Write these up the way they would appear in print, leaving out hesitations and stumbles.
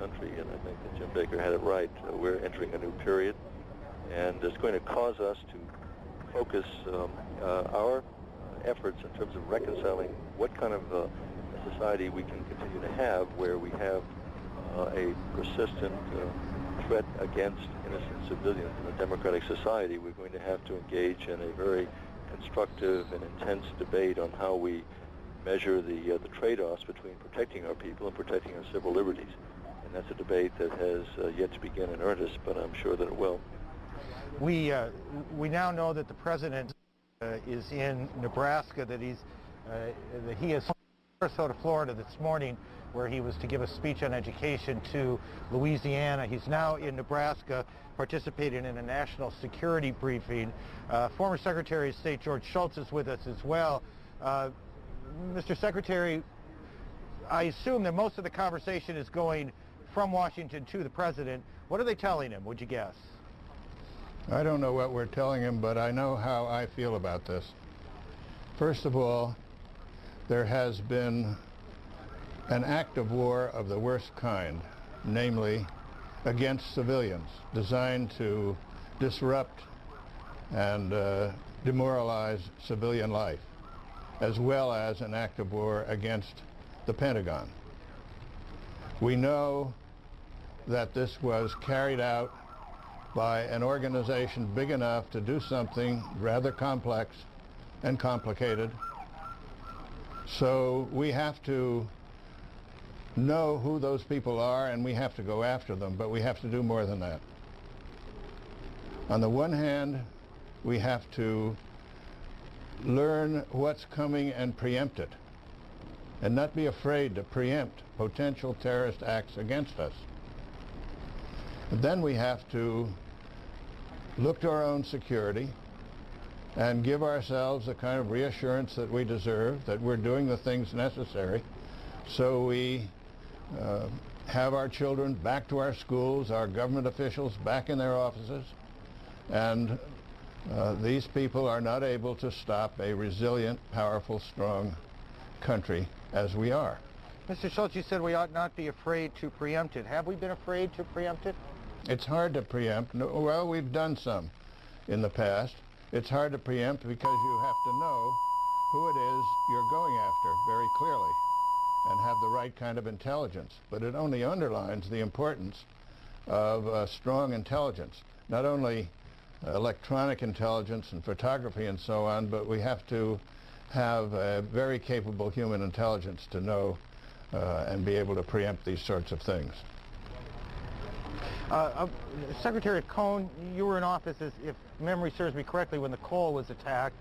country, and I think that Jim Baker had it right. We're entering a new period, and it's going to cause us to focus our efforts in terms of reconciling what kind of society we can continue to have, where we have a persistent threat against innocent civilians in a democratic society. We're going to have to engage in a very constructive and intense debate on how we measure the trade-offs between protecting our people and protecting our civil liberties. And that's a debate that has yet to begin in earnest, but I'm sure that it will. We now know that the president is in Nebraska, that he is in Sarasota, Florida this morning, where he was to give a speech on education to Louisiana. He's now in Nebraska participating in a national security briefing. Former Secretary of State George Shultz is with us as well. Mr. Secretary, I assume that most of the conversation is going from Washington to the president. What are they telling him, would you guess? I don't know what we're telling him, but I know how I feel about this. First of all, there has been an act of war of the worst kind, namely against civilians, designed to disrupt and demoralize civilian life, as well as an act of war against the Pentagon. We know that this was carried out by an organization big enough to do something rather complex and complicated. So we have to know who those people are, and we have to go after them, but we have to do more than that. On the one hand, we have to learn what's coming and preempt it, and not be afraid to preempt potential terrorist acts against us. But then we have to look to our own security and give ourselves the kind of reassurance that we deserve, that we're doing the things necessary so we have our children back to our schools, our government officials back in their offices, and these people are not able to stop a resilient, powerful, strong country as we are. Mr. Schultz, you said we ought not be afraid to preempt it. Have we been afraid to preempt it? It's hard to preempt. No, well, we've done some in the past. It's hard to preempt because you have to know who it is you're going after very clearly and have the right kind of intelligence. But it only underlines the importance of strong intelligence, not only electronic intelligence and photography and so on, but we have to have a very capable human intelligence to know and be able to preempt these sorts of things. Secretary Cohn, you were in office, if memory serves me correctly, when the Cole was attacked.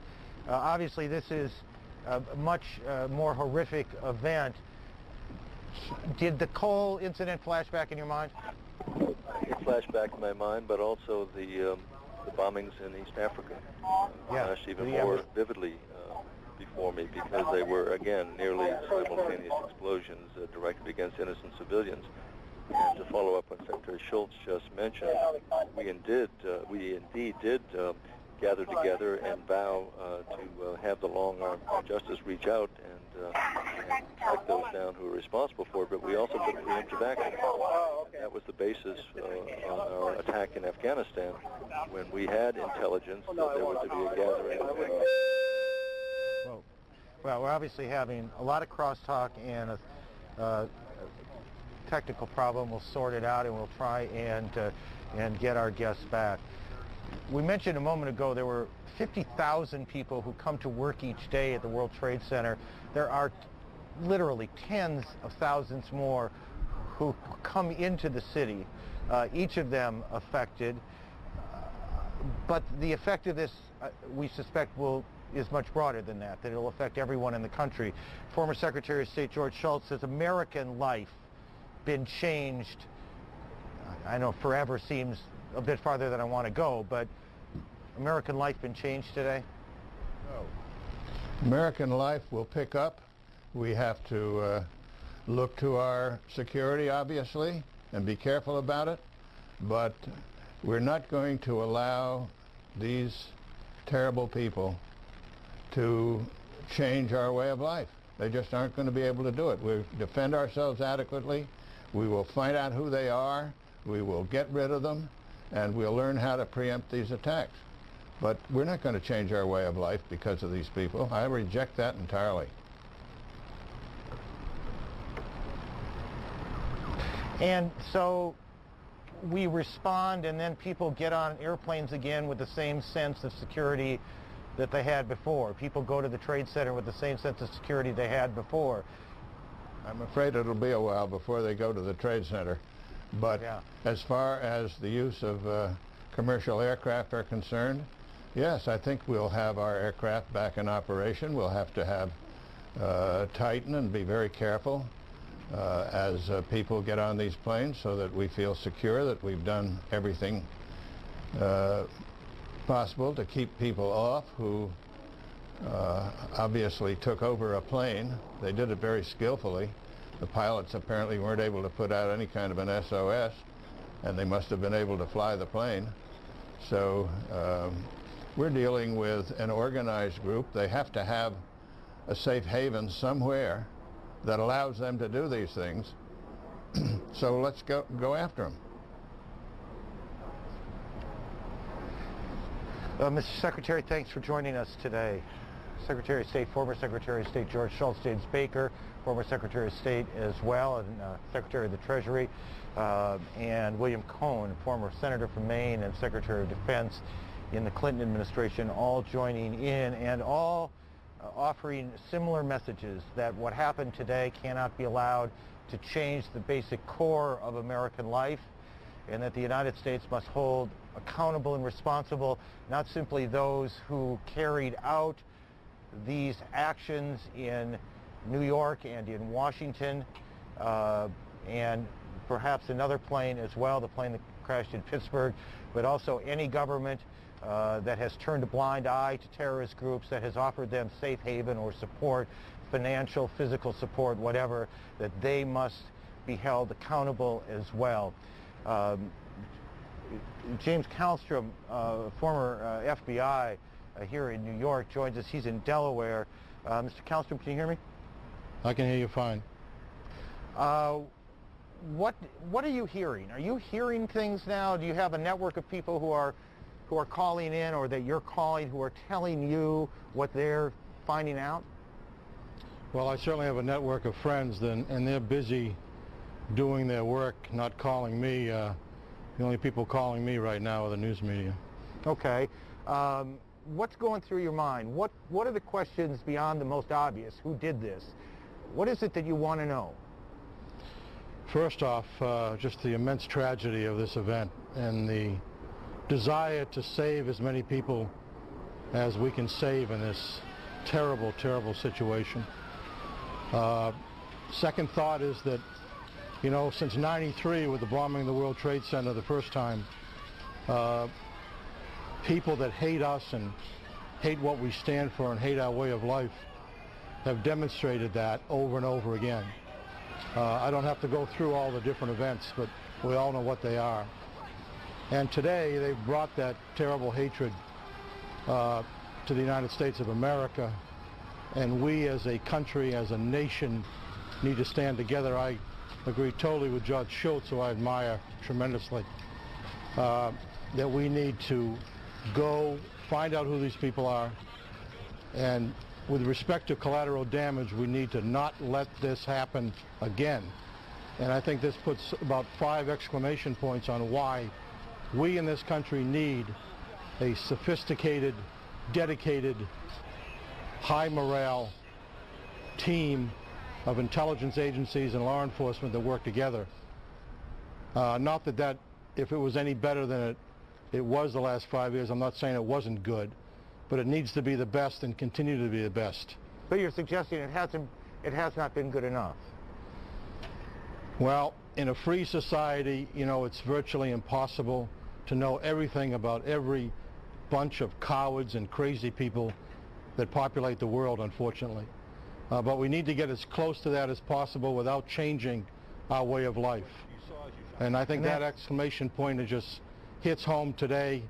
Obviously, this is a much more horrific event. Did the Cole incident flash back in your mind? It flashed back in my mind, but also the bombings in East Africa flashed even more vividly before me, because they were, again, nearly simultaneous explosions directed against innocent civilians. And to follow up on Secretary Shultz just mentioned, we indeed did gather together and vow to have the long arm of justice reach out and track those down who are responsible for it, but we also took preemptive action. That was the basis on our attack in Afghanistan, when we had intelligence that there was to be a gathering. Well, we're obviously having a lot of crosstalk and a technical problem. We'll sort it out and we'll try and get our guests back. We mentioned a moment ago there were 50,000 people who come to work each day at the World Trade Center. There are literally tens of thousands more who come into the city, each of them affected. But the effect of this, we suspect, is much broader than that it'll affect everyone in the country. Former Secretary of State George Shultz says American life been changed. I know forever seems a bit farther than I want to go, but American life been changed today? No. American life will pick up. We have to look to our security, obviously, and be careful about it, but we're not going to allow these terrible people to change our way of life. They just aren't going to be able to do it. We defend ourselves adequately. We will find out who they are, we will get rid of them, and we'll learn how to preempt these attacks. But we're not going to change our way of life because of these people. I reject that entirely. And so we respond, and then people get on airplanes again with the same sense of security that they had before. People go to the Trade Center with the same sense of security they had before. I'm afraid it'll be a while before they go to the Trade Center. But yeah. As far as the use of commercial aircraft are concerned, yes, I think we'll have our aircraft back in operation. We'll have to have tighten and be very careful as people get on these planes so that we feel secure that we've done everything possible to keep people off who obviously took over a plane. They did it very skillfully. The pilots apparently weren't able to put out any kind of an SOS, and they must have been able to fly the plane. So we're dealing with an organized group. They have to have a safe haven somewhere that allows them to do these things. So let's go after them. Mr. Secretary, thanks for joining us today. Secretary of State, former Secretary of State George Shultz, James Baker, former Secretary of State as well, and Secretary of the Treasury, and William Cohen, former Senator from Maine and Secretary of Defense in the Clinton administration, all joining in and all offering similar messages that what happened today cannot be allowed to change the basic core of American life, and that the United States must hold accountable and responsible not simply those who carried out these actions in New York and in Washington, and perhaps another plane as well, the plane that crashed in Pittsburgh, but also any government that has turned a blind eye to terrorist groups, that has offered them safe haven or support, financial, physical support, whatever, that they must be held accountable as well. James Kallstrom, former FBI here in New York, joins us. He's in Delaware. Mr. Kallstrom, can you hear me? I can hear you fine. What are you hearing? Are you hearing things now? Do you have a network of people who are calling in, or that you're calling, who are telling you what they're finding out? Well, I certainly have a network of friends, and they're busy doing their work, not calling me. The only people calling me right now are the news media. Okay. What's going through your mind? What are the questions beyond the most obvious? Who did this? What is it that you want to know? First off, just the immense tragedy of this event and the desire to save as many people as we can save in this terrible, terrible situation. Second thought is that, you know, since '93, with the bombing of the World Trade Center the first time, people that hate us and hate what we stand for and hate our way of life have demonstrated that over and over again. I don't have to go through all the different events, but we all know what they are. And today they've brought that terrible hatred to the United States of America, and we as a country, as a nation, need to stand together. I agree totally with George Shultz, who I admire tremendously, that we need to go find out who these people are, and with respect to collateral damage, we need to not let this happen again. And I think this puts about 5 exclamation points on why we in this country need a sophisticated, dedicated, high morale team of intelligence agencies and law enforcement that work together. Not that if it was any better than it was the last 5 years, I'm not saying it wasn't good, but it needs to be the best and continue to be the best. But you're suggesting it has not been good enough. Well, in a free society, you know, it's virtually impossible to know everything about every bunch of cowards and crazy people that populate the world, unfortunately. But we need to get as close to that as possible without changing our way of life. And I think that exclamation point just hits home today,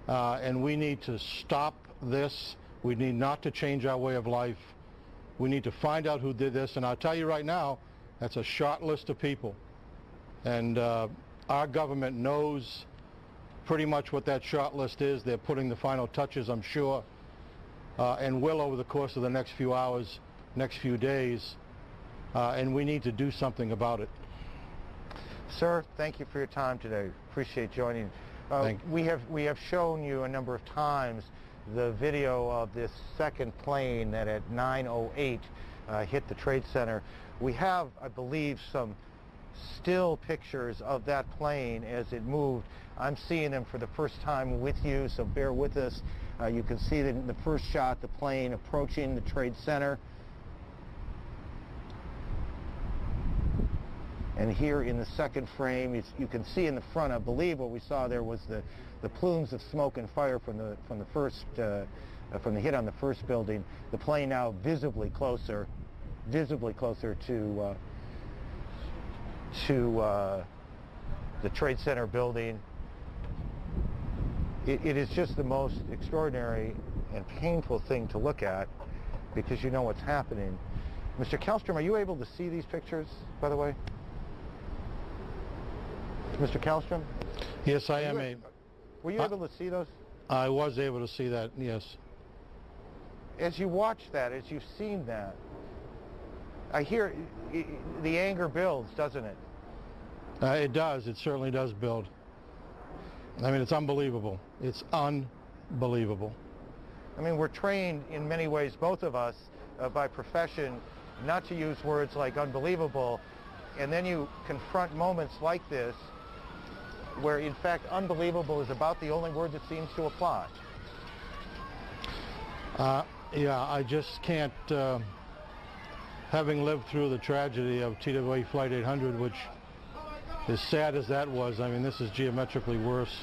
and we need to stop this. We need not to change our way of life. We need to find out who did this, and I'll tell you right now, that's a short list of people. And our government knows pretty much what that shot list is. They're putting the final touches, I'm sure, and will over the course of the next few hours, next few days, and we need to do something about it. Sir, thank you for your time today. Appreciate joining. We have shown you a number of times the video of this second plane that at 9:08 hit the Trade Center. We have, I believe, some still pictures of that plane as it moved. I'm seeing them for the first time with you, so bear with us. You can see that in the first shot, the plane approaching the Trade Center. And here in the second frame, you can see in the front, I believe what we saw there was the plumes of smoke and fire from the hit on the first building. The plane now visibly closer to the Trade Center building. It is just the most extraordinary and painful thing to look at because you know what's happening. Mr. Kallstrom, are you able to see these pictures, by the way? Mr. Kallstrom? Yes, I am able. Were you able to see those? I was able to see that, yes. As you watch that, as you've seen that, I hear the anger builds, doesn't it? It does. It certainly does build. I mean, it's unbelievable. It's unbelievable. I mean, we're trained in many ways, both of us, by profession, not to use words like unbelievable, and then you confront moments like this where, in fact, unbelievable is about the only word that seems to apply. Yeah, I just can't, having lived through the tragedy of TWA Flight 800, which, as sad as that was, I mean, this is geometrically worse.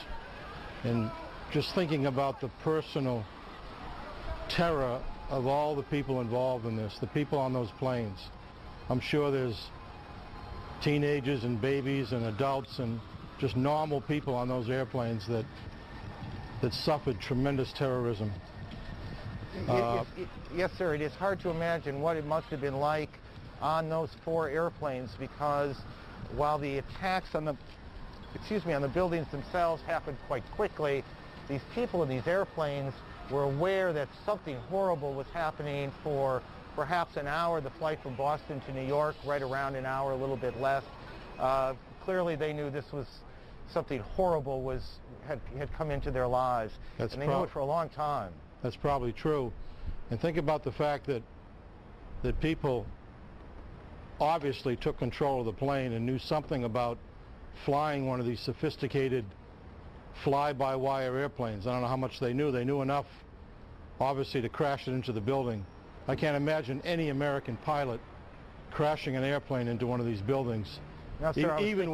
And just thinking about the personal terror of all the people involved in this, the people on those planes. I'm sure there's teenagers and babies and adults and just normal people on those airplanes that suffered tremendous terrorism. Yes, sir. It is hard to imagine what it must have been like on those 4 airplanes, because while the attacks on the buildings themselves happened quite quickly, these people in these airplanes were aware that something horrible was happening for perhaps an hour. The flight from Boston to New York, right around an hour, a little bit less. Clearly they knew this was something horrible had come into their lives, and they knew it for a long time. That's probably true. And think about the fact that people obviously took control of the plane and knew something about flying one of these sophisticated fly-by-wire airplanes. I don't know how much they knew. They knew enough, obviously, to crash it into the building. I can't imagine any American pilot crashing an airplane into one of these buildings. Now, sir, even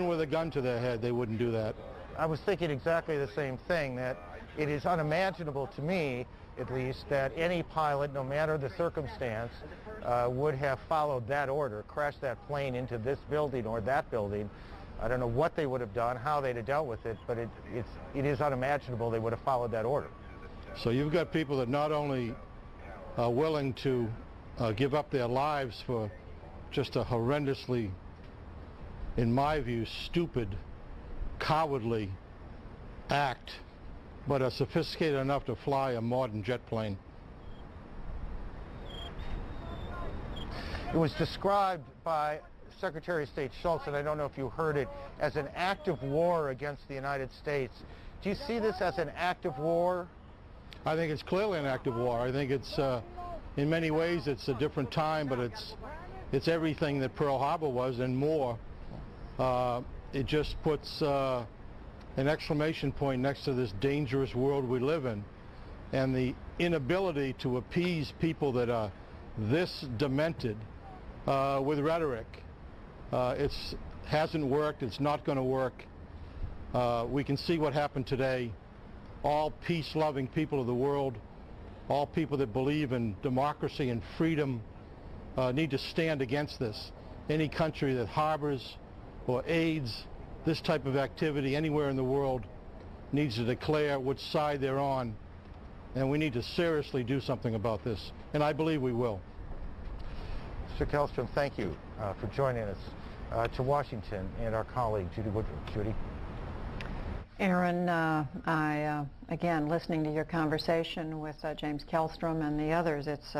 with a gun to their head, they wouldn't do that. I was thinking exactly the same thing, that it is unimaginable to me, at least, that any pilot, no matter the circumstance, would have followed that order, crashed that plane into this building or that building. I don't know what they would have done, how they'd have dealt with it, but it is unimaginable they would have followed that order. So you've got people that not only are willing to give up their lives for just a horrendously, in my view, stupid, cowardly act, but are sophisticated enough to fly a modern jet plane. It was described by Secretary of State Schultz, and I don't know if you heard it, as an act of war against the United States. Do you see this as an act of war? I think it's clearly an act of war. I think it's, in many ways, it's a different time, but it's everything that Pearl Harbor was and more. It just puts an exclamation point next to this dangerous world we live in, and the inability to appease people that are this demented with rhetoric. It hasn't worked. It's not going to work. We can see what happened today. All peace-loving people of the world, all people that believe in democracy and freedom need to stand against this. Any country that harbors or aids this type of activity anywhere in the world needs to declare which side they're on, and we need to seriously do something about this, and I believe we will. Mr. Kallstrom, thank you for joining us. to Washington and our colleague, Judy Woodruff. Judy? Aaron, again, listening to your conversation with James Kellstrom and the others, it's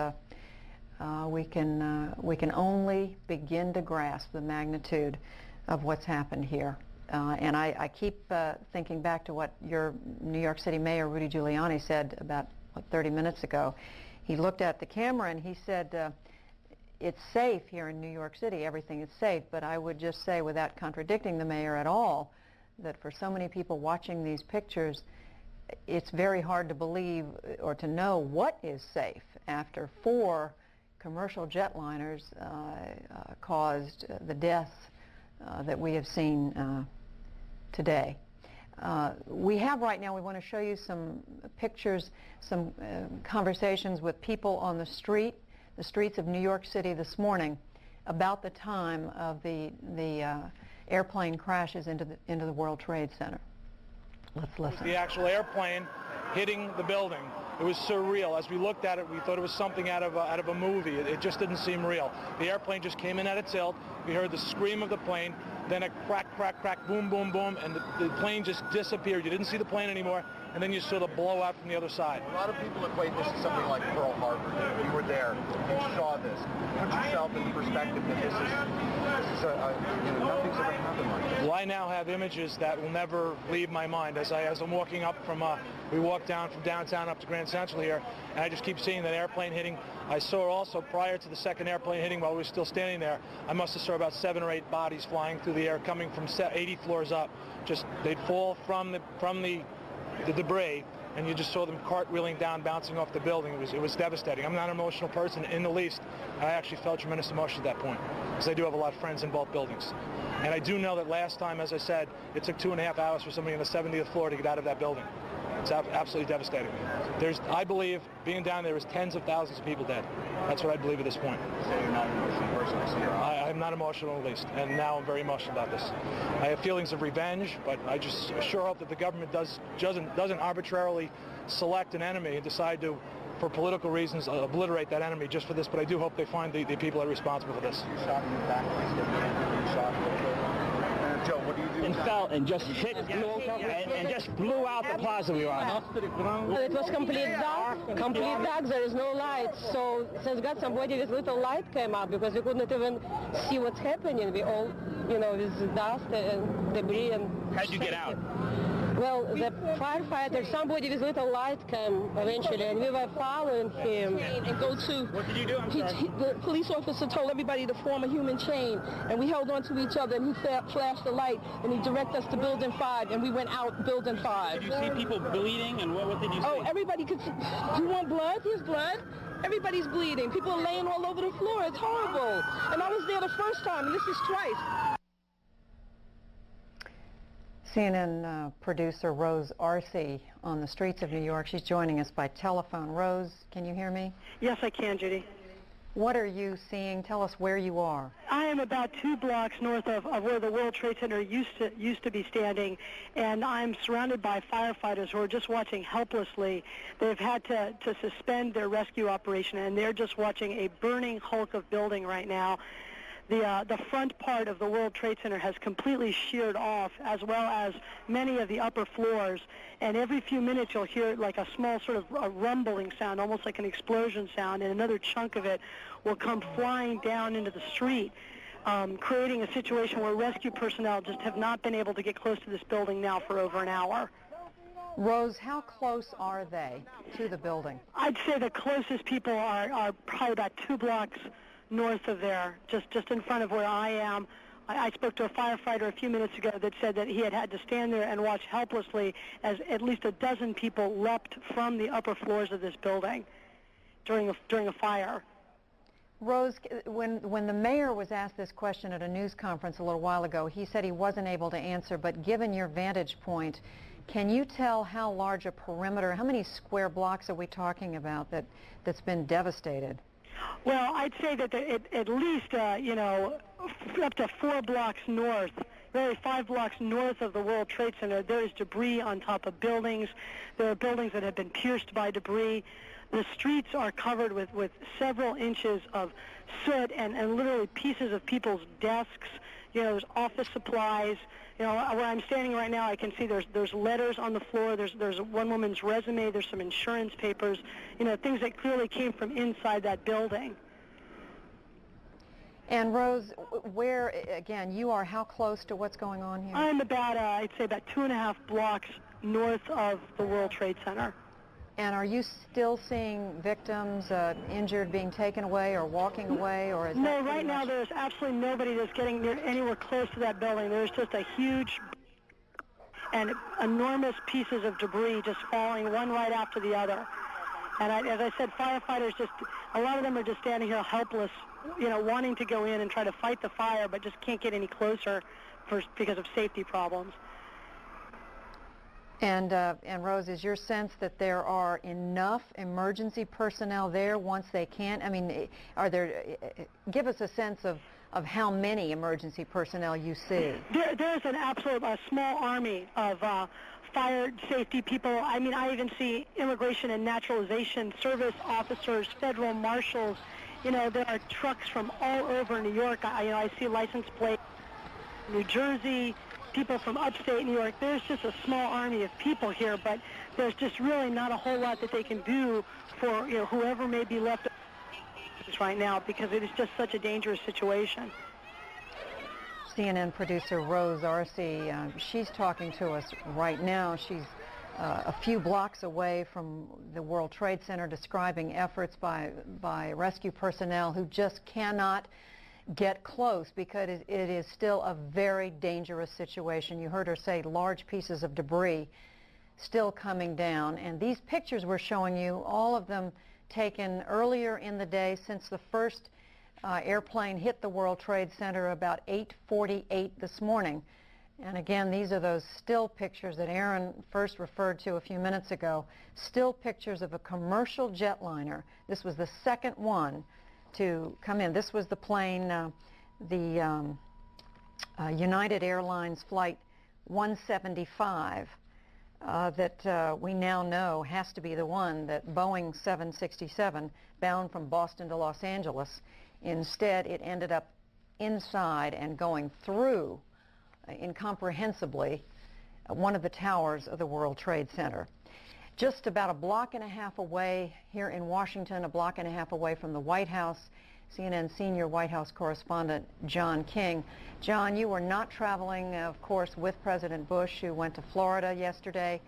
we can only begin to grasp the magnitude of what's happened here. And I keep thinking back to what your New York City Mayor Rudy Giuliani said about 30 minutes ago. He looked at the camera and he said, it's safe here in New York City, everything is safe, but I would just say, without contradicting the mayor at all, that for so many people watching these pictures, it's very hard to believe or to know what is safe after 4 commercial jetliners caused the deaths that we have seen today. We have right now, we want to show you some pictures, some conversations with people on the streets of New York City this morning about the time of the airplane crashes into the World Trade Center. Let's listen. The actual airplane hitting the building. It was surreal. As we looked at it, we thought it was something out of a movie. It just didn't seem real. The airplane just came in at a tilt. We heard the scream of the plane, then a crack, crack, crack, boom, boom, boom, and the plane just disappeared. You didn't see the plane anymore, and then you saw the blowout from the other side. A lot of people equate this to something like Pearl Harbor. You were there. You saw this. Put yourself in perspective that this is nothing's ever happened like this. Well, I now have images that will never leave my mind. As I'm walking up from, we walked down from downtown up to Grand Central here, and I just keep seeing that airplane hitting. I saw also, prior to the second airplane hitting, while we were still standing there, I must have saw about 7 or 8 bodies flying through the air, coming from 80 floors up. Just, they'd fall from the debris, and you just saw them cartwheeling down, bouncing off the building. It was devastating. I'm not an emotional person in the least. I actually felt tremendous emotion at that point, because I do have a lot of friends in both buildings. And I do know that last time, as I said, it took 2.5 hours for somebody on the 70th floor to get out of that building. It's absolutely devastating. I believe, being down there, is tens of thousands of people dead. That's what I believe at this point. So you're not an emotional person, I see you're on. I'm not emotional in the least, and now I'm very emotional about this. I have feelings of revenge, but I just sure hope that the government doesn't arbitrarily select an enemy and decide to, for political reasons, obliterate that enemy just for this. But I do hope they find the people that are responsible for this. You shot in the back, you shot a little bit. Joe, what do you do? And fell and just hit and just blew out the plaza we were on. It was complete dark, there is no light. So thank God somebody with little light came up, because we couldn't even see what's happening. We all, with dust and debris and... How'd you get out? Well, the firefighter, somebody with little light came eventually, and we were following him. And go to... What did you do? The police officer told everybody to form a human chain, and we held on to each other, and he flashed the light, and he directed us to Building 5, and we went out Building 5. Did you see people bleeding, and what did you see? Oh, everybody could see. You want blood? Here's blood. Everybody's bleeding. People are laying all over the floor. It's horrible. And I was there the first time, and this is twice. CNN producer Rose Arce on the streets of New York. She's joining us by telephone. Rose, can you hear me? Yes, I can, Judy. What are you seeing? Tell us where you are. I am about 2 blocks north of where the World Trade Center used to be standing, and I'm surrounded by firefighters who are just watching helplessly. They've had to suspend their rescue operation, and they're just watching a burning hulk of building right now. The front part of the World Trade Center has completely sheared off, as well as many of the upper floors. And every few minutes you'll hear like a small sort of a rumbling sound, almost like an explosion sound, and another chunk of it will come flying down into the street, creating a situation where rescue personnel just have not been able to get close to this building now for over an hour. Rose, how close are they to the building? I'd say the closest people are probably about 2 blocks north of there, just in front of where I am. I spoke to a firefighter a few minutes ago that said that he had to stand there and watch helplessly as at least a dozen people leapt from the upper floors of this building during a fire. Rose, when the mayor was asked this question at a news conference a little while ago, he said he wasn't able to answer, but given your vantage point, can you tell how large a perimeter, how many square blocks are we talking about that's been devastated? Well, I'd say that at least, up to 4 blocks north, really 5 blocks north of the World Trade Center, there is debris on top of buildings. There are buildings that have been pierced by debris. The streets are covered with several inches of soot and literally pieces of people's desks, there's office supplies. Where I'm standing right now, I can see there's letters on the floor. There's one woman's resume. There's some insurance papers. Things that clearly came from inside that building. And Rose, where, again, you are how close to what's going on here? I'm about, I'd say about 2.5 blocks north of the World Trade Center. And are you still seeing victims injured being taken away or walking away? Or is no, right now there's absolutely nobody that's getting anywhere close to that building. There's just a huge and enormous pieces of debris just falling one right after the other. And as I said, firefighters a lot of them are just standing here helpless, wanting to go in and try to fight the fire, but just can't get any closer because of safety problems. And Rose, is your sense that there are enough emergency personnel there once they can? I mean, give us a sense of how many emergency personnel you see. There's a small army of fire safety people. I mean, I even see Immigration and Naturalization Service officers, federal marshals. There are trucks from all over New York. I see license plates, New Jersey, people from upstate New York. There's just a small army of people here, but there's just really not a whole lot that they can do for whoever may be left right now, because it is just such a dangerous situation. CNN producer Rose Arce, she's talking to us right now. She's a few blocks away from the World Trade Center, describing efforts by rescue personnel who just cannot get close because it is still a very dangerous situation. You heard her say large pieces of debris still coming down. And these pictures we're showing you, all of them taken earlier in the day since the first airplane hit the World Trade Center about 8:48 this morning. And again, these are those still pictures that Aaron first referred to a few minutes ago, still pictures of a commercial jetliner. This was the second one to come in. This was the plane, the United Airlines Flight 175 that we now know has to be the one that Boeing 767 bound from Boston to Los Angeles. Instead, it ended up inside and going through incomprehensibly one of the towers of the World Trade Center. Just about a block and a half away here in Washington, a block and a half away from the White House, CNN senior White House correspondent John King. John, you were not traveling, of course, with President Bush, who went to Florida yesterday,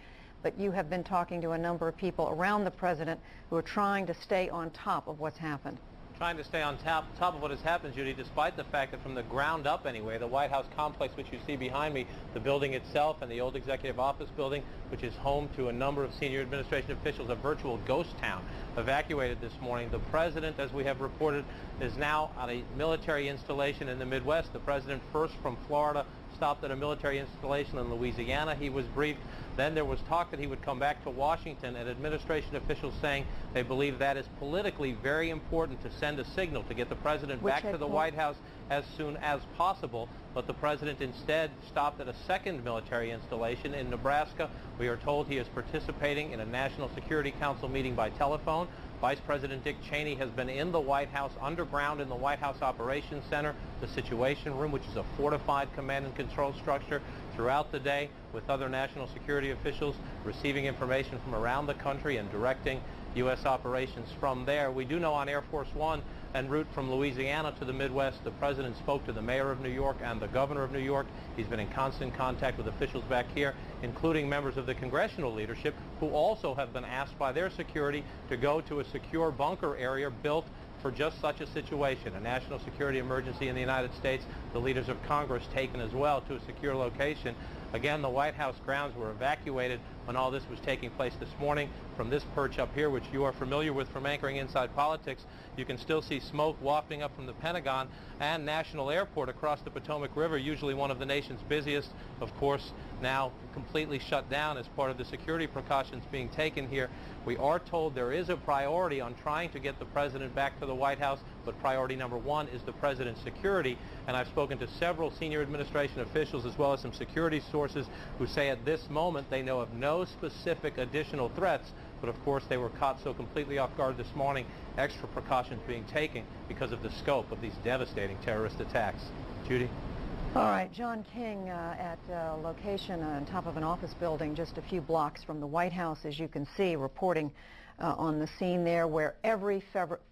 but you have been talking to a number of people around the president who are trying to stay on top of what's happened. Trying to stay on top of what has happened, Judy, despite the fact that from the ground up anyway, the White House complex, which you see behind me, the building itself and the old executive office building, which is home to a number of senior administration officials, a virtual ghost town, evacuated this morning. The president, as we have reported, is now on a military installation in the Midwest. The president, first from Florida, stopped at a military installation in Louisiana. He was briefed. Then there was talk that he would come back to Washington, and administration officials saying they believe that is politically very important to send a signal to get the president back to the White House as soon as possible. But the president instead stopped at a second military installation in Nebraska. We are told he is participating in a National Security Council meeting by telephone. Vice President Dick Cheney has been in the White House, underground in the White House Operations Center, the Situation Room, which is a fortified command and control structure, throughout the day with other national security officials, receiving information from around the country and directing U.S. operations from there. We do know on Air Force One en route from Louisiana to the Midwest, the president spoke to the mayor of New York and the governor of New York. He's been in constant contact with officials back here, including members of the congressional leadership, who also have been asked by their security to go to a secure bunker area built for just such a situation, a national security emergency in the United States. The leaders of Congress taken as well to a secure location. Again, the White House grounds were evacuated when all this was taking place this morning. From this perch up here, which you are familiar with from anchoring Inside Politics, you can still see smoke wafting up from the Pentagon and National Airport across the Potomac River, usually one of the nation's busiest, of course, now completely shut down as part of the security precautions being taken here. We are told there is a priority on trying to get the president back to the White House, but priority number one is the president's security. And I've spoken to several senior administration officials as well as some security sources who say at this moment they know of no specific additional threats, but of course they were caught so completely off guard this morning, extra precautions being taken because of the scope of these devastating terrorist attacks. Judy? All right, John King at a location on top of an office building just a few blocks from the White House, as you can see, reporting on the scene there where every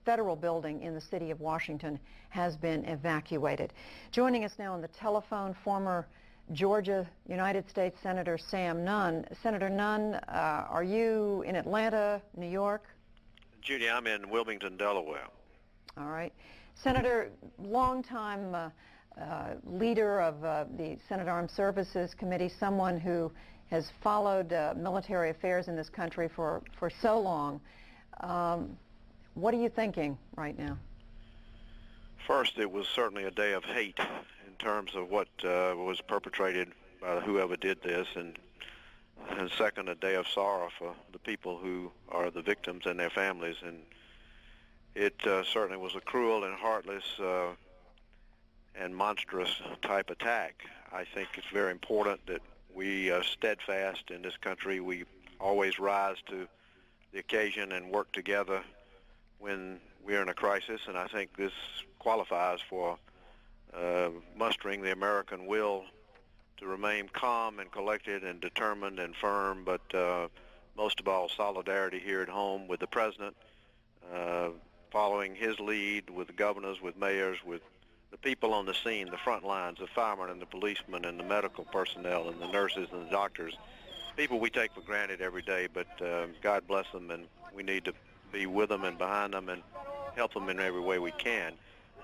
federal building in the city of Washington has been evacuated. Joining us now on the telephone, former Georgia United States Senator Sam Nunn. Senator Nunn, are you in Atlanta, New York? Judy, I'm in Wilmington, Delaware. All right. Senator, longtime leader of the Senate Armed Services Committee, someone who has followed military affairs in this country for so long. What are you thinking right now? First, it was certainly a day of hate in terms of what was perpetrated by whoever did this, and second, a day of sorrow for the people who are the victims and their families. And it certainly was a cruel and heartless and monstrous type attack. I think it's very important that we steadfast in this country. We always rise to the occasion and work together when we're in a crisis, and I think this qualifies for mustering the American will to remain calm and collected and determined and firm, but most of all, solidarity here at home with the President, following his lead with the governors, with mayors, with the people on the scene, the front lines, the firemen and the policemen and the medical personnel and the nurses and the doctors, people we take for granted every day, but God bless them, and we need to be with them and behind them and help them in every way we can.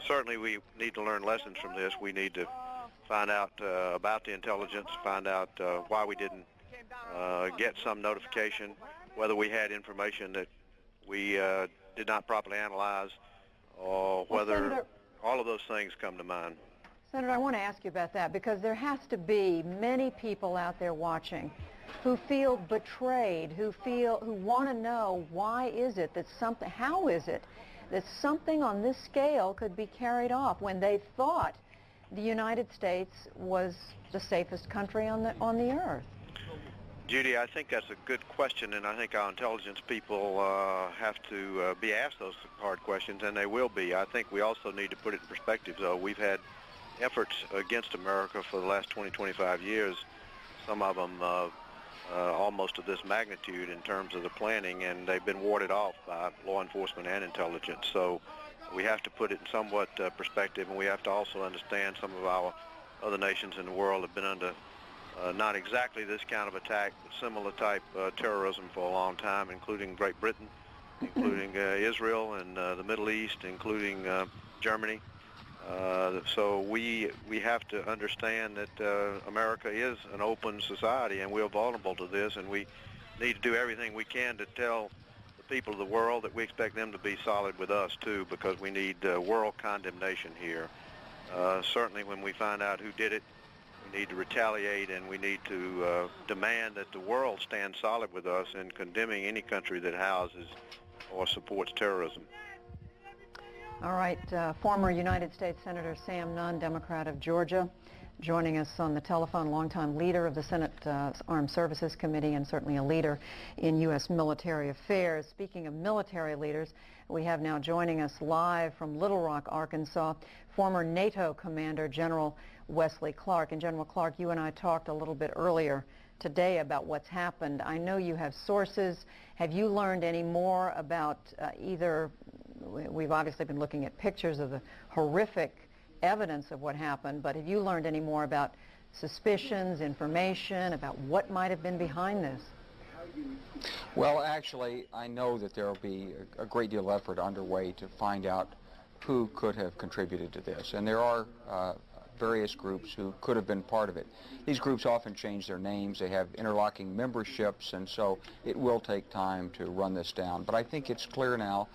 Certainly we need to learn lessons from this. We need to find out about the intelligence, find out why we didn't get some notification, whether we had information that we did not properly analyze, or whether Senator, all of those things come to mind. Senator, I want to ask you about that, because there has to be many people out there watching who feel betrayed, who want to know why is it that something, how is it that something on this scale could be carried off when they thought the United States was the safest country on the earth? Judy, I think that's a good question, and I think our intelligence people have to be asked those hard questions, and they will be. I think we also need to put it in perspective, though. We've had efforts against America for the last 20, 25 years, some of them almost of this magnitude in terms of the planning, and they've been warded off by law enforcement and intelligence. So we have to put it in somewhat perspective, and we have to also understand some of our other nations in the world have been under not exactly this kind of attack, but similar type terrorism for a long time, including Great Britain, including Israel and the Middle East, including Germany. So we have to understand that America is an open society, and we're vulnerable to this, and we need to do everything we can to tell the people of the world that we expect them to be solid with us too, because we need world condemnation here. Certainly when we find out who did it, we need to retaliate, and we need to demand that the world stand solid with us in condemning any country that houses or supports terrorism. All right, former United States Senator Sam Nunn, Democrat of Georgia, joining us on the telephone, longtime leader of the Senate Armed Services Committee and certainly a leader in U.S. military affairs. Speaking of military leaders, we have now joining us live from Little Rock, Arkansas, former NATO Commander General Wesley Clark. And General Clark, you and I talked a little bit earlier today about what's happened. I know you have sources. Have you learned any more about either, we've obviously been looking at pictures of the horrific evidence of what happened, but have you learned any more about suspicions, information about what might have been behind this? Well, actually, I know that there will be a great deal of effort underway to find out who could have contributed to this, and there are various groups who could have been part of it. These groups often change their names, they have interlocking memberships, and so it will take time to run this down. But I think it's clear now,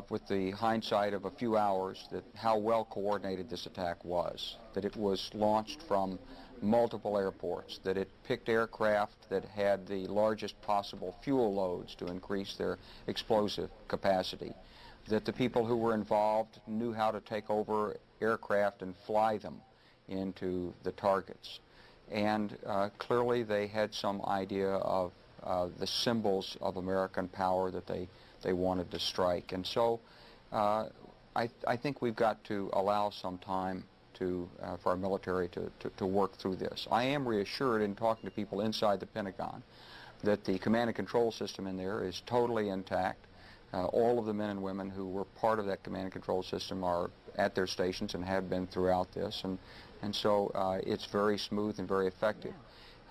with the hindsight of a few hours, that how well coordinated this attack was, that it was launched from multiple airports, that it picked aircraft that had the largest possible fuel loads to increase their explosive capacity, that the people who were involved knew how to take over aircraft and fly them into the targets. And clearly they had some idea of the symbols of American power that they wanted to strike. And so I think we've got to allow some time for our military to work through this. I am reassured in talking to people inside the Pentagon that the command and control system in there is totally intact. All of the men and women who were part of that command and control system are at their stations and have been throughout this, and so it's very smooth and very effective.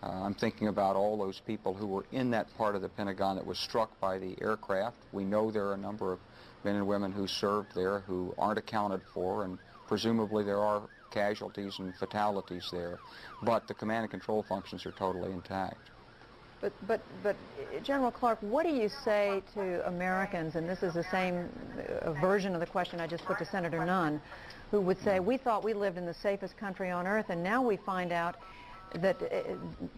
I'm thinking about all those people who were in that part of the Pentagon that was struck by the aircraft. We know there are a number of men and women who served there who aren't accounted for, and presumably there are casualties and fatalities there, but the command and control functions are totally intact. But General Clark, what do you say to Americans, and this is the same version of the question I just put to Senator Nunn, who would say, we thought we lived in the safest country on earth, and now we find out that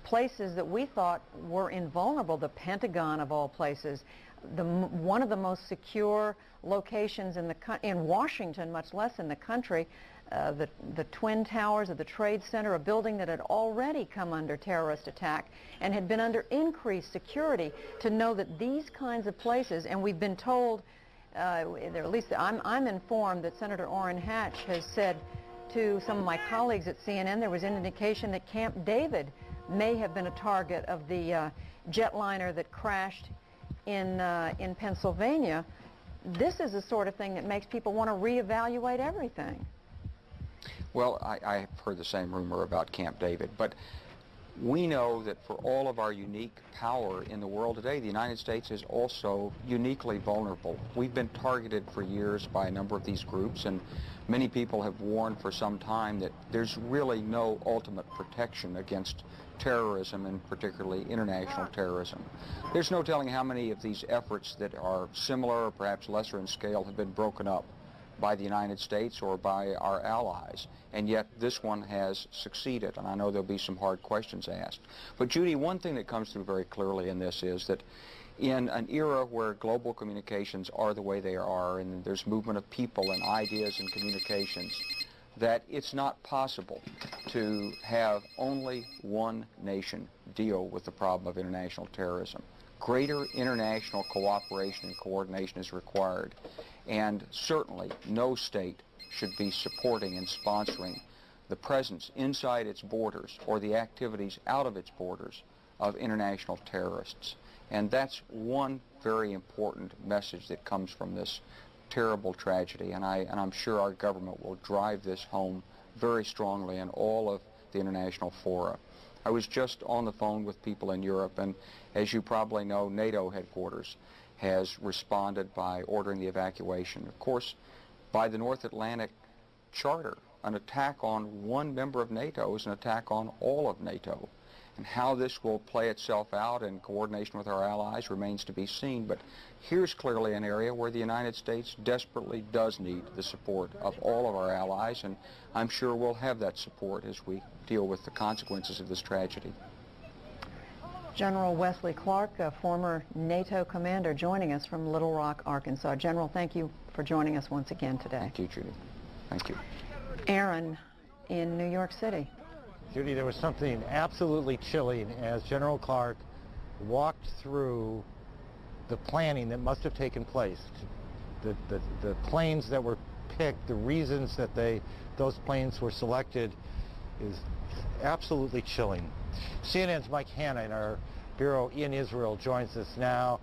places that we thought were invulnerable, the Pentagon of all places, one of the most secure locations in Washington, much less in the country, the Twin Towers of the Trade Center, a building that had already come under terrorist attack and had been under increased security, to know that these kinds of places, and we've been told, at least I'm informed that Senator Orrin Hatch has said to some of my colleagues at CNN there was an indication that Camp David may have been a target of the jetliner that crashed in Pennsylvania. This is the sort of thing that makes people want to reevaluate everything. Well, I've heard the same rumor about Camp David, but we know that for all of our unique power in the world today, the United States is also uniquely vulnerable. We've been targeted for years by a number of these groups, and many people have warned for some time that there's really no ultimate protection against terrorism, and particularly international terrorism. There's no telling how many of these efforts that are similar or perhaps lesser in scale have been broken up by the United States or by our allies, and yet this one has succeeded, and I know there'll be some hard questions asked. But Judy, one thing that comes through very clearly in this is that in an era where global communications are the way they are, and there's movement of people and ideas and communications, that it's not possible to have only one nation deal with the problem of international terrorism. Greater international cooperation and coordination is required, and certainly no state should be supporting and sponsoring the presence inside its borders or the activities out of its borders of international terrorists. And that's one very important message that comes from this terrible tragedy, and I'm sure our government will drive this home very strongly in all of the international fora. I was just on the phone with people in Europe, and as you probably know, NATO headquarters has responded by ordering the evacuation. Of course, by the North Atlantic Charter, an attack on one member of NATO is an attack on all of NATO. And how this will play itself out in coordination with our allies remains to be seen. But here's clearly an area where the United States desperately does need the support of all of our allies, and I'm sure we'll have that support as we deal with the consequences of this tragedy. General Wesley Clark, a former NATO commander, joining us from Little Rock, Arkansas. General, thank you for joining us once again today. Thank you, Judy. Thank you. Aaron in New York City. Judy, there was something absolutely chilling as General Clark walked through the planning that must have taken place. The planes that were picked, the reasons that those planes were selected is absolutely chilling. CNN's Mike Hanna in our bureau in Israel joins us now.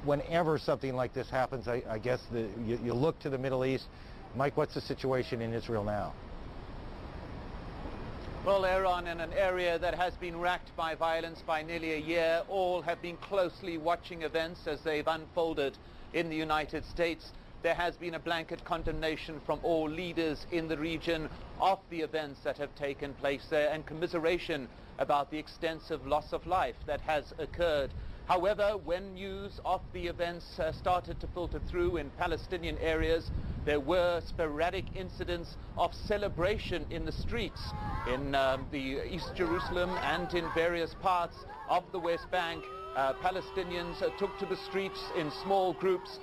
Whenever something like this happens, I guess you look to the Middle East. Mike, what's the situation in Israel now? Well, Aaron, in an area that has been racked by violence by nearly a year, all have been closely watching events as they've unfolded in the United States. There has been a blanket condemnation from all leaders in the region of the events that have taken place there, and commiseration about the extensive loss of life that has occurred. However, when news of the events started to filter through in Palestinian areas, there were sporadic incidents of celebration in the streets in the East Jerusalem and in various parts of the West Bank. Palestinians took to the streets in small groups,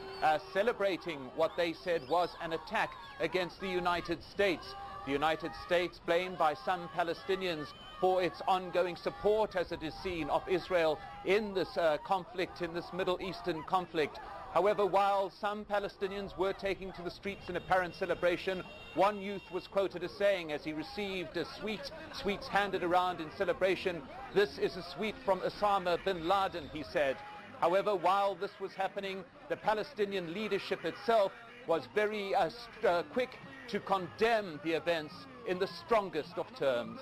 celebrating what they said was an attack against the United States. The United States, blamed by some Palestinians for its ongoing support, as it is seen, of Israel in this conflict, in this Middle Eastern conflict. However, while some Palestinians were taking to the streets in apparent celebration, one youth was quoted as saying, as he received a sweets handed around in celebration, "This is a sweet from Osama bin Laden," he said. However, while this was happening, the Palestinian leadership itself was very quick to condemn the events in the strongest of terms.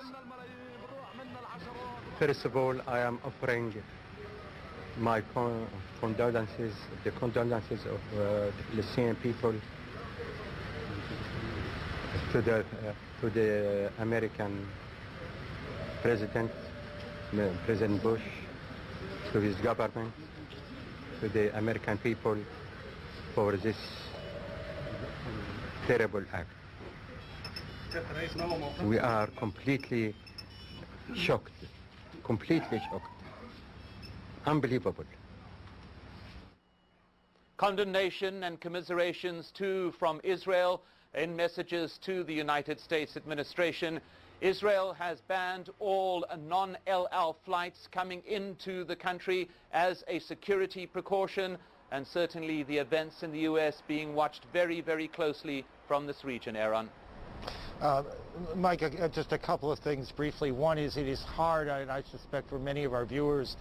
First of all, I am offering my condolences, the condolences of the Palestinian people to the American President, President Bush, to his government, to the American people for this terrible act. We are completely shocked, unbelievable. Condemnation and commiserations too from Israel in messages to the United States administration. Israel has banned all non-El Al flights coming into the country as a security precaution, and certainly the events in the U.S. being watched very, very closely from this region. Aaron. Mike, just a couple of things briefly. One is it is hard, and I suspect for many of our viewers,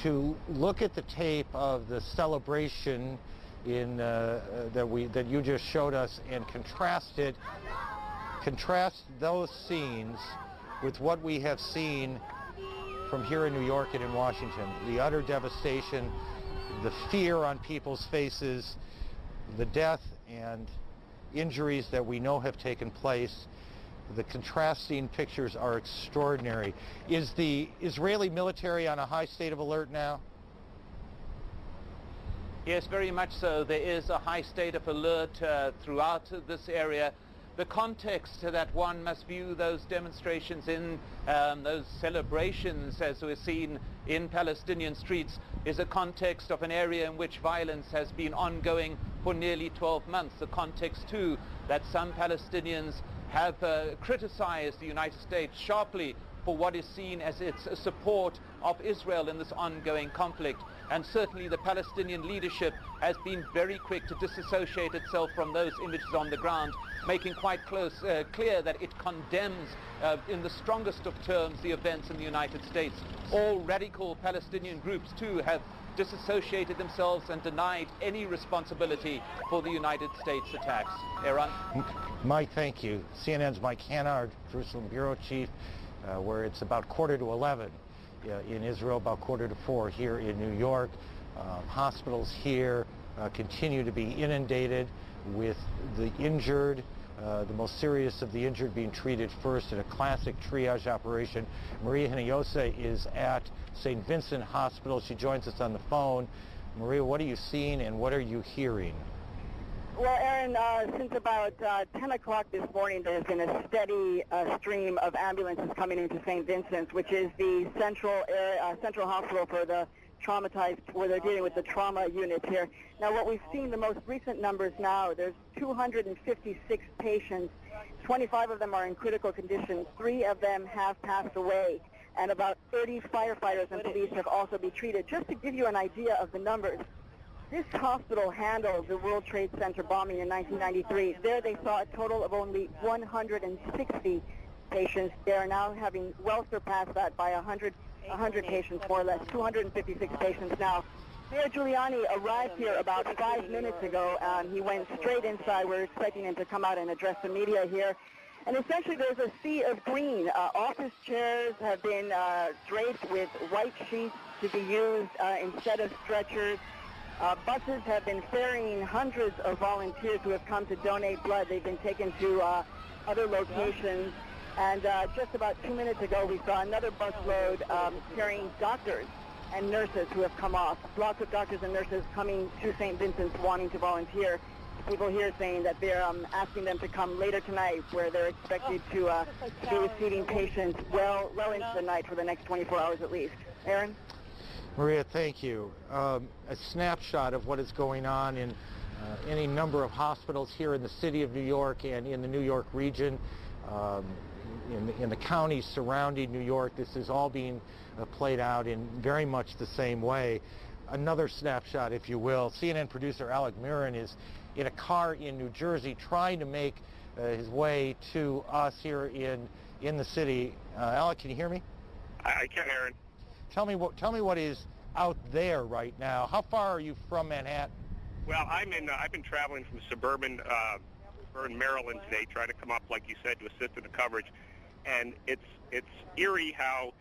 to look at the tape of the celebration that you just showed us and contrast those scenes with what we have seen from here in New York and in Washington. The utter devastation, the fear on people's faces, the death and injuries that we know have taken place. The contrasting pictures are extraordinary. Is the Israeli military on a high state of alert now? Yes, very much so. There is a high state of alert throughout this area. The context that one must view those demonstrations in, those celebrations as we're seen in Palestinian streets, is a context of an area in which violence has been ongoing for nearly 12 months. The context too that some Palestinians have criticized the United States sharply for what is seen as its support of Israel in this ongoing conflict. And certainly the Palestinian leadership has been very quick to disassociate itself from those images on the ground, making quite clear that it condemns in the strongest of terms the events in the United States. All radical Palestinian groups too have disassociated themselves and denied any responsibility for the United States attacks. Aaron? Mike, thank you. CNN's Mike Hannard, Jerusalem Bureau Chief, where it's about 11:15 in Israel, about 3:45 here in New York. Hospitals here continue to be inundated with the injured, the most serious of the injured being treated first in a classic triage operation. Maria Hinojosa is at St. Vincent Hospital. She joins us on the phone. Maria, what are you seeing and what are you hearing? Well, Aaron, since about 10 o'clock this morning, there's been a steady stream of ambulances coming into St. Vincent's, which is the central hospital for the traumatized, where they're dealing with the trauma units here. Now, what we've seen, the most recent numbers now, there's 256 patients. 25 of them are in critical condition. 3 of them have passed away, and about 30 firefighters and police have also been treated. Just to give you an idea of the numbers, this hospital handled the World Trade Center bombing in 1993. There they saw a total of only 160 patients. They are now having well surpassed that by 100 patients, more or less, 256 patients now. Mayor Giuliani arrived here about 5 minutes ago, and he went straight inside. We're expecting him to come out and address the media here. And essentially there's a sea of green. Office chairs have been draped with white sheets to be used instead of stretchers. Buses have been ferrying hundreds of volunteers who have come to donate blood. They've been taken to other locations. And just about 2 minutes ago, we saw another busload carrying doctors and nurses who have come off. Lots of doctors and nurses coming to St. Vincent's wanting to volunteer. People here saying that they're asking them to come later tonight, where they're expected to be receiving patients well into the night for the next 24 hours at least. Aaron? Maria, thank you. A snapshot of what is going on in any number of hospitals here in the city of New York and in the New York region, in the counties surrounding New York. This is all being played out in very much the same way. another snapshot, if you will. CNN producer Alec Mirren is in a car in New Jersey trying to make his way to us here in the city. Alec, can you hear me? I can, Aaron. Tell me what is out there right now. How far are you from Manhattan? Well, I've been traveling from suburban Maryland today, trying to come up, like you said, to assist in the coverage. And it's eerie how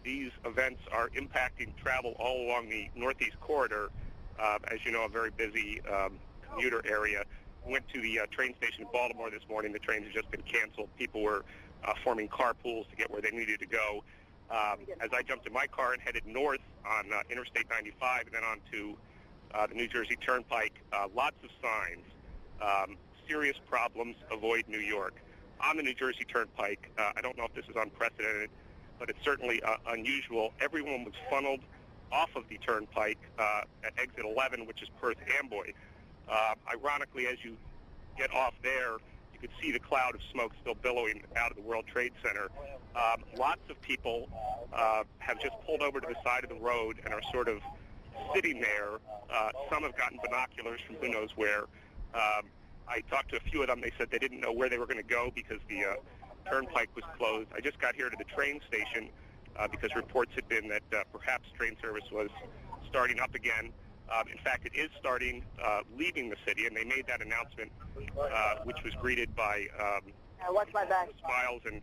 these events are impacting travel all along the Northeast Corridor. As you know, a very busy commuter area. We went to the train station in Baltimore this morning. The trains have just been canceled. People were forming carpools to get where they needed to go. As I jumped in my car and headed north on Interstate 95 and then on to the New Jersey Turnpike, lots of signs, serious problems, avoid New York. On the New Jersey Turnpike, I don't know if this is unprecedented, but it's certainly unusual. Everyone was funneled off of the Turnpike at exit 11, which is Perth Amboy. Ironically, as you get off there, you could see the cloud of smoke still billowing out of the World Trade Center. Lots of people have just pulled over to the side of the road and are sort of sitting there. Some have gotten binoculars from who knows where. I talked to a few of them. They said they didn't know where they were going to go because the turnpike was closed. I just got here to the train station because reports had been that perhaps train service was starting up again. In fact, it is starting leaving the city, and they made that announcement, which was greeted by smiles and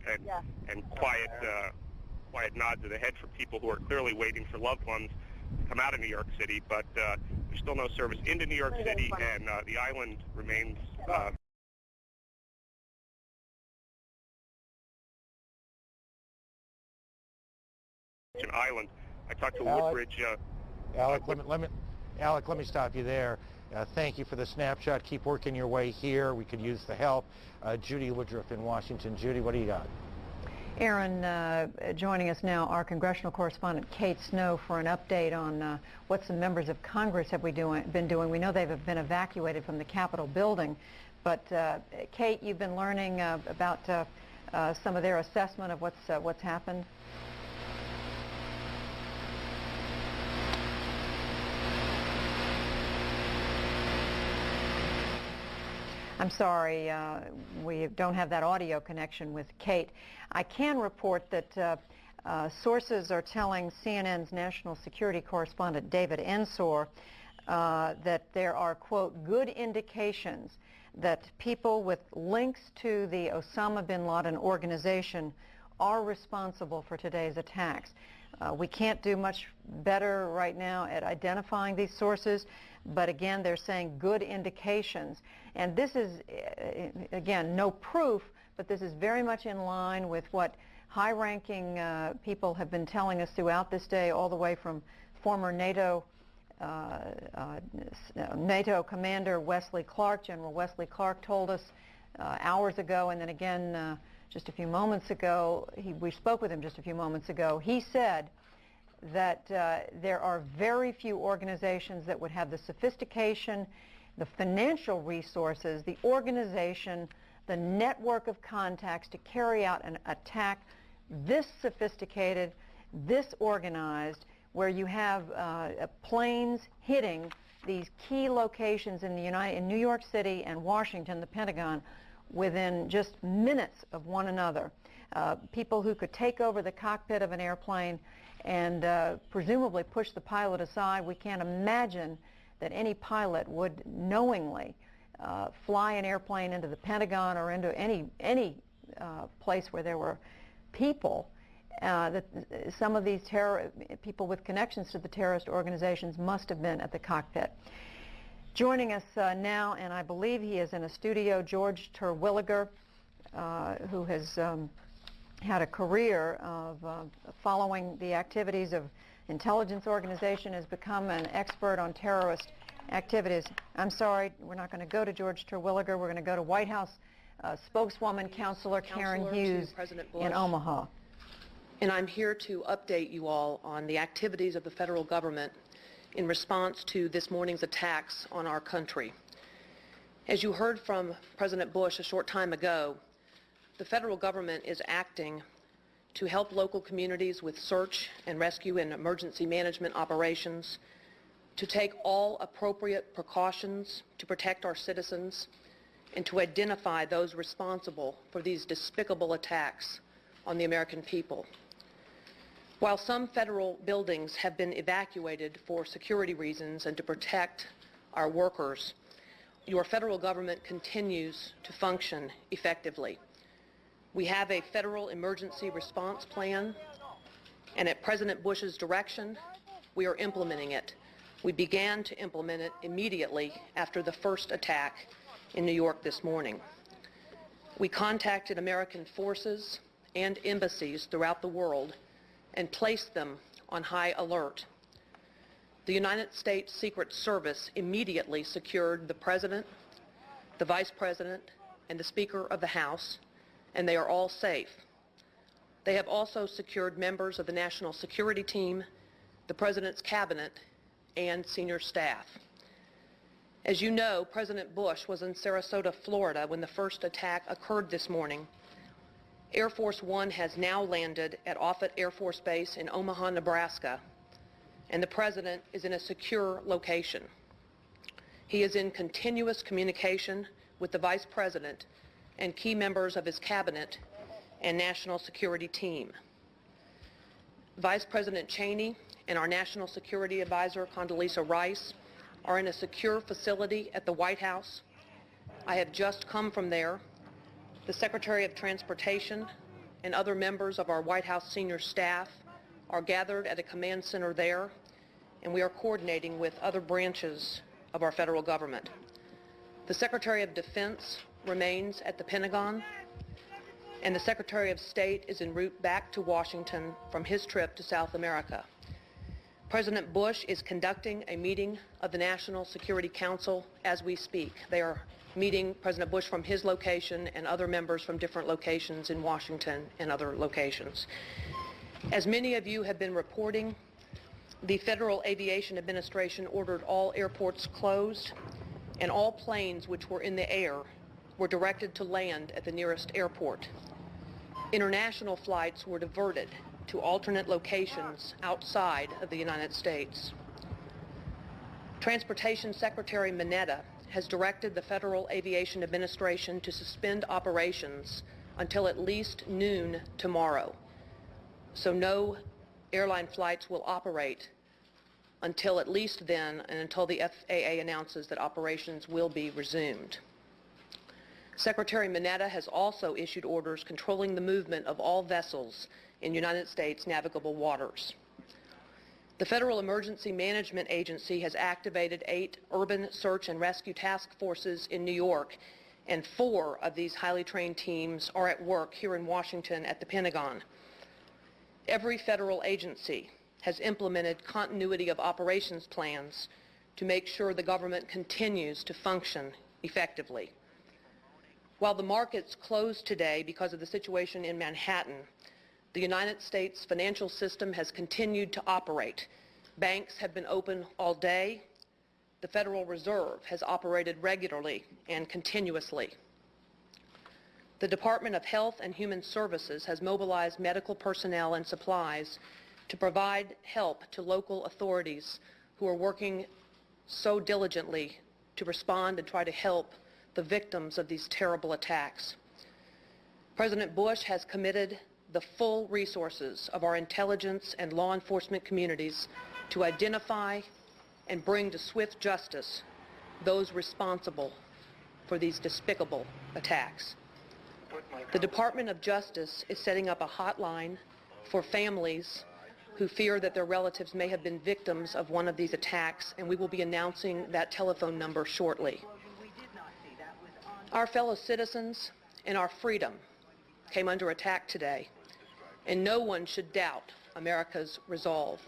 quiet nods of the head from people who are clearly waiting for loved ones to come out of New York City. But there's still no service into New York City, and the island remains an island. I talked to Woodbridge. Alec, let me stop you there. Thank you for the snapshot. Keep working your way here. We could use the help. Judy Woodruff in Washington. Judy, what do you got? Aaron, joining us now, our congressional correspondent Kate Snow for an update on what some members of Congress have been doing. We know they've been evacuated from the Capitol building, but Kate, you've been learning about some of their assessment of what's happened. I'm sorry, we don't have that audio connection with Kate. I can report that sources are telling CNN's national security correspondent David Ensor that there are, quote, good indications that people with links to the Osama bin Laden organization are responsible for today's attacks. We can't do much better right now at identifying these sources, but again, they're saying good indications. And this is, again, no proof, but this is very much in line with what high-ranking people have been telling us throughout this day, all the way from former NATO Commander Wesley Clark. General Wesley Clark told us hours ago, and then again just a few moments ago, we spoke with him just a few moments ago. He said that there are very few organizations that would have the sophistication, the financial resources, the organization, the network of contacts to carry out an attack this sophisticated, this organized, where you have planes hitting these key locations in New York City and Washington, the Pentagon, within just minutes of one another. People who could take over the cockpit of an airplane and presumably push the pilot aside. We can't imagine that any pilot would knowingly fly an airplane into the Pentagon or into any place where there were people. That some of these people with connections to the terrorist organizations must have been at the cockpit. Joining us now, and I believe he is in a studio, George Terwilliger, who has had a career of following the activities of intelligence organization, has become an expert on terrorist activities. I'm sorry, we're not going to go to George Terwilliger. We're going to go to White House spokeswoman, Counselor Karen Hughes in Omaha. And I'm here to update you all on the activities of the federal government in response to this morning's attacks on our country. As you heard from President Bush a short time ago, the federal government is acting to help local communities with search and rescue and emergency management operations, to take all appropriate precautions to protect our citizens, and to identify those responsible for these despicable attacks on the American people. While some federal buildings have been evacuated for security reasons and to protect our workers, your federal government continues to function effectively. We have a federal emergency response plan, and at President Bush's direction, we are implementing it. We began to implement it immediately after the first attack in New York this morning. We contacted American forces and embassies throughout the world and placed them on high alert. The United States Secret Service immediately secured the President, the Vice President, and the Speaker of the House, and they are all safe. They have also secured members of the National Security Team, the President's Cabinet, and senior staff. As you know, President Bush was in Sarasota, Florida when the first attack occurred this morning. Air Force One has now landed at Offutt Air Force Base in Omaha, Nebraska, and the President is in a secure location. He is in continuous communication with the Vice President and key members of his Cabinet and National Security Team. Vice President Cheney and our National Security Advisor, Condoleezza Rice, are in a secure facility at the White House. I have just come from there. The Secretary of Transportation and other members of our White House senior staff are gathered at a command center there, and we are coordinating with other branches of our federal government. The Secretary of Defense remains at the Pentagon, and the Secretary of State is en route back to Washington from his trip to South America. President Bush is conducting a meeting of the National Security Council as we speak. They are meeting President Bush from his location and other members from different locations in Washington and other locations. As many of you have been reporting, the Federal Aviation Administration ordered all airports closed, and all planes which were in the air were directed to land at the nearest airport. International flights were diverted to alternate locations outside of the United States. Transportation Secretary Mineta has directed the Federal Aviation Administration to suspend operations until at least noon tomorrow. So no airline flights will operate until at least then, and until the FAA announces that operations will be resumed. Secretary Mineta has also issued orders controlling the movement of all vessels in United States navigable waters. The Federal Emergency Management Agency has activated 8 urban search and rescue task forces in New York, and 4 of these highly trained teams are at work here in Washington at the Pentagon. Every federal agency has implemented continuity of operations plans to make sure the government continues to function effectively. While the markets closed today because of the situation in Manhattan, the United States financial system has continued to operate. Banks have been open all day. The Federal Reserve has operated regularly and continuously. The Department of Health and Human Services has mobilized medical personnel and supplies to provide help to local authorities who are working so diligently to respond and try to help the victims of these terrible attacks. President Bush has committed the full resources of our intelligence and law enforcement communities to identify and bring to swift justice those responsible for these despicable attacks. The Department of Justice is setting up a hotline for families who fear that their relatives may have been victims of one of these attacks, and we will be announcing that telephone number shortly. Our fellow citizens and our freedom came under attack today, and no one should doubt America's resolve.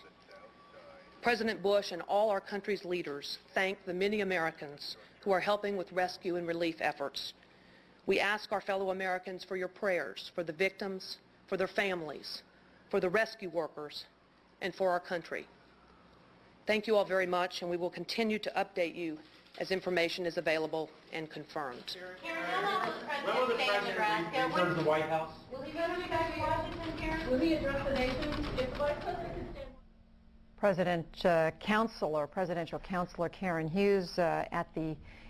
President Bush and all our country's leaders thank the many Americans who are helping with rescue and relief efforts. We ask our fellow Americans for your prayers for the victims, for their families, for the rescue workers, and for our country. Thank you all very much, and we will continue to update you as information is available and confirmed. When will the President return to the White House? Will he go to be back to Washington, Karen? Will he address the nation? If the Vice President can stand... presidential counselor Karen Hughes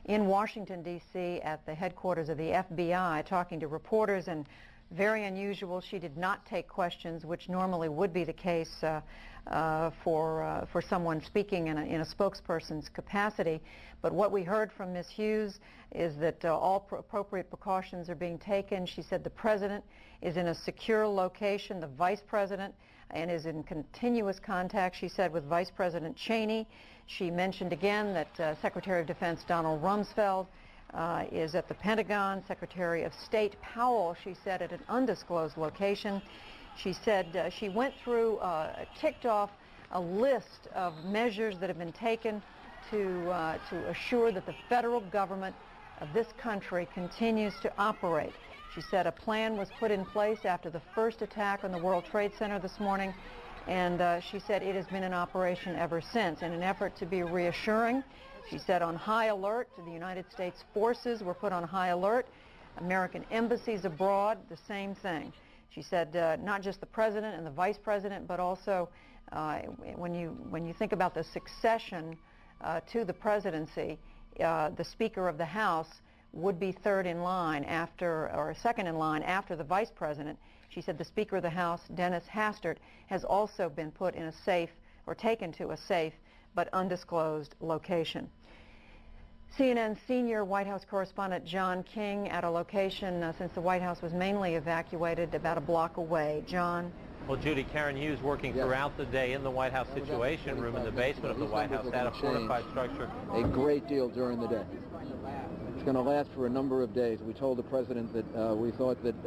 in Washington, D.C. at the headquarters of the FBI talking to reporters, and very unusual. She did not take questions, which normally would be the case for someone speaking in a spokesperson's capacity. But what we heard from Ms. Hughes is that all appropriate precautions are being taken. She said the president is in a secure location, the vice president, and is in continuous contact, she said, with Vice President Cheney. She mentioned again that Secretary of Defense Donald Rumsfeld is at the Pentagon. Secretary of State Powell, she said, at an undisclosed location. She said she went through, ticked off a list of measures that have been taken to assure that the federal government of this country continues to operate. She said a plan was put in place after the first attack on the World Trade Center this morning, and she said it has been in operation ever since. In an effort to be reassuring, she said on high alert, the United States forces were put on high alert. American embassies abroad, the same thing. She said not just the president and the vice president, but also when you think about the succession to the presidency, the Speaker of the House would be third in line after, or second in line after the vice president. She said the Speaker of the House, Dennis Hastert, has also been put in a safe, or taken to a safe but undisclosed location. CNN senior White House correspondent John King at a location since the White House was mainly evacuated about a block away. John? Well, Judy, Karen Hughes working throughout the day in the White House Situation Room in the basement of the White House at a fortified structure. A great deal during the day. It's going to last for a number of days. We told the president that we thought that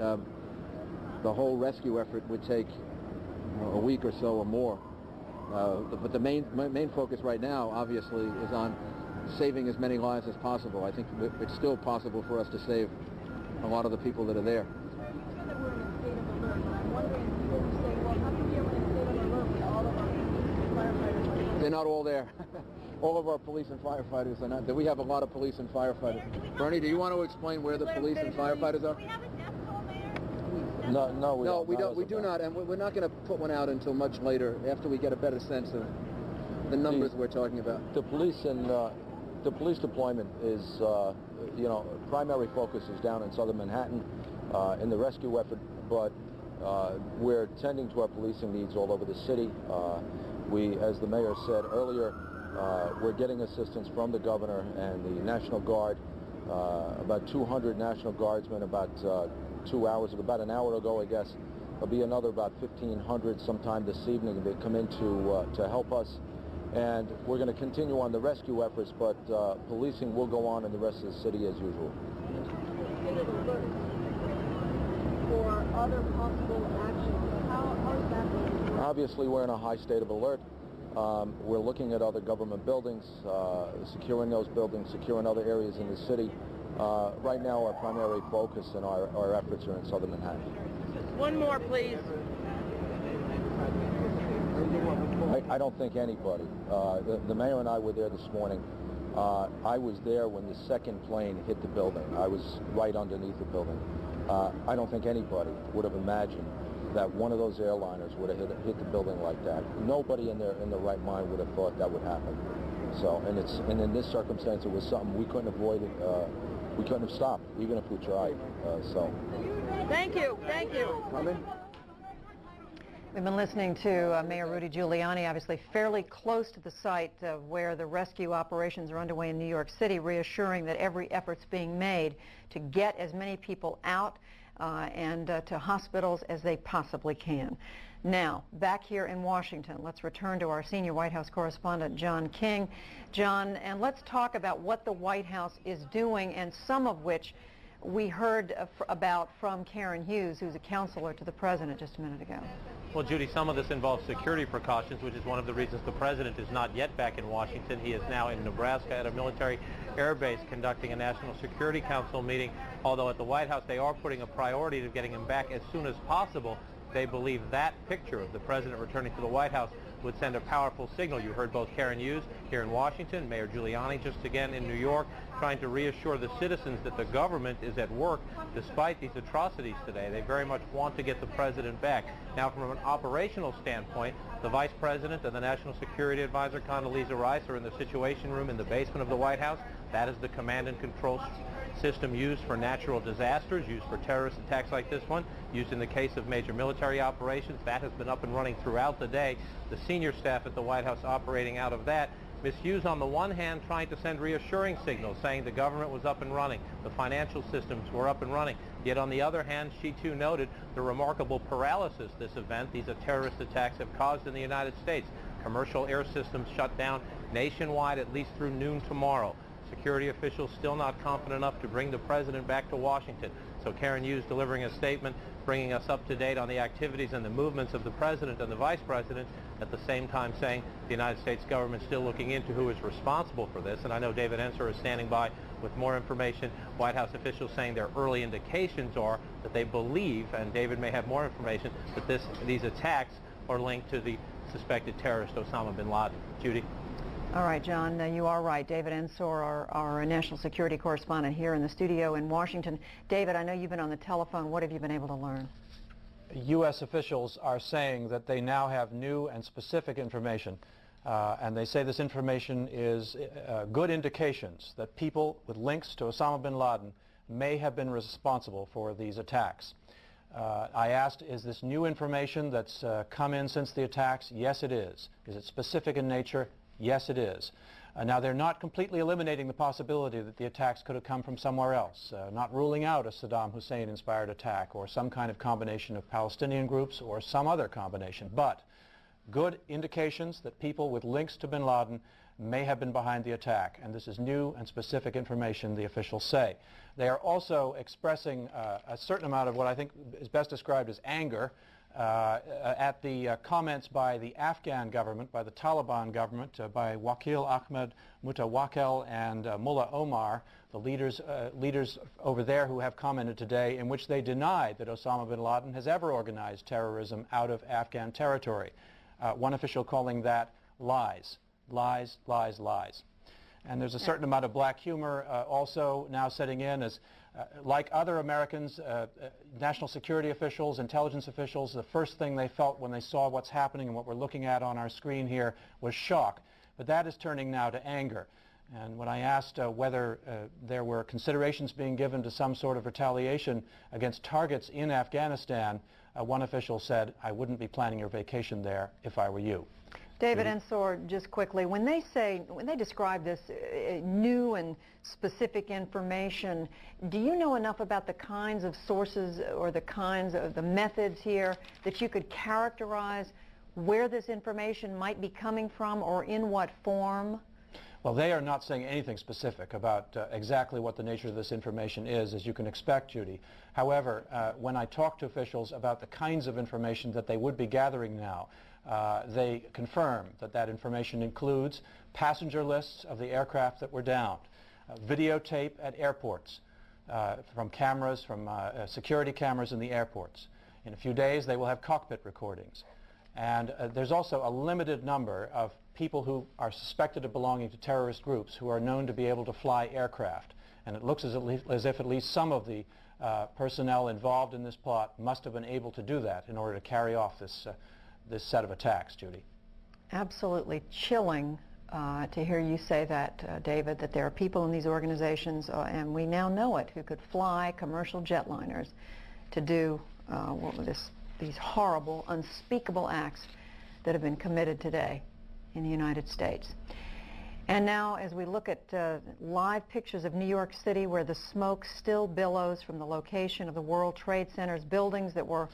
the whole rescue effort would take a week or so or more. But the main focus right now, obviously, is on saving as many lives as possible. I think it's still possible for us to save a lot of the people that are there. They're not all there. All of our police and firefighters are not there. We have a lot of police and firefighters. Bernie, do you want to explain where the police and firefighters are? No, we do not, and we're not going to put one out until much later, after we get a better sense of the numbers we're talking about. The police and the police deployment is, primary focus is down in southern Manhattan in the rescue effort, but we're tending to our policing needs all over the city. We, as the mayor said earlier, we're getting assistance from the governor and the National Guard. About 200 National Guardsmen about 2 hours, about an hour ago, I guess. There'll be another about 1,500 sometime this evening. They come in to help us. And we're going to continue on the rescue efforts, but policing will go on in the rest of the city as usual. For other possible actions, how is that going? Obviously, we're in a high state of alert. We're looking at other government buildings, securing those buildings, securing other areas in the city. Right now, our primary focus and our efforts are in southern Manhattan. One more, please. I don't think anybody. The mayor and I were there this morning. I was there when the second plane hit the building. I was right underneath the building. I don't think anybody would have imagined that one of those airliners would have hit the building like that. Nobody in their right mind would have thought that would happen. So, and in this circumstance, it was something we couldn't avoid. We couldn't have stopped, even if we tried. Thank you. Thank you. We've been listening to Mayor Rudy Giuliani, obviously fairly close to the site where the rescue operations are underway in New York City, reassuring that every effort's being made to get as many people out and to hospitals as they possibly can. Now, back here in Washington, let's return to our senior White House correspondent, John King. John, and let's talk about what the White House is doing, and some of which we heard about from Karen Hughes, who's a counselor to the president just a minute ago. Well, Judy, some of this involves security precautions, which is one of the reasons the president is not yet back in Washington. He is now in Nebraska at a military air base conducting a National Security Council meeting, although at the White House they are putting a priority to getting him back as soon as possible. They believe that picture of the president returning to the White House would send a powerful signal. You heard both Karen Hughes here in Washington, Mayor Giuliani just again in New York, trying to reassure the citizens that the government is at work despite these atrocities today. They very much want to get the president back. Now, from an operational standpoint, the Vice President and the National Security Advisor, Condoleezza Rice, are in the Situation Room in the basement of the White House. That is the command and control system used for natural disasters, used for terrorist attacks like this one, used in the case of major military operations. That has been up and running throughout the day. The senior staff at the White House operating out of that. Ms. Hughes, on the one hand, trying to send reassuring signals, saying the government was up and running, the financial systems were up and running. Yet on the other hand, she too noted the remarkable paralysis this event, these terrorist attacks, have caused in the United States. Commercial air systems shut down nationwide at least through noon tomorrow. Security officials still not confident enough to bring the president back to Washington. So Karen Hughes delivering a statement, bringing us up to date on the activities and the movements of the president and the vice president, at the same time saying the United States government still looking into who is responsible for this. And I know David Ensor is standing by with more information. White House officials saying their early indications are that they believe, and David may have more information, that these attacks are linked to the suspected terrorist Osama bin Laden. Judy? All right, John, you are right. David Ensor, our national security correspondent here in the studio in Washington. David, I know you've been on the telephone. What have you been able to learn? U.S. officials are saying that they now have new and specific information, and they say this information is good indications that people with links to Osama bin Laden may have been responsible for these attacks. I asked, is this new information that's come in since the attacks? Yes, it is. Is it specific in nature? Yes, it is. Now, they're not completely eliminating the possibility that the attacks could have come from somewhere else, not ruling out a Saddam Hussein-inspired attack or some kind of combination of Palestinian groups or some other combination, but good indications that people with links to bin Laden may have been behind the attack, and this is new and specific information, the officials say. They are also expressing a certain amount of what I think is best described as anger at the comments by the Afghan government, by the Taliban government, by Wakil Ahmed Mutawakel and Mullah Omar, the leaders over there who have commented today, in which they denied that Osama bin Laden has ever organized terrorism out of Afghan territory. One official calling that lies. Lies, lies, lies. And there's a certain amount of black humor also now setting in as, like other Americans, national security officials, intelligence officials, the first thing they felt when they saw what's happening and what we're looking at on our screen here was shock. But that is turning now to anger. And when I asked whether there were considerations being given to some sort of retaliation against targets in Afghanistan, one official said, I wouldn't be planning your vacation there if I were you. David Ensor, just quickly, when they describe this new and specific information, do you know enough about the kinds of sources or the kinds of the methods here that you could characterize where this information might be coming from or in what form? Well, they are not saying anything specific about exactly what the nature of this information is, as you can expect, Judy. However, when I talk to officials about the kinds of information that they would be gathering now, they confirm that that information includes passenger lists of the aircraft that were downed, videotape at airports from cameras, from security cameras in the airports. In a few days, they will have cockpit recordings. And there's also a limited number of people who are suspected of belonging to terrorist groups who are known to be able to fly aircraft. And it looks as if at least some of the personnel involved in this plot must have been able to do that in order to carry off this set of attacks, Judy. Absolutely chilling to hear you say that, David, that there are people in these organizations, and we now know it, who could fly commercial jetliners to do these horrible, unspeakable acts that have been committed today in the United States. And now, as we look at live pictures of New York City, where the smoke still billows from the location of the World Trade Center's buildings that were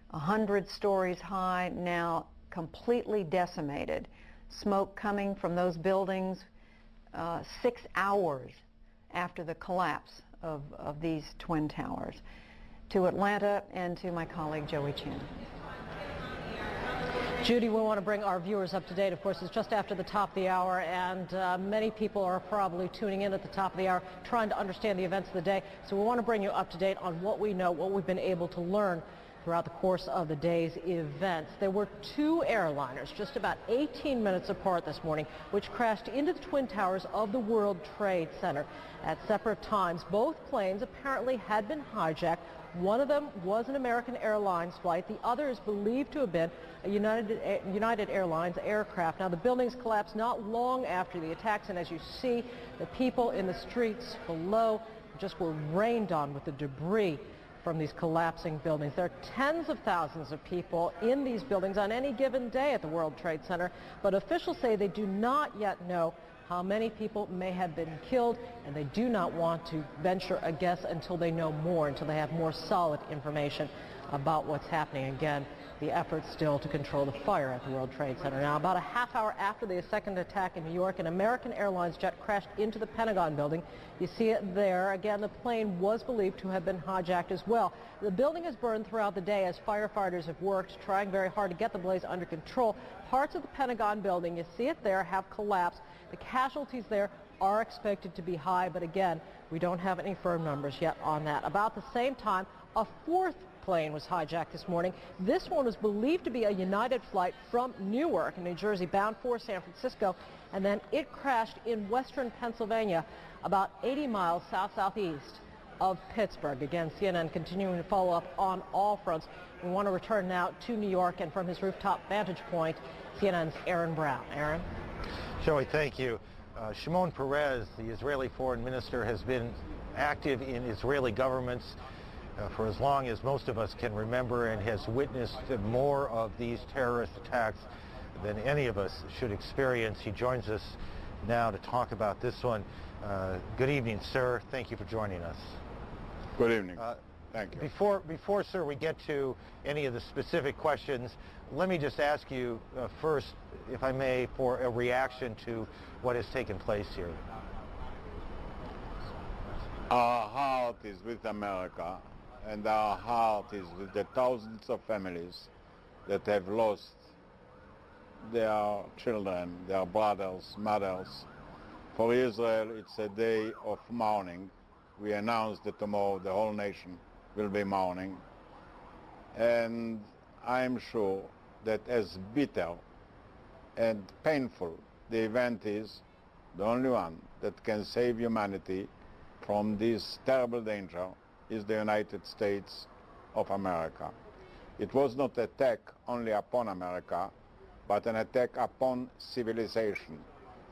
100 stories high, now completely decimated. Smoke coming from those buildings 6 hours after the collapse of these twin towers. To Atlanta and to my colleague Joey Chan. Judy, we want to bring our viewers up to date. Of course, it's just after the top of the hour, and many people are probably tuning in at the top of the hour, trying to understand the events of the day. So we want to bring you up to date on what we know, what we've been able to learn throughout the course of the day's events. There were two airliners just about 18 minutes apart this morning which crashed into the Twin Towers of the World Trade Center. At separate times, both planes apparently had been hijacked. One of them was an American Airlines flight. The other is believed to have been a United Airlines aircraft. Now, the buildings collapsed not long after the attacks, and as you see, the people in the streets below just were rained on with the debris from these collapsing buildings. There are tens of thousands of people in these buildings on any given day at the World Trade Center, but officials say they do not yet know how many people may have been killed, and they do not want to venture a guess until they know more, until they have more solid information about what's happening. Again, the effort still to control the fire at the World Trade Center. Now, about a half hour after the second attack in New York, an American Airlines jet crashed into the Pentagon building. You see it there. Again, the plane was believed to have been hijacked as well. The building has burned throughout the day as firefighters have worked, trying very hard to get the blaze under control. Parts of the Pentagon building, you see it there, have collapsed. The casualties there are expected to be high, but again, we don't have any firm numbers yet on that. About the same time, a fourth plane was hijacked this morning. This one was believed to be a United flight from Newark, New Jersey, bound for San Francisco, and then it crashed in western Pennsylvania, about 80 miles south-southeast of Pittsburgh. Again, CNN continuing to follow up on all fronts. We want to return now to New York, and from his rooftop vantage point, CNN's Aaron Brown. Aaron? Joey, thank you. Shimon Peres, the Israeli foreign minister, has been active in Israeli governments for as long as most of us can remember, and has witnessed more of these terrorist attacks than any of us should experience. He joins us now to talk about this one. Good evening, sir. Thank you for joining us. Good evening. Thank you. Before, sir, we get to any of the specific questions, let me just ask you first, if I may, for a reaction to what has taken place here. Our heart is with America, and our heart is with the thousands of families that have lost their children, their brothers, mothers. For Israel, it's a day of mourning. We announced that tomorrow the whole nation will be mourning. And I'm sure that as bitter and painful the event is, the only one that can save humanity from this terrible danger is the United States of America. It was not an attack only upon America, but an attack upon civilization,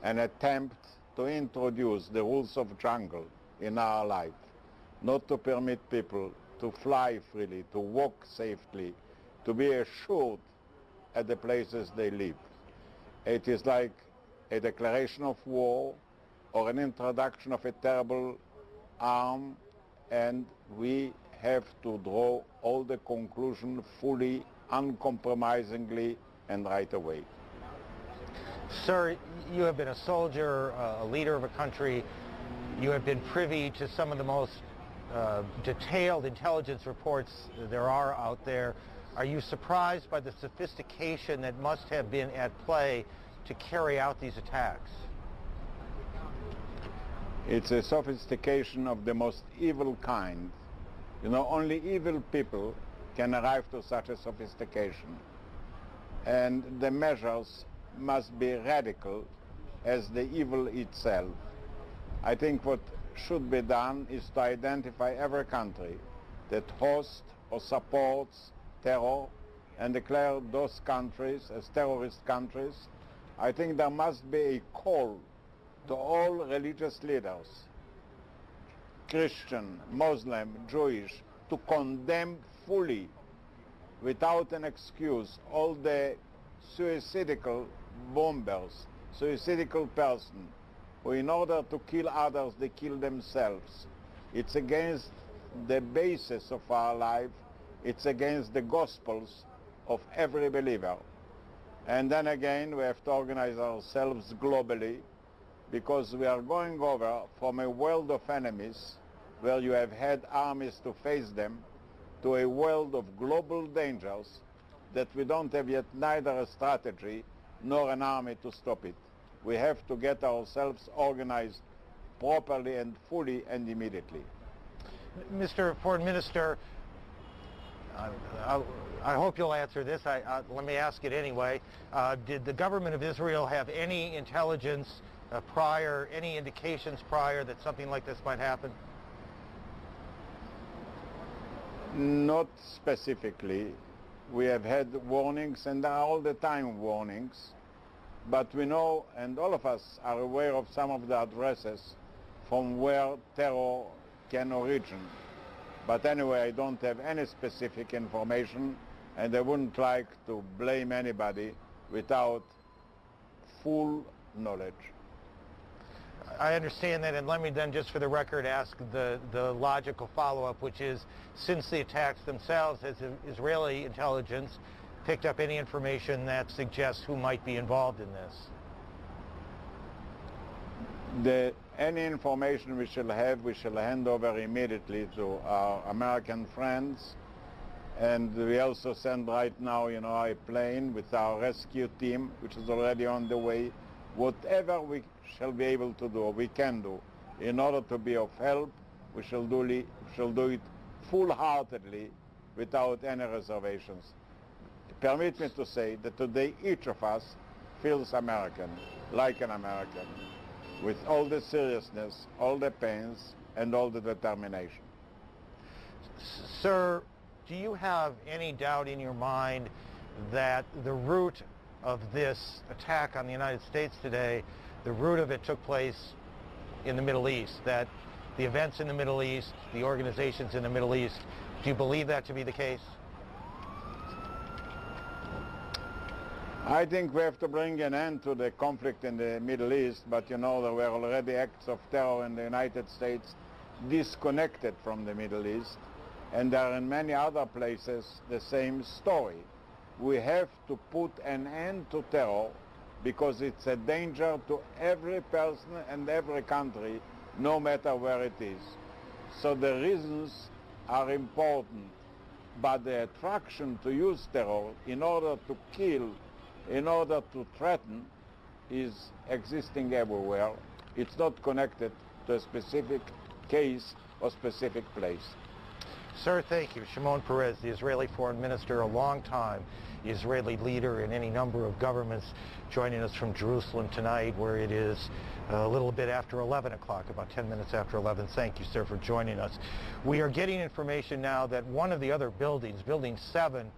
an attempt to introduce the rules of jungle in our life, not to permit people to fly freely, to walk safely, to be assured at the places they live. It is like a declaration of war or an introduction of a terrible arm, and we have to draw all the conclusions fully, uncompromisingly, and right away. Sir, you have been a soldier, a leader of a country. You have been privy to some of the most detailed intelligence reports there are out there. Are you surprised by the sophistication that must have been at play to carry out these attacks? It's a sophistication of the most evil kind. You know, only evil people can arrive to such a sophistication. And the measures must be radical as the evil itself. I think what should be done is to identify every country that hosts or supports terror and declare those countries as terrorist countries. I think there must be a call to all religious leaders, Christian, Muslim, Jewish, to condemn fully, without an excuse, all the suicidal bombers, suicidal persons, who in order to kill others, they kill themselves. It's against the basis of our life. It's against the gospels of every believer. And then again, we have to organize ourselves globally, because we are going over from a world of enemies, where you have had armies to face them, to a world of global dangers that we don't have yet neither a strategy nor an army to stop it. We have to get ourselves organized properly and fully and immediately. Mr. Foreign Minister, I hope you'll answer this. Let me ask it anyway. Did the government of Israel have any intelligence prior, any indications prior that something like this might happen? Not specifically. We have had warnings, and there are all the time warnings, but we know, and all of us are aware of some of the addresses from where terror can origin. But anyway, I don't have any specific information, and I wouldn't like to blame anybody without full knowledge. I understand that, and let me then just for the record ask the logical follow-up, which is, since the attacks themselves, has Israeli intelligence picked up any information that suggests who might be involved in this? Any information we shall have, we shall hand over immediately to our American friends, and we also send right now, a plane with our rescue team, which is already on the way. Whatever we shall be able to do, or we can do, in order to be of help, we shall do it full-heartedly, without any reservations. Permit me to say that today each of us feels American, like an American, with all the seriousness, all the pains, and all the determination. Sir, do you have any doubt in your mind that the root of this attack on the United States today, the root of it took place in the Middle East, that the events in the Middle East, the organizations in the Middle East, do you believe that to be the case? I think we have to bring an end to the conflict in the Middle East, but there were already acts of terror in the United States disconnected from the Middle East, and there are in many other places the same story. We have to put an end to terror because it's a danger to every person and every country, no matter where it is. So the reasons are important, but the attraction to use terror in order to kill, in order to threaten, is existing everywhere. It's not connected to a specific case or specific place. Sir, thank you. Shimon Peres, the Israeli foreign minister, a long-time Israeli leader in any number of governments, joining us from Jerusalem tonight, where it is a little bit after 11 o'clock, about 10 minutes after 11. Thank you, sir, for joining us. We are getting information now that one of the other buildings, Building 7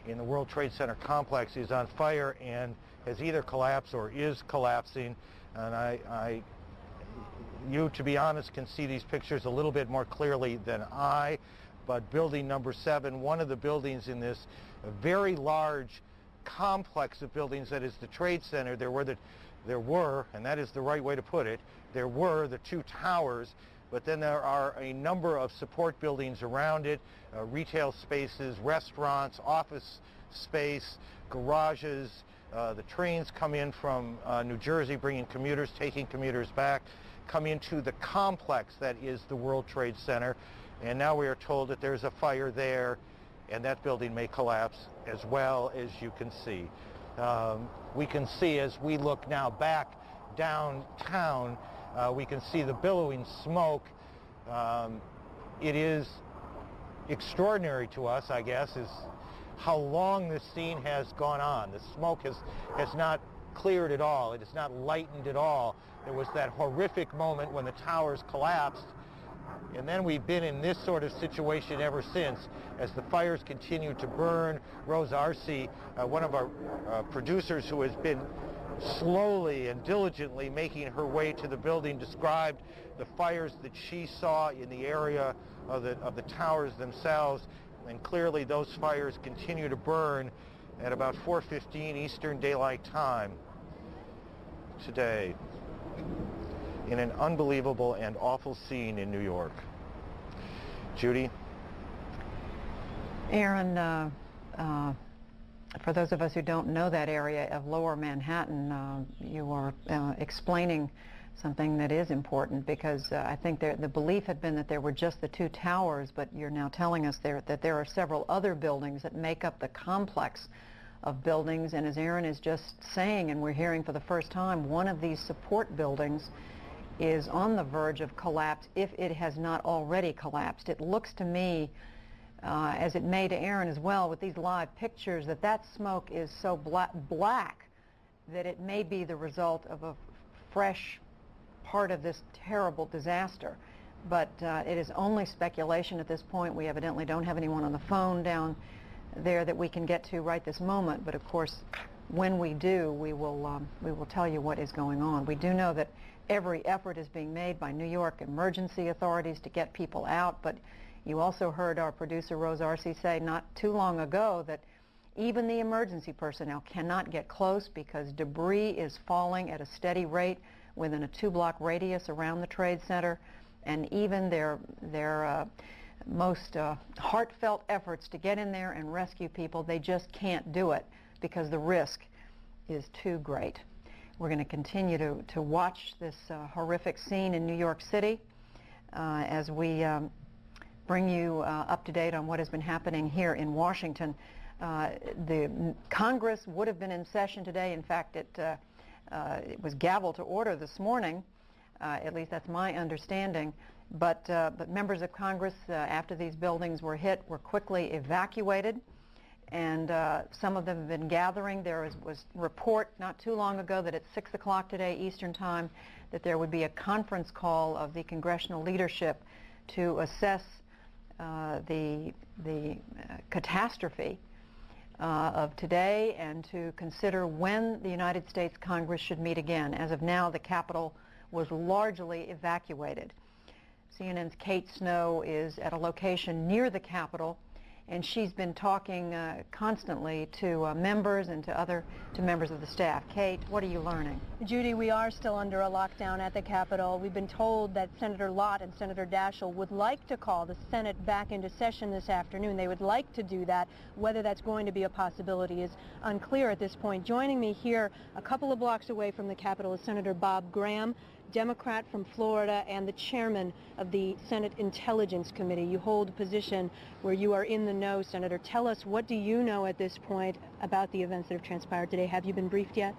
in the World Trade Center complex, is on fire and has either collapsed or is collapsing. And you, to be honest, can see these pictures a little bit more clearly than I. But building number 7, one of the buildings in this very large complex of buildings that is the Trade Center, there were, and that is the right way to put it, there were the 2 towers, but then there are a number of support buildings around it, retail spaces, restaurants, office space, garages. The trains come in from New Jersey, bringing commuters, taking commuters back, come into the complex that is the World Trade Center. And now we are told that there's a fire there, and that building may collapse as well, as you can see. We can see, as we look now back downtown, we can see the billowing smoke. It is extraordinary to us, I guess, is how long this scene has gone on. The smoke has not cleared at all. It has not lightened at all. There was that horrific moment when the towers collapsed, and then we've been in this sort of situation ever since, as the fires continue to burn. Rose Arce, one of our producers who has been slowly and diligently making her way to the building, described the fires that she saw in the area of the towers themselves, and clearly those fires continue to burn at about 4:15 Eastern Daylight Time today, in an unbelievable and awful scene in New York. Judy? Aaron, for those of us who don't know that area of Lower Manhattan, you are explaining something that is important, because I think the belief had been that there were just the 2 towers, but you're now telling us that there are several other buildings that make up the complex of buildings. And as Aaron is just saying, and we're hearing for the first time, one of these support buildings is on the verge of collapse, if it has not already collapsed. It looks to me as it may to Aaron as well with these live pictures, that smoke is so black that it may be the result of a fresh part of this terrible disaster. But it is only speculation at this point. We evidently don't have anyone on the phone down there that we can get to right this moment. But of course, when we do, we will tell you what is going on. We do know that every effort is being made by New York emergency authorities to get people out. But you also heard our producer Rose Arce say not too long ago that even the emergency personnel cannot get close because debris is falling at a steady rate within a 2-block radius around the Trade Center. And even their most heartfelt efforts to get in there and rescue people, they just can't do it because the risk is too great. We're going to continue to watch this horrific scene in New York City as we bring you up to date on what has been happening here in Washington. The Congress would have been in session today. In fact, it was gaveled to order this morning. At least that's my understanding. But members of Congress, after these buildings were hit, were quickly evacuated. And some of them have been gathering. There was report not too long ago that at 6 o'clock today Eastern Time that there would be a conference call of the congressional leadership to assess the catastrophe of today and to consider when the United States Congress should meet again. As of now, the Capitol was largely evacuated. CNN's Kate Snow is at a location near the Capitol, and she's been talking constantly to members and to members of the staff. Kate, what are you learning? Judy, we are still under a lockdown at the Capitol. We've been told that Senator Lott and Senator Daschle would like to call the Senate back into session this afternoon. They would like to do that. Whether that's going to be a possibility is unclear at this point. Joining me here a couple of blocks away from the Capitol is Senator Bob Graham, Democrat from Florida and the chairman of the Senate Intelligence Committee. You hold a position where you are in the know, Senator. Tell us, what do you know at this point about the events that have transpired today? Have you been briefed yet?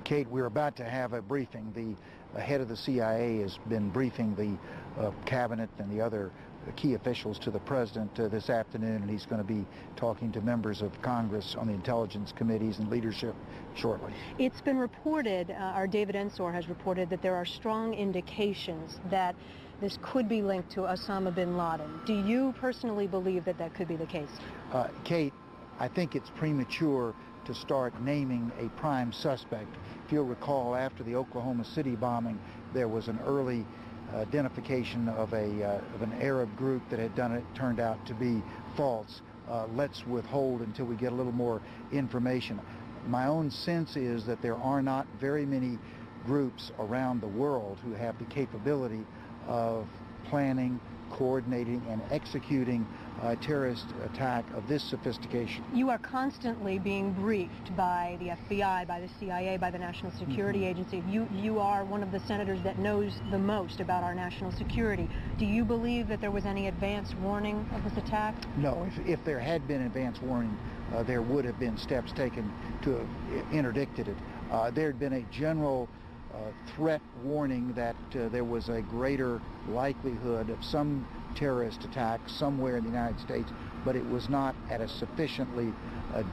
Kate, we're about to have a briefing. The head of the CIA has been briefing the cabinet and the other key officials to the president this afternoon, and he's going to be talking to members of Congress on the intelligence committees and leadership shortly. It's been reported, our David Ensor has reported, that there are strong indications that this could be linked to Osama bin Laden. Do you personally believe that that could be the case? Kate, I think it's premature to start naming a prime suspect. If you'll recall, after the Oklahoma City bombing, there was an early identification of an Arab group that had done it. Turned out to be false. Let's withhold until we get a little more information. My own sense is that there are not very many groups around the world who have the capability of planning, coordinating, and executing a terrorist attack of this sophistication. You are constantly being briefed by the FBI, by the CIA, by the National Security Agency. You are one of the senators that knows the most about our national security. Do you believe that there was any advance warning of this attack? No. If there had been advance warning, there would have been steps taken to have interdicted it. There had been a general threat warning that there was a greater likelihood of some terrorist attack somewhere in the United States, but it was not at a sufficiently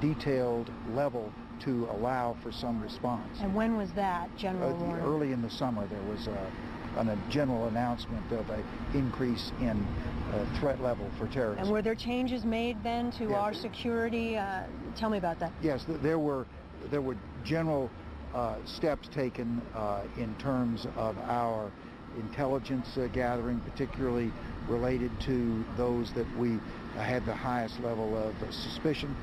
detailed level to allow for some response. And when was that general warning? Early in the summer, there was a general announcement of an increase in threat level for terrorism. And were there changes made then to our security? Tell me about that. Yes, there were general steps taken in terms of our intelligence gathering, particularly related to those that we had the highest level of suspicion,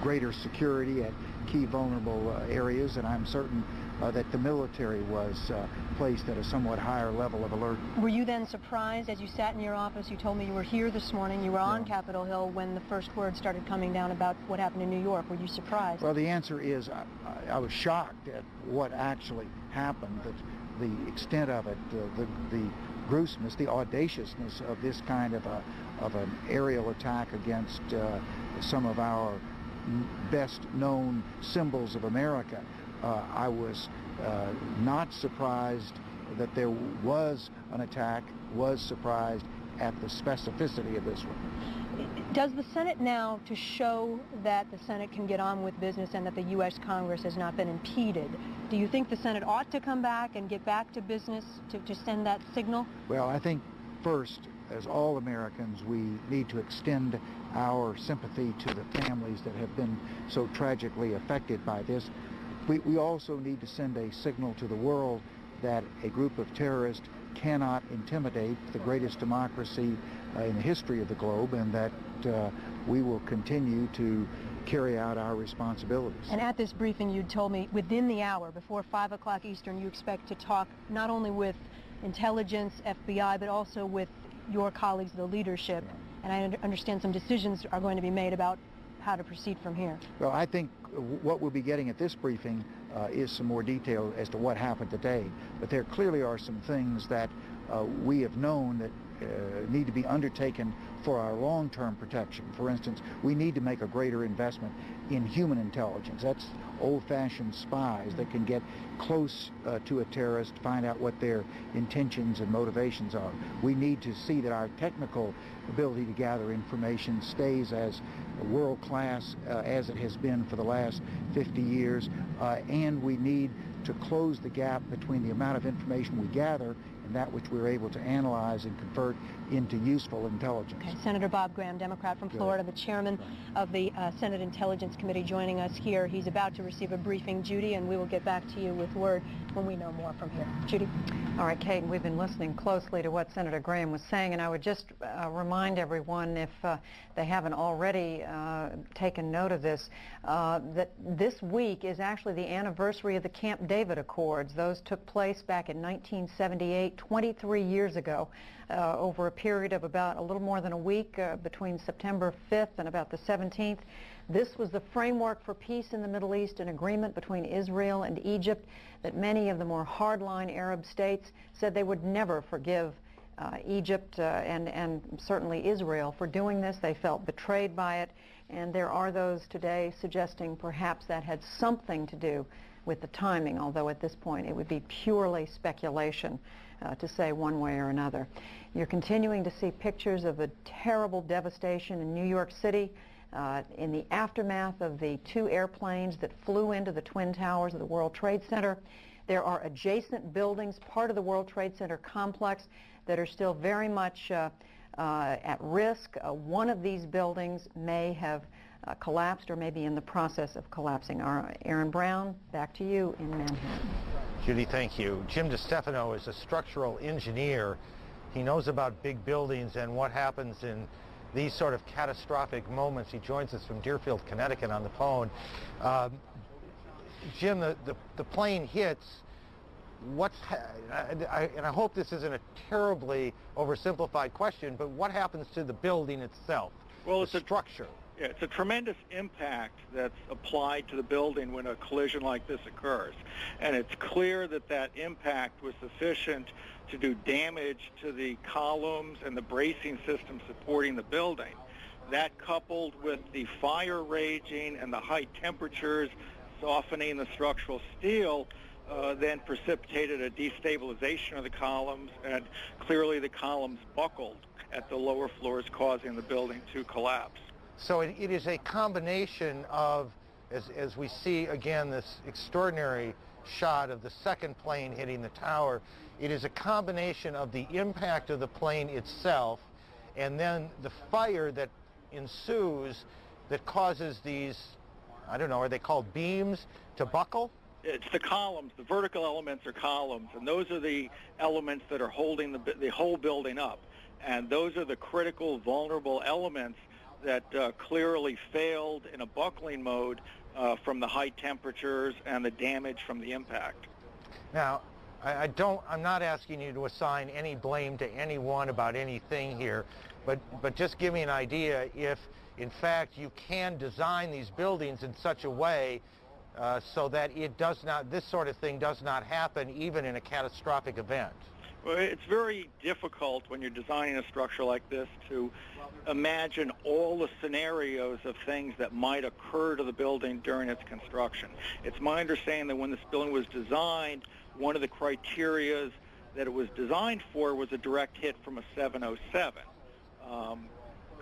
greater security at key vulnerable areas, and I'm certain that the military was placed at a somewhat higher level of alert. Were you then surprised as you sat in your office? You told me you were here this morning, you were on Capitol Hill when the first word started coming down about what happened in New York. Were you surprised? Well, the answer is I was shocked at what actually happened, the extent of it, the gruesomeness, the audaciousness of this kind of an aerial attack against some of our best known symbols of America. I was not surprised that there was an attack, was surprised at the specificity of this one. Does the Senate now, to show that the Senate can get on with business and that the U.S. Congress has not been impeded, do you think the Senate ought to come back and get back to business to send that signal? Well, I think first, as all Americans, we need to extend our sympathy to the families that have been so tragically affected by this. We also need to send a signal to the world that a group of terrorists cannot intimidate the greatest democracy in the history of the globe, and that we will continue to carry out our responsibilities. And at this briefing, you told me within the hour, before 5 o'clock Eastern, you expect to talk not only with intelligence, FBI, but also with your colleagues, the leadership. And I understand some decisions are going to be made about how to proceed from here. Well, I think what we'll be getting at this briefing is some more detail as to what happened today. But there clearly are some things that we have known that need to be undertaken for our long-term protection. For instance, we need to make a greater investment in human intelligence. That's old-fashioned spies that can get close to a terrorist, find out what their intentions and motivations are. We need to see that our technical ability to gather information stays as world-class as it has been for the last 50 years, and we need to close the gap between the amount of information we gather and that which we're able to analyze and convert into useful intelligence. Okay. Senator Bob Graham, Democrat from Florida, the chairman of the Senate Intelligence Committee, joining us here. He's about to receive a briefing, Judy, and we will get back to you with word when we know more from here. Judy? All right, Kate, we've been listening closely to what Senator Graham was saying, and I would just remind everyone, if they haven't already taken note of this, that this week is actually the anniversary of the Camp David Accords. Those took place back in 1978, 23 years ago, over a period of about a little more than a week between September 5th and about the 17th. This was the framework for peace in the Middle East, an agreement between Israel and Egypt that many of the more hardline Arab states said they would never forgive Egypt and certainly Israel for doing this. They felt betrayed by it, and there are those today suggesting perhaps that had something to do with the timing, although at this point it would be purely speculation to say one way or another. You're continuing to see pictures of the terrible devastation in New York City in the aftermath of the 2 airplanes that flew into the Twin Towers of the World Trade Center. There are adjacent buildings, part of the World Trade Center complex, that are still very much at risk. One of these buildings may have collapsed or may be in the process of collapsing. Aaron Brown, back to you in Manhattan. Judy, thank you. Jim DeStefano is a structural engineer. He knows about big buildings and what happens in these sort of catastrophic moments. He joins us from Deerfield, Connecticut on the phone. Jim, the plane hits. And I hope this isn't a terribly oversimplified question, but what happens to the building itself? Well, it's the structure. Yeah, it's a tremendous impact that's applied to the building when a collision like this occurs. And it's clear that that impact was sufficient to do damage to the columns and the bracing system supporting the building. That, coupled with the fire raging and the high temperatures softening the structural steel, then precipitated a destabilization of the columns, and clearly the columns buckled at the lower floors, causing the building to collapse. So it is a combination of, as we see again this extraordinary shot of the second plane hitting the tower, it is a combination of the impact of the plane itself and then the fire that ensues that causes these, I don't know, are they called beams, to buckle? It's the columns. The vertical elements are columns, and those are the elements that are holding the whole building up. And those are the critical, vulnerable elements that clearly failed in a buckling mode from the high temperatures and the damage from the impact. Now, I'm not asking you to assign any blame to anyone about anything here, but just give me an idea if, in fact, you can design these buildings in such a way so that this sort of thing does not happen even in a catastrophic event. Well, it's very difficult when you're designing a structure like this to imagine all the scenarios of things that might occur to the building during its construction. It's my understanding that when this building was designed, one of the criteria that it was designed for was a direct hit from a 707.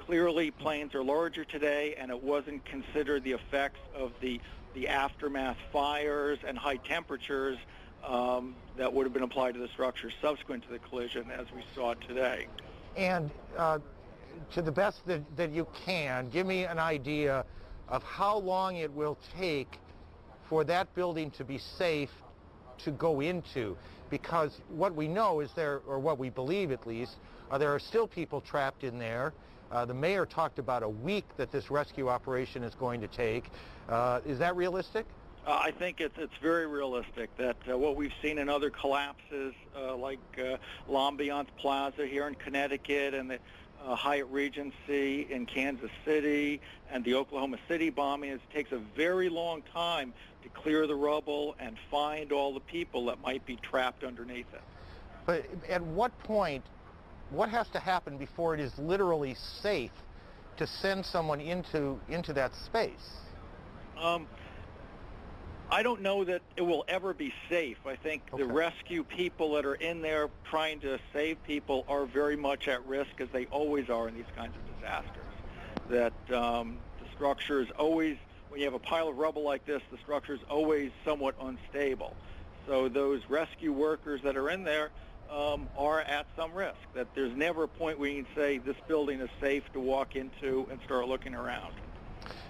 Clearly, planes are larger today, and it wasn't considered the effects of the aftermath fires and high temperatures that would have been applied to the structure subsequent to the collision, as we saw today. And to the best that you can, give me an idea of how long it will take for that building to be safe to go into, because what we know is or what we believe at least, there are still people trapped in there. The mayor talked about a week that this rescue operation is going to take. Is that realistic? I think it's very realistic that what we've seen in other collapses, like L'Ambiance Plaza here in Connecticut and the Hyatt Regency in Kansas City and the Oklahoma City bombing, it takes a very long time to clear the rubble and find all the people that might be trapped underneath it. But at what point, what has to happen before it is literally safe to send someone into that space? I don't know that it will ever be safe. I think the rescue people that are in there trying to save people are very much at risk, as they always are in these kinds of disasters. That the structure is always, when you have a pile of rubble like this, the structure is always somewhat unstable. So those rescue workers that are in there are at some risk. That there's never a point where you can say this building is safe to walk into and start looking around.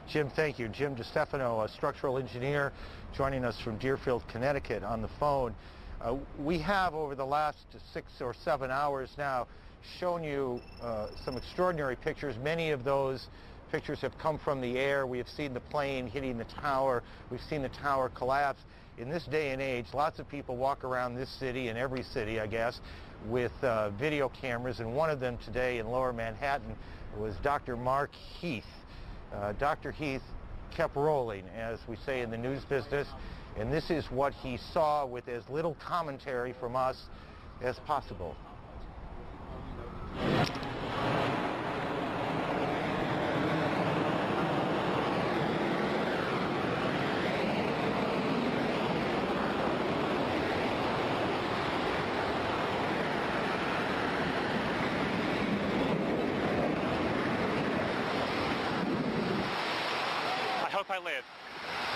Jim, thank you. Jim DeStefano, a structural engineer, joining us from Deerfield, Connecticut on the phone. We have, over the last 6 or 7 hours now, shown you some extraordinary pictures. Many of those pictures have come from the air. We have seen the plane hitting the tower. We've seen the tower collapse. In this day and age, lots of people walk around this city, and every city, I guess, with video cameras, and one of them today in Lower Manhattan was Dr. Mark Heath. Dr. Heath kept rolling, as we say in the news business, and this is what he saw with as little commentary from us as possible.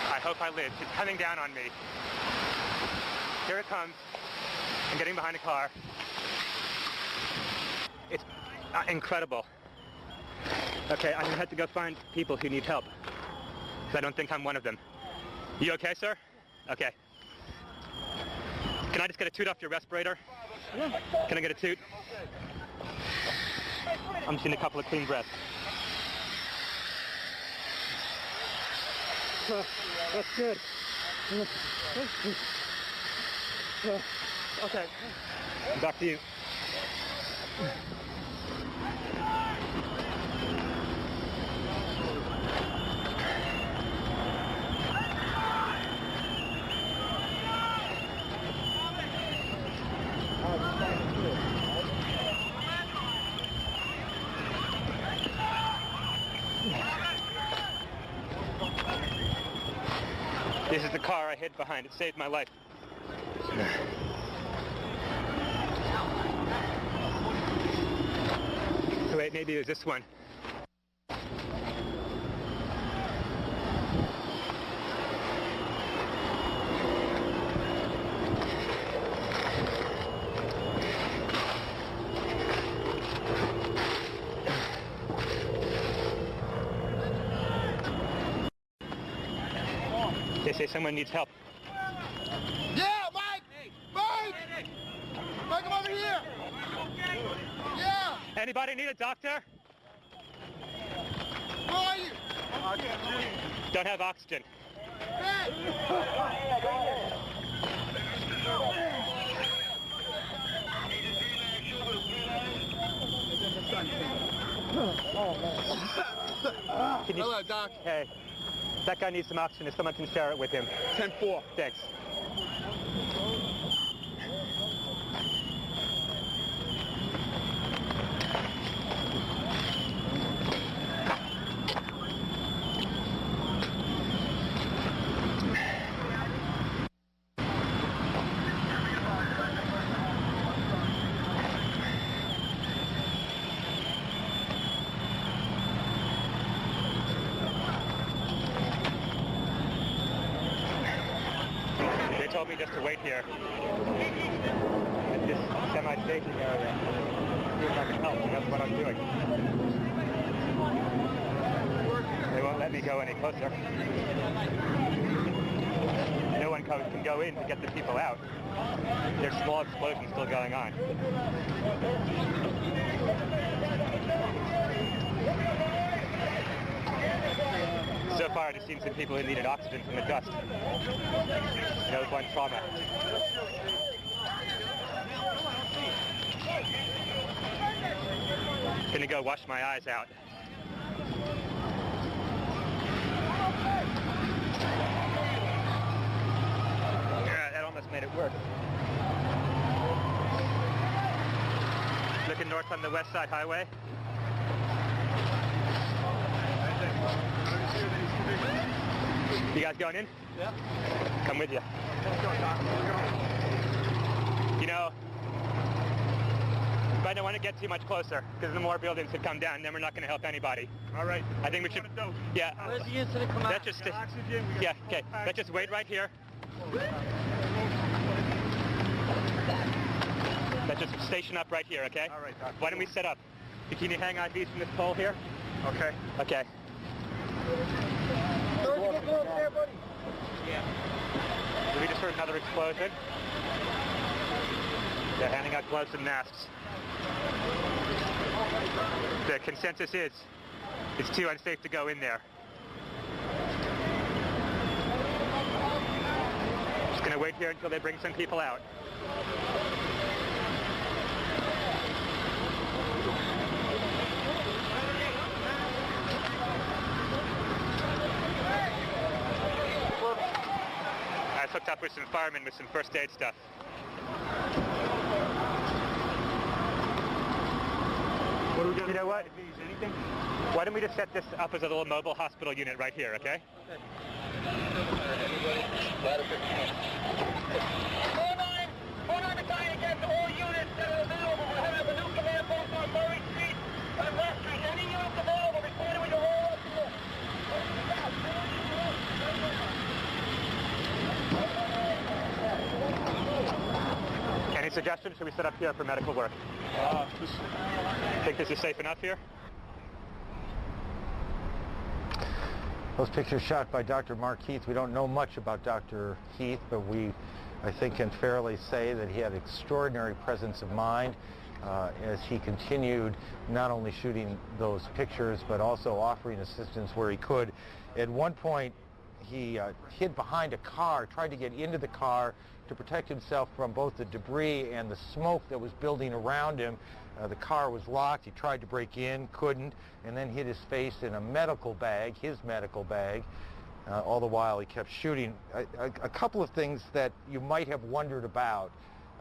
I hope I live. It's coming down on me. Here it comes. I'm getting behind a car. It's incredible. Okay, I'm gonna have to go find people who need help, because I don't think I'm one of them. You okay, sir? Okay. Can I just get a toot off your respirator? Can I get a toot? I'm just getting a couple of clean breaths. That's good. Okay. Back to you. This is the car I hid behind. It saved my life. So wait, maybe it was this one. They say someone needs help. Yeah, Mike! Mike! Mike, come over here! Yeah! Anybody need a doctor? Where are you? Don't have oxygen. Can you... Hello, Doc. Hey. That guy needs some oxygen if someone can share it with him. 10-4. Thanks. told me just to wait here at this semi-staging area. See if I can help, and that's what I'm doing. They won't let me go any closer. No one can go in to get the people out. There's small explosions still going on. So far, I've seen some people who needed oxygen from the dust. That was one trauma. Gonna go wash my eyes out. Yeah, that almost made it work. Looking north on the West Side Highway. You guys going in? Yeah. Come with you. You know, but I don't want to get too much closer because the more buildings that come down, then we're not going to help anybody. All right. I think we should. Yeah. Where's the incident come out? Let's just. Yeah. Okay. Let's just wait right here. Let's just station up right here. Okay. All right. Why don't we set up? Can you hang IVs from this pole here? Okay. Okay. Yeah. We just heard another explosion. They're handing out gloves and masks. The consensus is it's too unsafe to go in there. Just gonna wait here until they bring some people out. I was hooked up with some firemen with some first aid stuff. What are we doing? You know what? Anything? Why don't we just set this up as a little mobile hospital unit right here, okay? Hold on, battalion against all units that are available. We'll have a new command post on Murray Street and West Street. Any units available, reported when you roll up here. Any suggestions? Should we set up here for medical work? Think this is safe enough here? Those pictures shot by Dr. Mark Heath. We don't know much about Dr. Heath, but we, I think, can fairly say that he had extraordinary presence of mind as he continued not only shooting those pictures, but also offering assistance where he could. At one point, he hid behind a car, tried to get into the car to protect himself from both the debris and the smoke that was building around him. The car was locked. He tried to break in, couldn't, and then hid his face in a medical bag, his medical bag. All the while he kept shooting. A couple of things that you might have wondered about.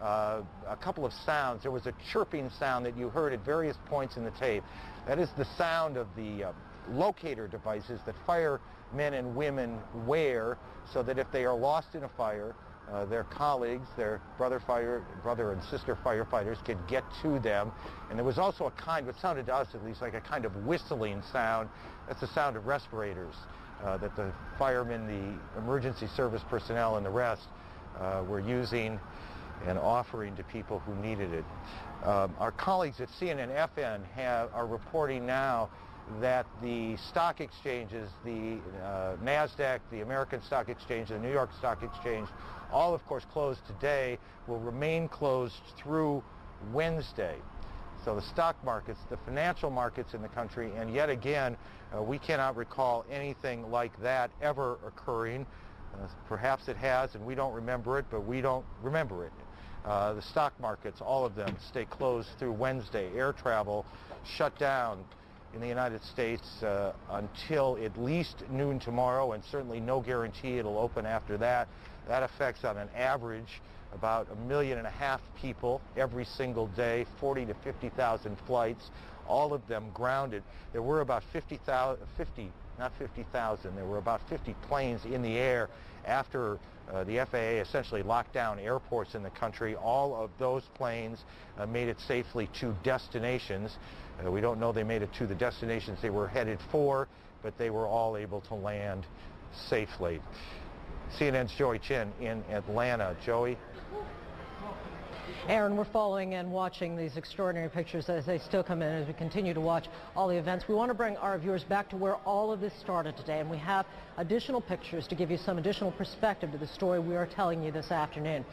A couple of sounds. There was a chirping sound that you heard at various points in the tape. That is the sound of the locator devices that firemen and women wear so that if they are lost in a fire, their colleagues, their brother and sister firefighters can get to them. And there was also a kind, what sounded to us at least, like a kind of whistling sound. That's the sound of respirators that the firemen, the emergency service personnel, and the rest were using and offering to people who needed it. Our colleagues at CNN-FN are reporting now that the stock exchanges, the NASDAQ, the American Stock Exchange, the New York Stock Exchange, all of course closed today, will remain closed through Wednesday. So the stock markets, the financial markets in the country, and yet again, we cannot recall anything like that ever occurring. Perhaps it has and we don't remember it, but we don't remember it. The stock markets, all of them, stay closed through Wednesday. Air travel shut down in the United States until at least noon tomorrow, and certainly no guarantee it'll open after that. That affects on an average about 1.5 million people every single day, 40 to 50,000 flights, all of them grounded. There were about 50,000, there were about 50 planes in the air after the FAA essentially locked down airports in the country. All of those planes made it safely to destinations. We don't know they made it to the destinations they were headed for, but they were all able to land safely. CNN's Joey Chin in Atlanta. Joey? Aaron, we're following and watching these extraordinary pictures as they still come in as we continue to watch all the events. We want to bring our viewers back to where all of this started today, and we have additional pictures to give you some additional perspective to the story we are telling you this afternoon.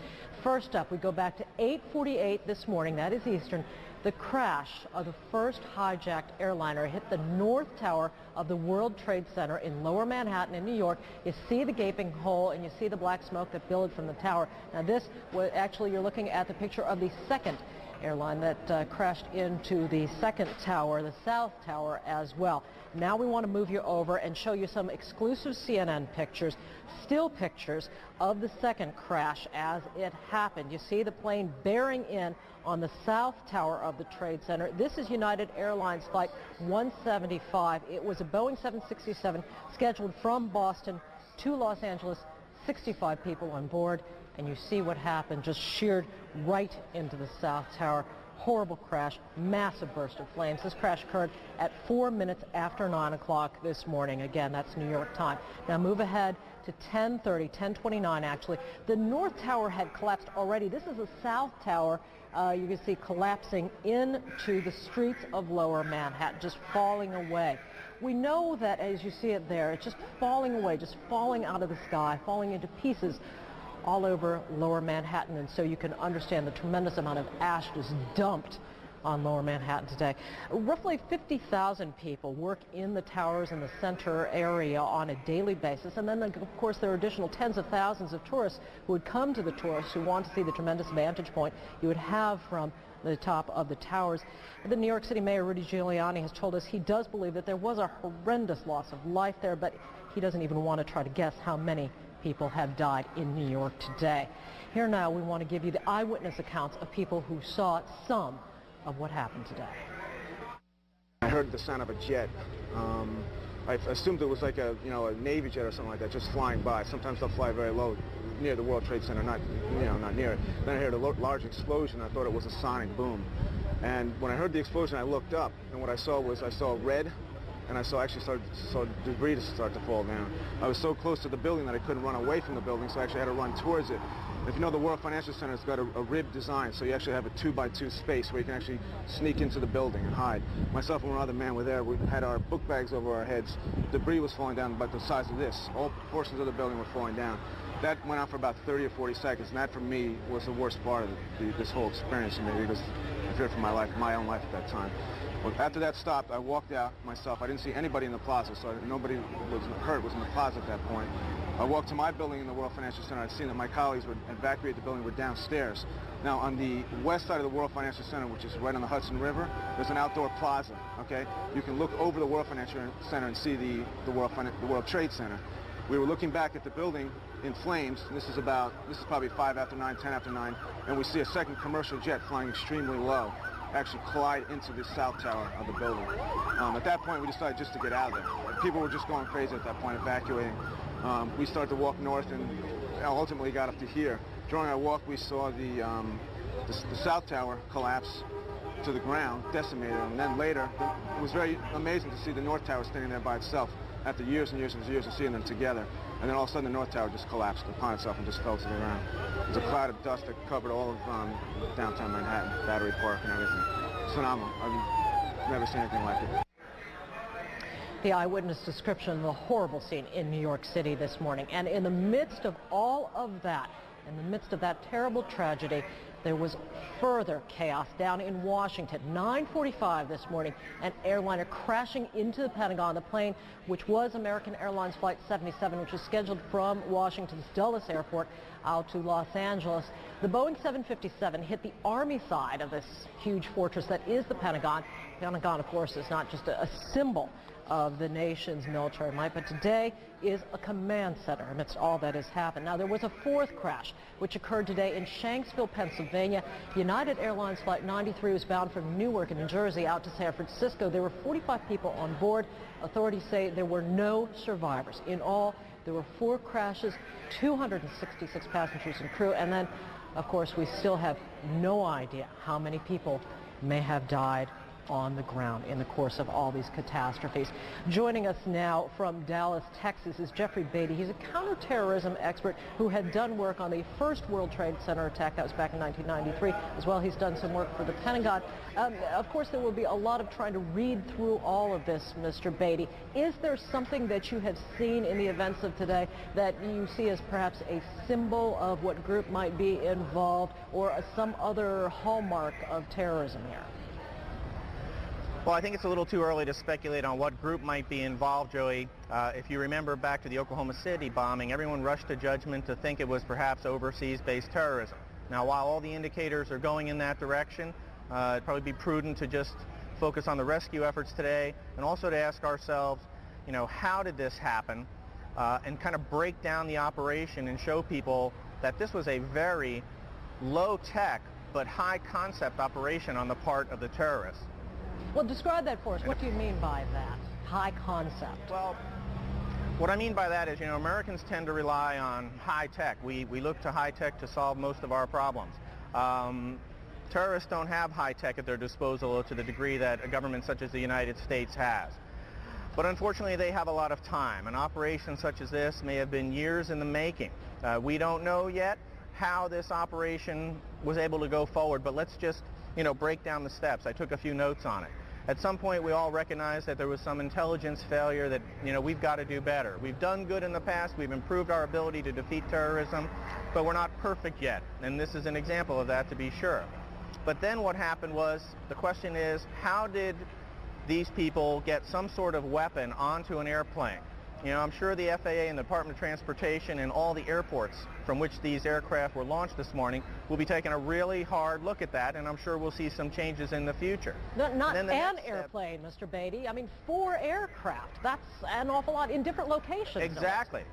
First up, we go back to 8:48 this morning, that is Eastern. The crash of the first hijacked airliner hit the North Tower of the World Trade Center in Lower Manhattan in New York. You see the gaping hole and you see the black smoke that billowed from the tower. Now this, actually you're looking at the picture of the second airline that crashed into the second tower, the South Tower as well. Now we want to move you over and show you some exclusive CNN pictures, still pictures of the second crash as it happened. You see the plane bearing in on the South Tower of the Trade Center. This is United Airlines Flight 175. It was a Boeing 767 scheduled from Boston to Los Angeles, 65 people on board, and you see what happened, just sheared right into the South Tower. Horrible crash, massive burst of flames. This crash occurred at 4 minutes after 9 o'clock this morning. Again, that's New York time. Now move ahead to 10:30, 10:29 actually. The North Tower had collapsed already. This is the South Tower. You can see collapsing into the streets of Lower Manhattan, just falling away. We know that as you see it there, it's just falling away, just falling out of the sky, falling into pieces all over Lower Manhattan, and so you can understand the tremendous amount of ash just dumped on Lower Manhattan today. Roughly 50,000 people work in the towers in the center area on a daily basis, and then of course there are additional tens of thousands of tourists who would come to the tourists who want to see the tremendous vantage point you would have from the top of the towers. The New York City Mayor Rudy Giuliani has told us he does believe that there was a horrendous loss of life there, but he doesn't even want to try to guess how many people have died in New York today. Here now we want to give you the eyewitness accounts of people who saw some of what happened today. I heard the sound of a jet. I assumed it was like a Navy jet or something like that, just flying by. Sometimes they'll fly very low near the World Trade Center, not near it. Then I heard a large explosion. I thought it was a sonic boom. And when I heard the explosion, I looked up, and what I saw red, and I saw debris start to fall down. I was so close to the building that I couldn't run away from the building, so I actually had to run towards it. If you know, the World Financial Center has got a rib design, so you actually have a 2x2 space where you can actually sneak into the building and hide. Myself and one other man were there. We had our book bags over our heads. Debris was falling down about the size of this. All portions of the building were falling down. That went on for about 30 or 40 seconds, and that for me was the worst part of this whole experience for me, because I feared for my own life at that time. Well, after that stopped, I walked out myself. I didn't see anybody in the plaza, so nobody was hurt was in the plaza at that point. I walked to my building in the World Financial Center. I'd seen that my colleagues were evacuated the building, were downstairs. Now, on the west side of the World Financial Center, which is right on the Hudson River, there's an outdoor plaza, okay? You can look over the World Financial Center and see the World Trade Center. We were looking back at the building in flames, and this is probably 5 after 9, 10 after 9, and we see a second commercial jet flying extremely low actually collide into the South Tower of the building. At that point, we decided just to get out of there. People were just going crazy at that point, evacuating. We started to walk north and ultimately got up to here. During our walk, we saw the South Tower collapse to the ground, decimated, and then later, it was very amazing to see the North Tower standing there by itself after years and years and years of seeing them together. And then all of a sudden, the North Tower just collapsed upon itself and just fell to the ground. It was a cloud of dust that covered all of downtown Manhattan, Battery Park and everything. Phenomenal. I've never seen anything like it. The eyewitness description of the horrible scene in New York City this morning. And in the midst of all of that, in the midst of that terrible tragedy, there was further chaos down in Washington. 9:45 this morning, an airliner crashing into the Pentagon. The plane, which was American Airlines Flight 77, which was scheduled from Washington's Dulles Airport out to Los Angeles. The Boeing 757 hit the Army side of this huge fortress that is the Pentagon. The Pentagon, of course, is not just a symbol of the nation's military might, but today is a command center amidst all that has happened. Now, there was a fourth crash, which occurred today in Shanksville, Pennsylvania. United Airlines Flight 93 was bound from Newark in New Jersey out to San Francisco. There were 45 people on board. Authorities say there were no survivors. In all, there were 4 crashes, 266 passengers and crew, and then, of course, we still have no idea how many people may have died on the ground in the course of all these catastrophes. Joining us now from Dallas, Texas is Jeffrey Beatty. He's a counterterrorism expert who had done work on the first World Trade Center attack. That was back in 1993. As well, he's done some work for the Pentagon. Of course, there will be a lot of trying to read through all of this, Mr. Beatty. Is there something that you have seen in the events of today that you see as perhaps a symbol of what group might be involved, or some other hallmark of terrorism here? Well, I think it's a little too early to speculate on what group might be involved, Joey. If you remember back to the Oklahoma City bombing, everyone rushed to judgment to think it was perhaps overseas-based terrorism. Now, while all the indicators are going in that direction, it'd probably be prudent to just focus on the rescue efforts today, and also to ask ourselves, you know, how did this happen, and kind of break down the operation and show people that this was a very low-tech but high-concept operation on the part of the terrorists. Well, describe that for us. What do you mean by that? High concept. Well, what I mean by that is, you know, Americans tend to rely on high tech. We look to high tech to solve most of our problems. Terrorists don't have high tech at their disposal to the degree that a government such as the United States has. But unfortunately, they have a lot of time. An operation such as this may have been years in the making. We don't know yet how this operation was able to go forward, but let's just, you know, break down the steps. I took a few notes on it. At some point, we all recognized that there was some intelligence failure, that, you know, we've got to do better. We've done good in the past. We've improved our ability to defeat terrorism, but we're not perfect yet. And this is an example of that, to be sure. But then what happened was, the question is, how did these people get some sort of weapon onto an airplane? You know, I'm sure the FAA and the Department of Transportation and all the airports from which these aircraft were launched this morning will be taking a really hard look at that, and I'm sure we'll see some changes in the future. Not an airplane, Mr. Beatty. I mean, 4 aircraft. That's an awful lot in different locations. Exactly.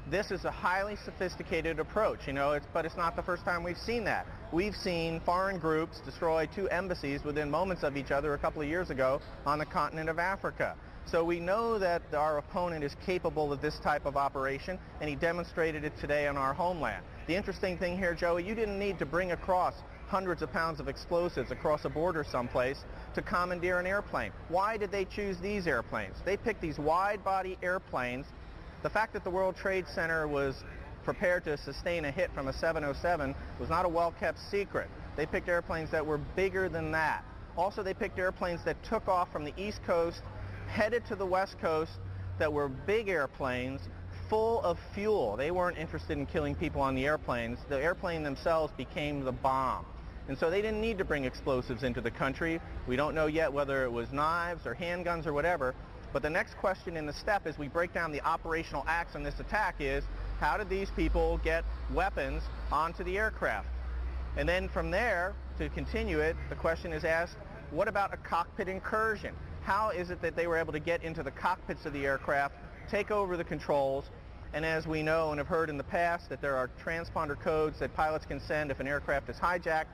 This is a highly sophisticated approach, you know, but it's not the first time we've seen that. We've seen foreign groups destroy 2 embassies within moments of each other a couple of years ago on the continent of Africa. So we know that our opponent is capable of this type of operation, and he demonstrated it today on our homeland. The interesting thing here, Joey, you didn't need to bring across hundreds of pounds of explosives across a border someplace to commandeer an airplane. Why did they choose these airplanes? They picked these wide-body airplanes. The fact that the World Trade Center was prepared to sustain a hit from a 707 was not a well-kept secret. They picked airplanes that were bigger than that. Also, they picked airplanes that took off from the East Coast, headed to the West Coast, that were big airplanes full of fuel. They weren't interested in killing people on the airplanes. The airplane themselves became the bomb. And so they didn't need to bring explosives into the country. We don't know yet whether it was knives or handguns or whatever. But the next question in the step as we break down the operational acts in this attack is, how did these people get weapons onto the aircraft? And then from there, to continue it, the question is asked, what about a cockpit incursion? How is it that they were able to get into the cockpits of the aircraft, take over the controls, and as we know and have heard in the past that there are transponder codes that pilots can send if an aircraft is hijacked.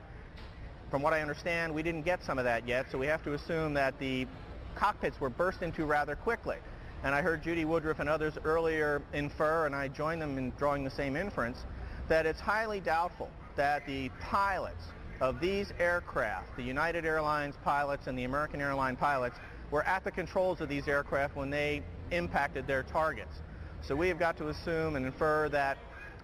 From what I understand, we didn't get some of that yet, so we have to assume that the cockpits were burst into rather quickly. And I heard Judy Woodruff and others earlier infer, and I join them in drawing the same inference, that it's highly doubtful that the pilots of these aircraft, the United Airlines pilots and the American Airlines pilots, were at the controls of these aircraft when they impacted their targets. So we have got to assume and infer that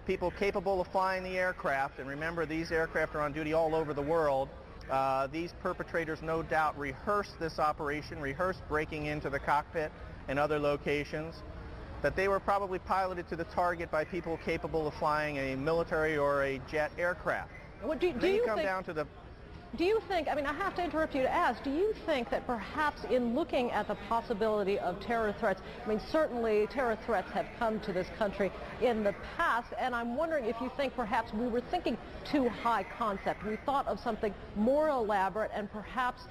people capable of flying the aircraft, and remember these aircraft are on duty all over the world, these perpetrators no doubt rehearsed this operation, rehearsed breaking into the cockpit and other locations, that they were probably piloted to the target by people capable of flying a military or a jet aircraft. Do you think, I mean, I have to interrupt you to ask, do you think that perhaps in looking at the possibility of terror threats, I mean, certainly terror threats have come to this country in the past, and I'm wondering if you think perhaps we were thinking too high concept. We thought of something more elaborate, and perhaps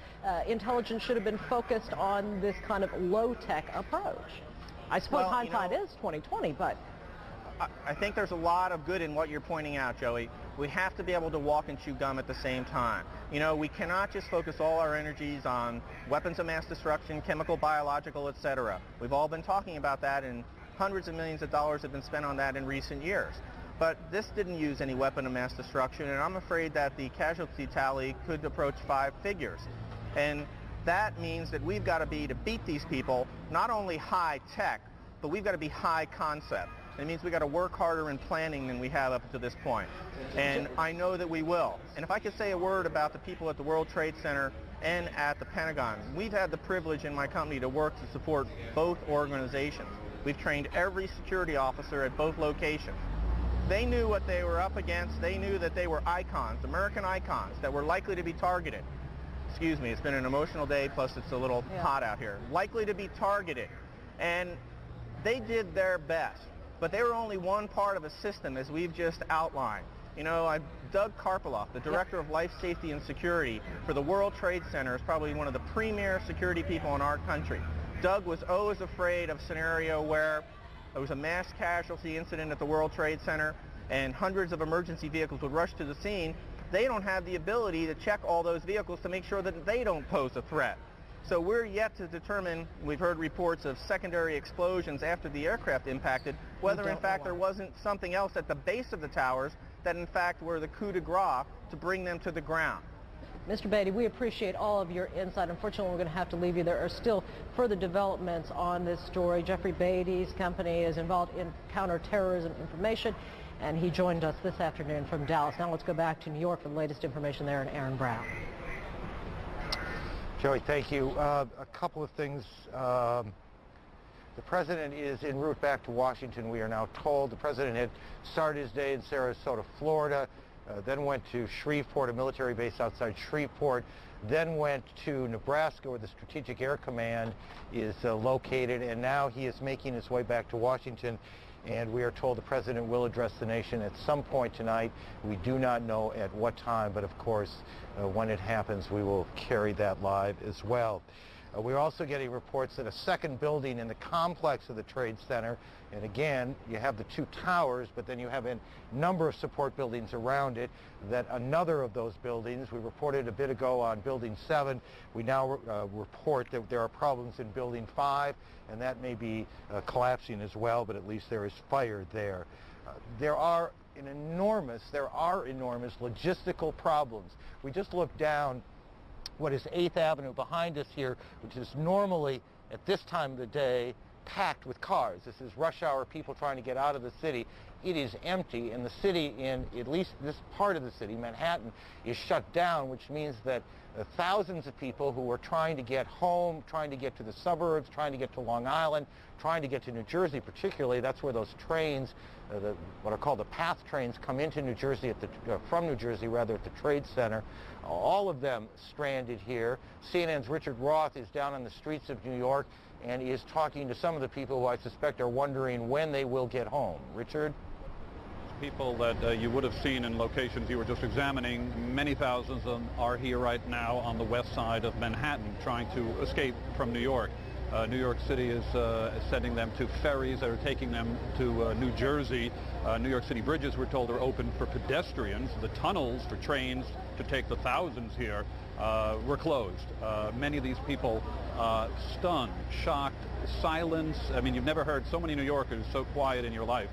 intelligence should have been focused on this kind of low-tech approach. I suppose hindsight is 20/20, but I think there's a lot of good in what you're pointing out, Joey. We have to be able to walk and chew gum at the same time. You know, we cannot just focus all our energies on weapons of mass destruction, chemical, biological, etc. We've all been talking about that, and hundreds of millions of dollars have been spent on that in recent years. But this didn't use any weapon of mass destruction, and I'm afraid that the casualty tally could approach 5 figures. And That means that we've got to beat these people, not only high tech, but we've got to be high concept. It means we've got to work harder in planning than we have up to this point. And I know that we will. And if I could say a word about the people at the World Trade Center and at the Pentagon, we've had the privilege in my company to work to support both organizations. We've trained every security officer at both locations. They knew what they were up against. They knew that they were icons, American icons, that were likely to be targeted. Excuse me, it's been an emotional day, plus it's a little hot out here. Likely to be targeted. And they did their best. But they were only one part of a system, as we've just outlined. You know, Doug Karpiloff, the Director of Life Safety and Security for the World Trade Center, is probably one of the premier security people in our country. Doug was always afraid of a scenario where there was a mass casualty incident at the World Trade Center and hundreds of emergency vehicles would rush to the scene. They don't have the ability to check all those vehicles to make sure that they don't pose a threat. So we're yet to determine, we've heard reports of secondary explosions after the aircraft impacted, whether in fact there wasn't something else at the base of the towers that in fact were the coup de grace to bring them to the ground. Mr. Beatty, we appreciate all of your insight. Unfortunately, we're going to have to leave you. There are still further developments on this story. Jeffrey Beatty's company is involved in counterterrorism information, and he joined us this afternoon from Dallas. Now let's go back to New York for the latest information there, and Aaron Brown. Joey, thank you. A couple of things. The president is en route back to Washington, we are now told. The president had started his day in Sarasota, Florida, then went to Shreveport, a military base outside Shreveport, then went to Nebraska, where the Strategic Air Command is located, and now he is making his way back to Washington. And we are told the president will address the nation at some point tonight. We do not know at what time, but of course, when it happens, we will carry that live as well. We're also getting reports that a second building in the complex of the Trade Center, and again, you have the two towers, but then you have a number of support buildings around it, that another of those buildings, we reported a bit ago on Building 7, we now report that there are problems in Building 5, and that may be collapsing as well, but at least there is fire there. There are enormous logistical problems. We just looked down what is 8th Avenue behind us here, which is normally at this time of the day packed with cars. This is rush hour, people trying to get out of the city. It is empty, and the city, in at least this part of the city, Manhattan, is shut down, which means that thousands of people who are trying to get home, trying to get to the suburbs, trying to get to Long Island, trying to get to New Jersey particularly, that's where those trains, what are called the PATH trains, come into New Jersey, from New Jersey rather, at the Trade Center. All of them stranded here. CNN's Richard Roth is down on the streets of New York and is talking to some of the people who I suspect are wondering when they will get home. Richard? People that you would have seen in locations you were just examining, many thousands of them are here right now on the west side of Manhattan trying to escape from New York. New York City is sending them to ferries that are taking them to New Jersey. New York City bridges, we're told, are open for pedestrians. The tunnels for trains to take the thousands here were closed. Many of these people stunned, shocked, silence. I mean, you've never heard so many New Yorkers so quiet in your life.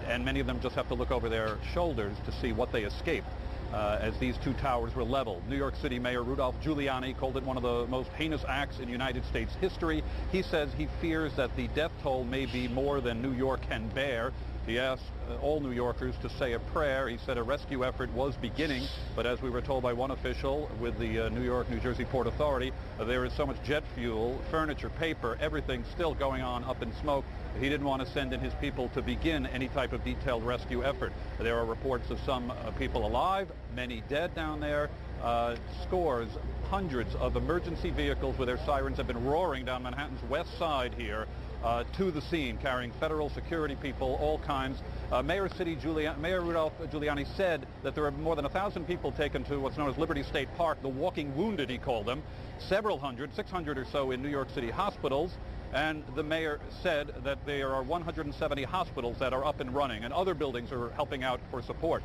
And many of them just have to look over their shoulders to see what they escaped as these two towers were leveled. New York City Mayor Rudolph Giuliani called it one of the most heinous acts in United States history. He says he fears that the death toll may be more than New York can bear. He asked all New Yorkers to say a prayer. He said a rescue effort was beginning, but as we were told by one official with the New York, New Jersey Port Authority, there is so much jet fuel, furniture, paper, everything still going on up in smoke. He didn't want to send in his people to begin any type of detailed rescue effort. There are reports of some people alive, many dead down there. Scores, hundreds of emergency vehicles with their sirens have been roaring down Manhattan's west side here to the scene, carrying federal security people, all kinds. Mayor Rudolph Giuliani said that there are more than 1,000 people taken to what's known as Liberty State Park, the walking wounded, he called them, several hundred, 600 or so in New York City hospitals. And the mayor said that there are 170 hospitals that are up and running, and other buildings are helping out for support.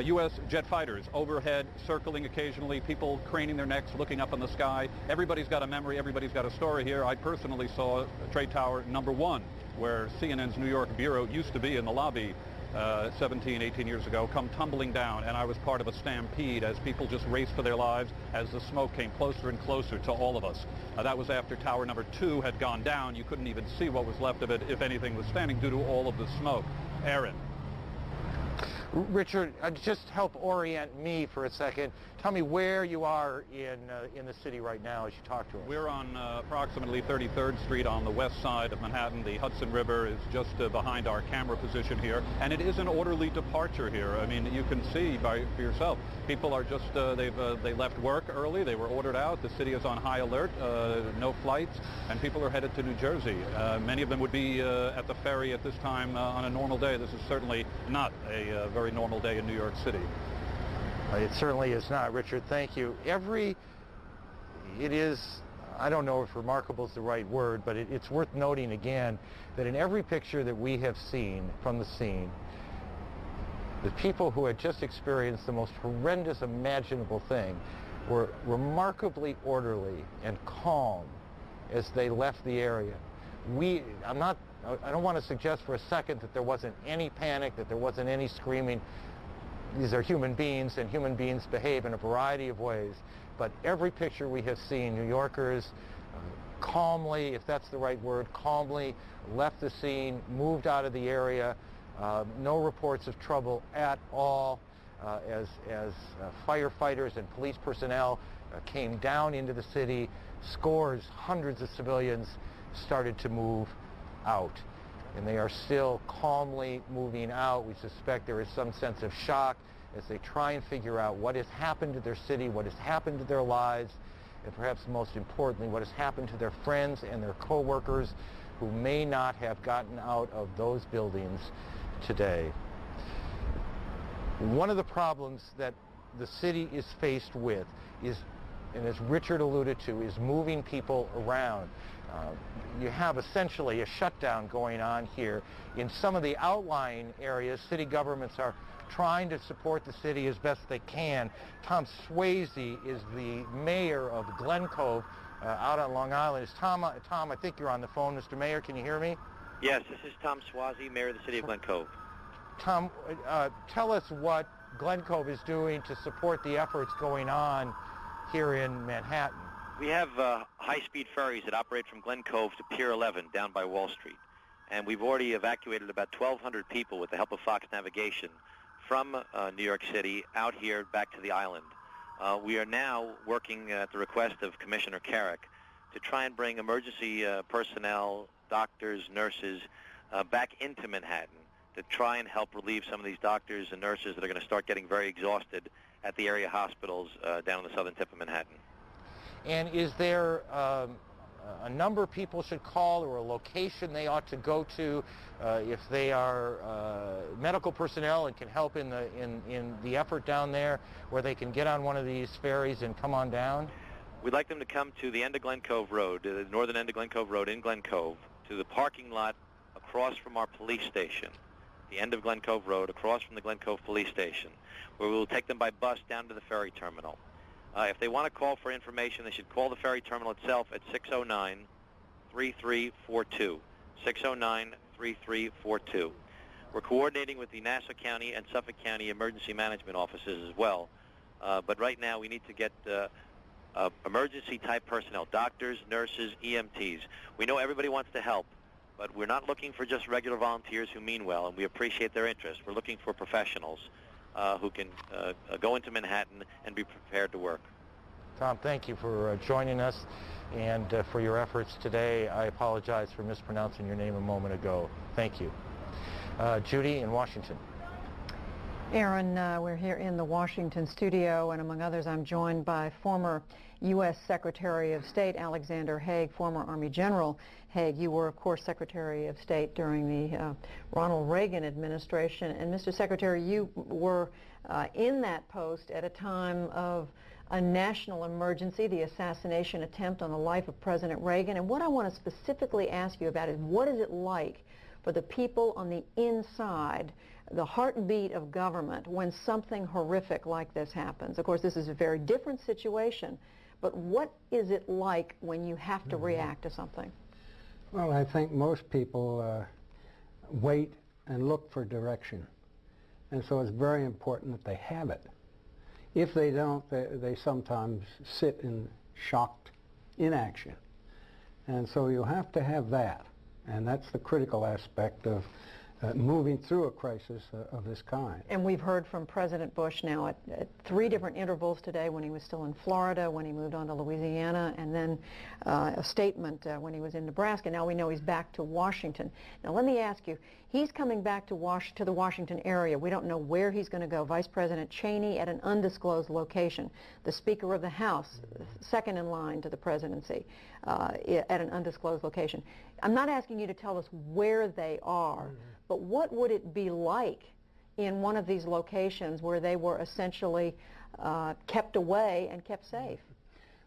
U.S. jet fighters overhead, circling occasionally, people craning their necks, looking up in the sky. Everybody's got a memory, everybody's got a story here. I personally saw Trade Tower #1, where CNN's New York bureau used to be in the lobby. 17, 18 years ago come tumbling down, and I was part of a stampede as people just raced for their lives as the smoke came closer and closer to all of us. That was after tower number 2 had gone down. You couldn't even see what was left of it, if anything was standing, due to all of the smoke. Aaron. Richard, just help orient me for a second. Tell me where you are in the city right now as you talk to us. We're on approximately 33rd Street on the west side of Manhattan. The Hudson River is just behind our camera position here, and it is an orderly departure here. I mean, you can see for yourself. People are just, they left work early. They were ordered out. The city is on high alert, no flights, and people are headed to New Jersey. Many of them would be at the ferry at this time on a normal day. This is certainly not a very normal day in New York City. It certainly is not, Richard. Thank you. It is, I don't know if remarkable is the right word, but it's worth noting again that in every picture that we have seen from the scene, the people who had just experienced the most horrendous imaginable thing were remarkably orderly and calm as they left the area. I don't want to suggest for a second that there wasn't any panic, that there wasn't any screaming. These are human beings, and human beings behave in a variety of ways. But every picture we have seen, New Yorkers calmly, if that's the right word, calmly left the scene, moved out of the area. No reports of trouble at all as firefighters and police personnel came down into the city. Scores, hundreds of civilians started to move out, and they are still calmly moving out. We suspect there is some sense of shock as they try and figure out what has happened to their city, what has happened to their lives, and perhaps most importantly, what has happened to their friends and their co-workers who may not have gotten out of those buildings today. One of the problems that the city is faced with is, and as Richard alluded to, is moving people around. You have essentially a shutdown going on here. In some of the outlying areas, city governments are trying to support the city as best they can. Tom Swayze is the mayor of Glen Cove out on Long Island. Tom, I think you're on the phone, Mr. Mayor. Can you hear me? Yes, this is Tom Swayze, mayor of the city of Glen Cove. Tom, tell us what Glen Cove is doing to support the efforts going on here in Manhattan. We have high-speed ferries that operate from Glen Cove to Pier 11 down by Wall Street. And we've already evacuated about 1,200 people with the help of Fox Navigation from New York City out here back to the island. We are now working at the request of Commissioner Carrick to try and bring emergency personnel, doctors, nurses back into Manhattan to try and help relieve some of these doctors and nurses that are going to start getting very exhausted at the area hospitals down on the southern tip of Manhattan. And is there a number people should call or a location they ought to go to if they are medical personnel and can help in the effort down there, where they can get on one of these ferries and come on down? We'd like them to come to the end of Glen Cove Road, the northern end of Glen Cove Road in Glen Cove, to the parking lot across from our police station, the end of Glen Cove Road, across from the Glen Cove police station, where we will take them by bus down to the ferry terminal. If they want to call for information, they should call the ferry terminal itself at 609-3342, 609-3342. We're coordinating with the Nassau County and Suffolk County emergency management offices as well, but right now we need to get emergency-type personnel, doctors, nurses, EMTs. We know everybody wants to help, but we're not looking for just regular volunteers who mean well, and we appreciate their interest. We're looking for professionals who can go into Manhattan and be prepared to work. Tom, thank you for joining us and for your efforts today. I apologize for mispronouncing your name a moment ago. Thank you. Judy in Washington. Aaron, we're here in the Washington studio, and among others, I'm joined by former U.S. Secretary of State Alexander Haig, former Army General Haig. You were, of course, Secretary of State during the Ronald Reagan administration. And, Mr. Secretary, you were in that post at a time of a national emergency, the assassination attempt on the life of President Reagan. And what I want to specifically ask you about is, what is it like for the people on the inside, the heartbeat of government, when something horrific like this happens? Of course, this is a very different situation, but what is it like when you have to react to something? Well, I think most people wait and look for direction. And so it's very important that they have it. If they don't, they sometimes sit in shocked inaction. And so you have to have that. And that's the critical aspect of moving through a crisis of this kind. And we've heard from President Bush now at 3 different intervals today, when he was still in Florida, when he moved on to Louisiana, and then a statement when he was in Nebraska. Now we know he's back to Washington. Now let me ask you, he's coming back to the Washington area. We don't know where he's going to go. Vice President Cheney at an undisclosed location. The Speaker of the House, second in line to the presidency, at an undisclosed location. I'm not asking you to tell us where they are, but what would it be like in one of these locations where they were essentially kept away and kept safe?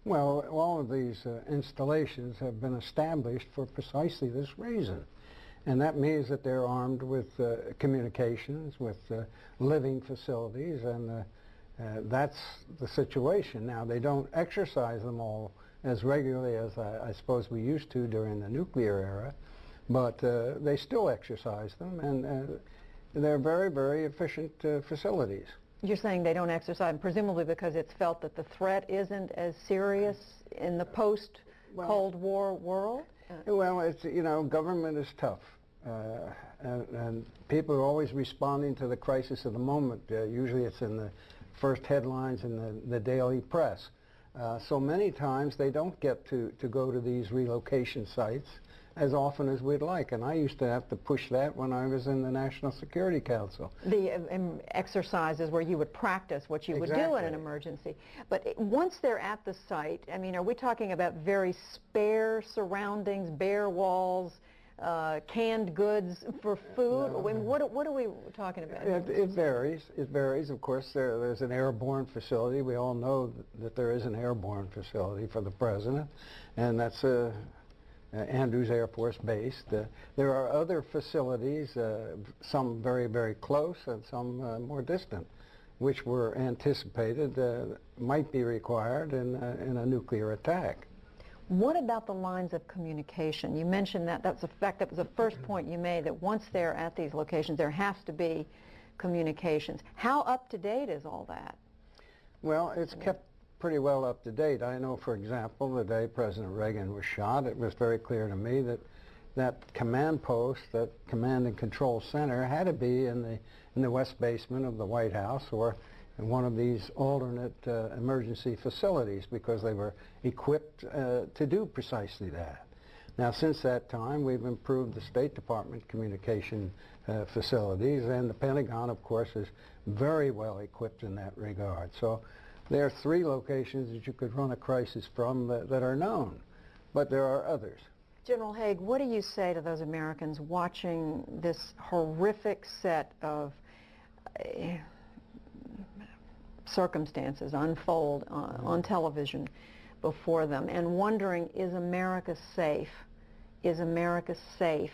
Well, all of these installations have been established for precisely this reason. And that means that they're armed with communications, with living facilities, and that's the situation. Now, they don't exercise them all as regularly as I suppose we used to during the nuclear era, but they still exercise them, and they're very, very efficient facilities. You're saying they don't exercise them, presumably because it's felt that the threat isn't as serious in the post-Cold War world? Well, it's, you know, government is tough, and people are always responding to the crisis of the moment. Usually it's in the first headlines in the daily press. So many times they don't get to go to these relocation sites as often as we'd like, and I used to have to push that when I was in the National Security Council. The exercises where you would practice what you would do in an emergency. But once they're at the site, I mean, are we talking about very spare surroundings, bare walls, canned goods for food? No. I mean, what are we talking about? It varies. It varies. Of course, there's an airborne facility. We all know that there is an airborne facility for the president, and that's Andrews Air Force Base. There are other facilities, some very, very close and some more distant, which were anticipated might be required in a nuclear attack. What about the lines of communication? You mentioned that. That was the first point you made, that once they're at these locations, there has to be communications. How up to date is all that? Well, it's kept pretty well up to date. I know, for example, the day President Reagan was shot, it was very clear to me that that command post, that command and control center, had to be in the west basement of the White House or in one of these alternate emergency facilities, because they were equipped to do precisely that. Now, since that time, we've improved the State Department communication facilities, and the Pentagon, of course, is very well equipped in that regard. So there are 3 locations that you could run a crisis from that are known, but there are others. General Haig, what do you say to those Americans watching this horrific set of circumstances unfold on television before them and wondering, is America safe? Is America safe?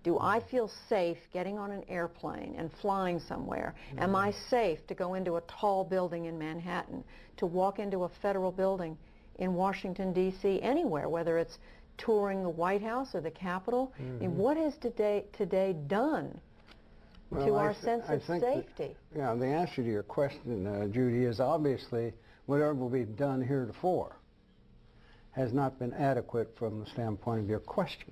Do I feel safe getting on an airplane and flying somewhere? Am I safe to go into a tall building in Manhattan, to walk into a federal building in Washington, D.C., anywhere, whether it's touring the White House or the Capitol? I mean, what has today done to our sense of safety? The answer to your question, Judy, is obviously whatever we've done heretofore has not been adequate from the standpoint of your question.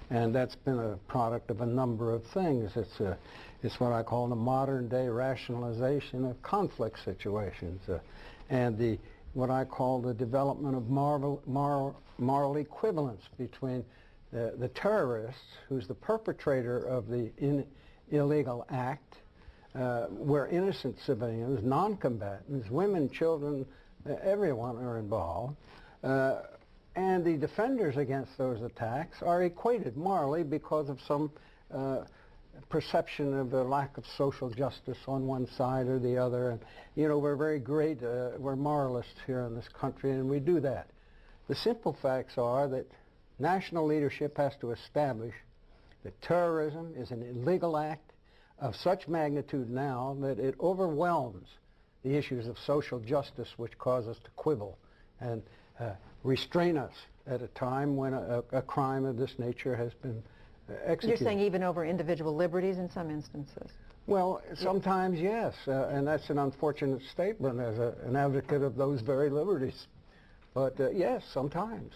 And that's been a product of a number of things. It's what I call the modern day rationalization of conflict situations, and what I call the development of moral equivalence between the terrorist, who's the perpetrator of the illegal act, where innocent civilians, non-combatants, women, children, everyone are involved, and the defenders against those attacks are equated morally because of some perception of the lack of social justice on one side or the other. And, you know, we're very great, we're moralists here in this country, and we do that. The simple facts are that national leadership has to establish that terrorism is an illegal act of such magnitude now that it overwhelms the issues of social justice, which cause us to quibble and restrain us at a time when a crime of this nature has been executed. You're saying even over individual liberties in some instances? Well, sometimes yes, and that's an unfortunate statement as an advocate of those very liberties. But yes, sometimes.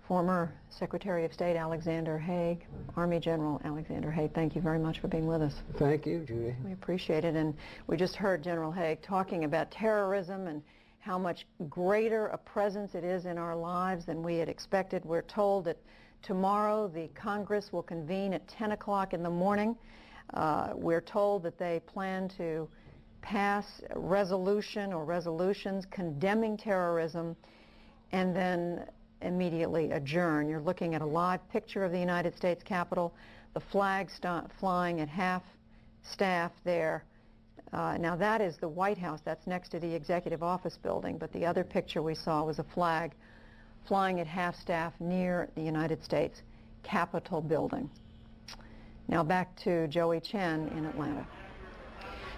Former Secretary of State Alexander Haig, Army General Alexander Haig, thank you very much for being with us. Thank you, Judy. We appreciate it. And we just heard General Haig talking about terrorism and how much greater a presence it is in our lives than we had expected. We're told that tomorrow the Congress will convene at 10 o'clock in the morning. We're told that they plan to pass a resolution or resolutions condemning terrorism and then immediately adjourn. You're looking at a live picture of the United States Capitol, the flag flying at half staff there. Now that is the White House. That's next to the Executive Office building, but the other picture we saw was a flag flying at half staff near the United States Capitol building. Now back to Joey Chen in Atlanta.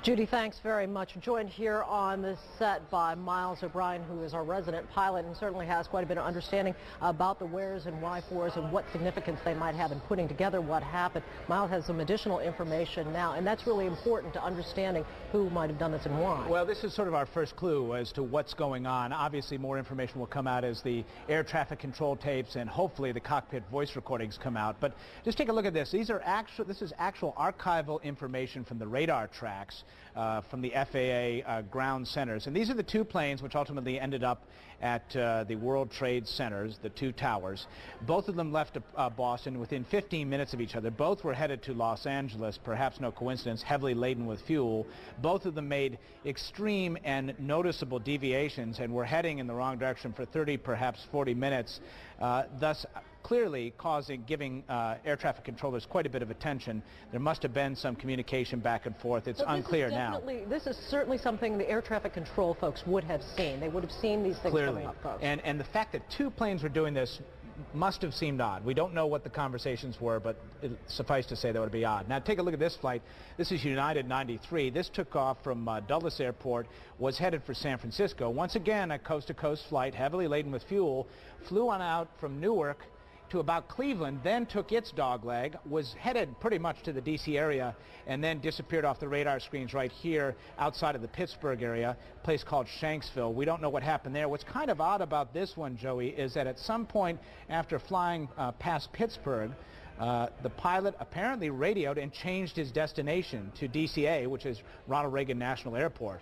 Judy, thanks very much. Joined here on the set by Miles O'Brien, who is our resident pilot and certainly has quite a bit of understanding about the wheres and why-fors and what significance they might have in putting together what happened. Miles has some additional information now, and that's really important to understanding who might have done this and why. Well, this is sort of our first clue as to what's going on. Obviously, more information will come out as the air traffic control tapes and hopefully the cockpit voice recordings come out. But just take a look at this. This is actual archival information from the radar tracks from the FAA ground centers. And these are the two planes which ultimately ended up at the World Trade Centers, the two towers. Both of them left Boston within 15 minutes of each other. Both were headed to Los Angeles, perhaps no coincidence, heavily laden with fuel. Both of them made extreme and noticeable deviations and were heading in the wrong direction for 30, perhaps 40 minutes, thus clearly giving air traffic controllers quite a bit of attention. There must have been some communication back and forth. It's unclear now. This is certainly something the air traffic control folks would have seen. They would have seen these things clearly. coming up, folks. And the fact that two planes were doing this must have seemed odd. We don't know what the conversations were, but suffice to say that would be odd. Now take a look at this flight. This is United 93. This took off from Dulles Airport, was headed for San Francisco. Once again, a coast-to-coast flight, heavily laden with fuel, flew on out from Newark to about Cleveland, then took its dogleg, was headed pretty much to the D.C. area, and then disappeared off the radar screens right here outside of the Pittsburgh area, a place called Shanksville. We don't know what happened there. What's kind of odd about this one, Joey, is that at some point after flying past Pittsburgh, the pilot apparently radioed and changed his destination to DCA, which is Ronald Reagan National Airport.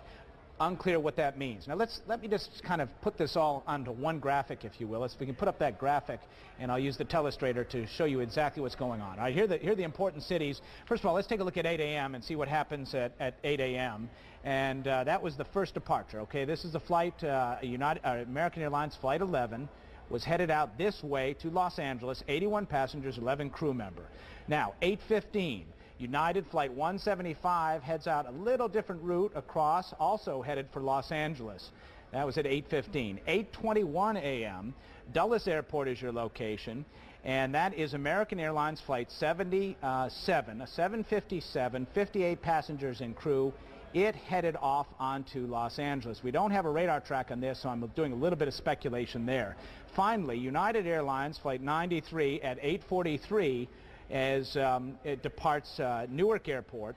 Unclear what that means. Now let me just kind of put this all onto one graphic, if you will. If we can put up that graphic, and I'll use the telestrator to show you exactly what's going on. All right, here are the important cities. First of all, let's take a look at 8 a.m. and see what happens at 8 a.m. And that was the first departure. Okay, this is a flight, American Airlines Flight 11, was headed out this way to Los Angeles, 81 passengers, 11 crew member. Now, 8:15. United Flight 175 heads out a little different route across, also headed for Los Angeles. That was at 8:15. 8:21 a.m., Dulles Airport is your location, and that is American Airlines Flight 77, a 757, 58 passengers and crew. It headed off onto Los Angeles. We don't have a radar track on this, so I'm doing a little bit of speculation there. Finally, United Airlines Flight 93 at 8:43 as it departs Newark Airport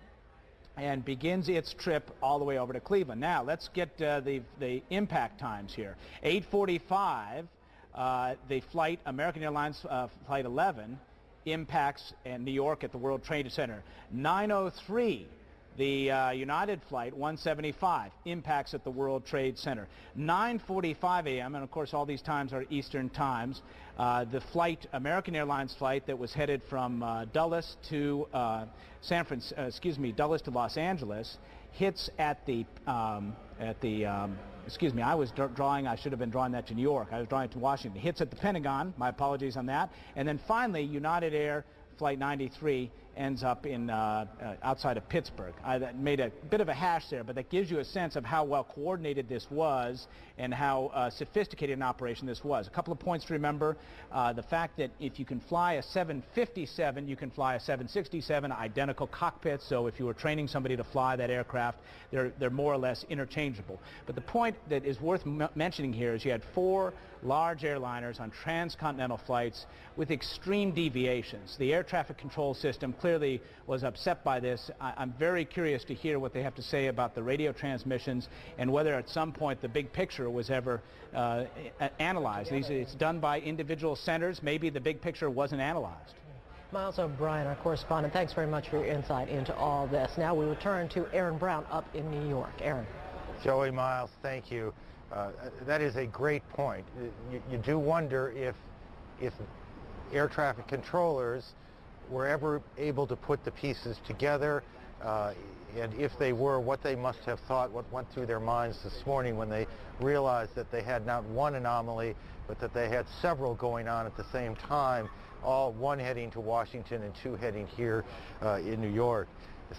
and begins its trip all the way over to Cleveland. Now, let's get the impact times here. 8:45, the flight, American Airlines Flight 11, impacts in New York at the World Trade Center. 9:03, the United Flight 175 impacts at the World Trade Center. 9:45 a.m., and of course all these times are Eastern times, the flight, American Airlines flight that was headed from Dulles to Dulles to Los Angeles, hits at the excuse me, I should have been drawing that to New York. I was drawing it to Washington. Hits at the Pentagon. My apologies on that. And then finally, United Air Flight 93 ends up in outside of Pittsburgh. I made a bit of a hash there, but that gives you a sense of how well coordinated this was and how sophisticated an operation this was. A couple of points to remember. The fact that if you can fly a 757, you can fly a 767, identical cockpits, so if you were training somebody to fly that aircraft, they're more or less interchangeable. But the point that is worth mentioning here is you had 4 large airliners on transcontinental flights with extreme deviations. The air traffic control system clearly clearly was upset by this. I'm very curious to hear what they have to say about the radio transmissions and whether at some point the big picture was ever analyzed. It's done by individual centers. Maybe the big picture wasn't analyzed. Miles O'Brien, our correspondent, thanks very much for your insight into all this. Now we return to Aaron Brown up in New York. Aaron. Joey, Miles, thank you. That is a great point. You do wonder if air traffic controllers were ever able to put the pieces together, and if they were, what they must have thought, what went through their minds this morning when they realized that they had not one anomaly, but that they had several going on at the same time, all one heading to Washington and two heading here in New York.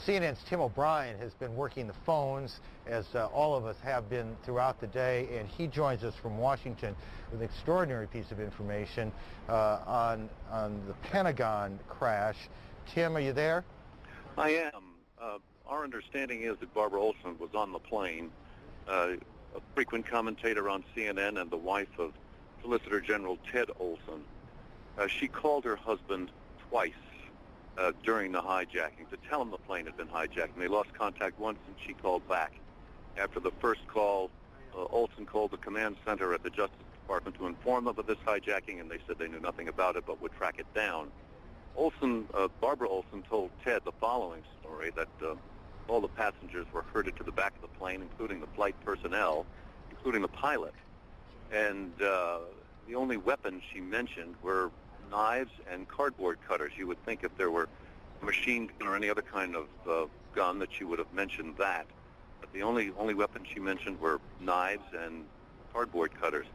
CNN's Tim O'Brien has been working the phones, as all of us have been throughout the day, and he joins us from Washington with an extraordinary piece of information on the Pentagon crash. Tim, are you there? I am. Our understanding is that Barbara Olson was on the plane, a frequent commentator on CNN and the wife of Solicitor General Ted Olson. She called her husband twice during the hijacking to tell him the plane had been hijacked. And they lost contact once, and she called back. After the first call, Olson called the command center at the Justice Department to inform them of this hijacking, and they said they knew nothing about it but would track it down. Barbara Olson told Ted the following story, that all the passengers were herded to the back of the plane, including the flight personnel, including the pilot. And the only weapons she mentioned were knives and cardboard cutters. You would think if there were a machine gun or any other kind of gun that she would have mentioned that. But the only weapons she mentioned were knives and cardboard cutters.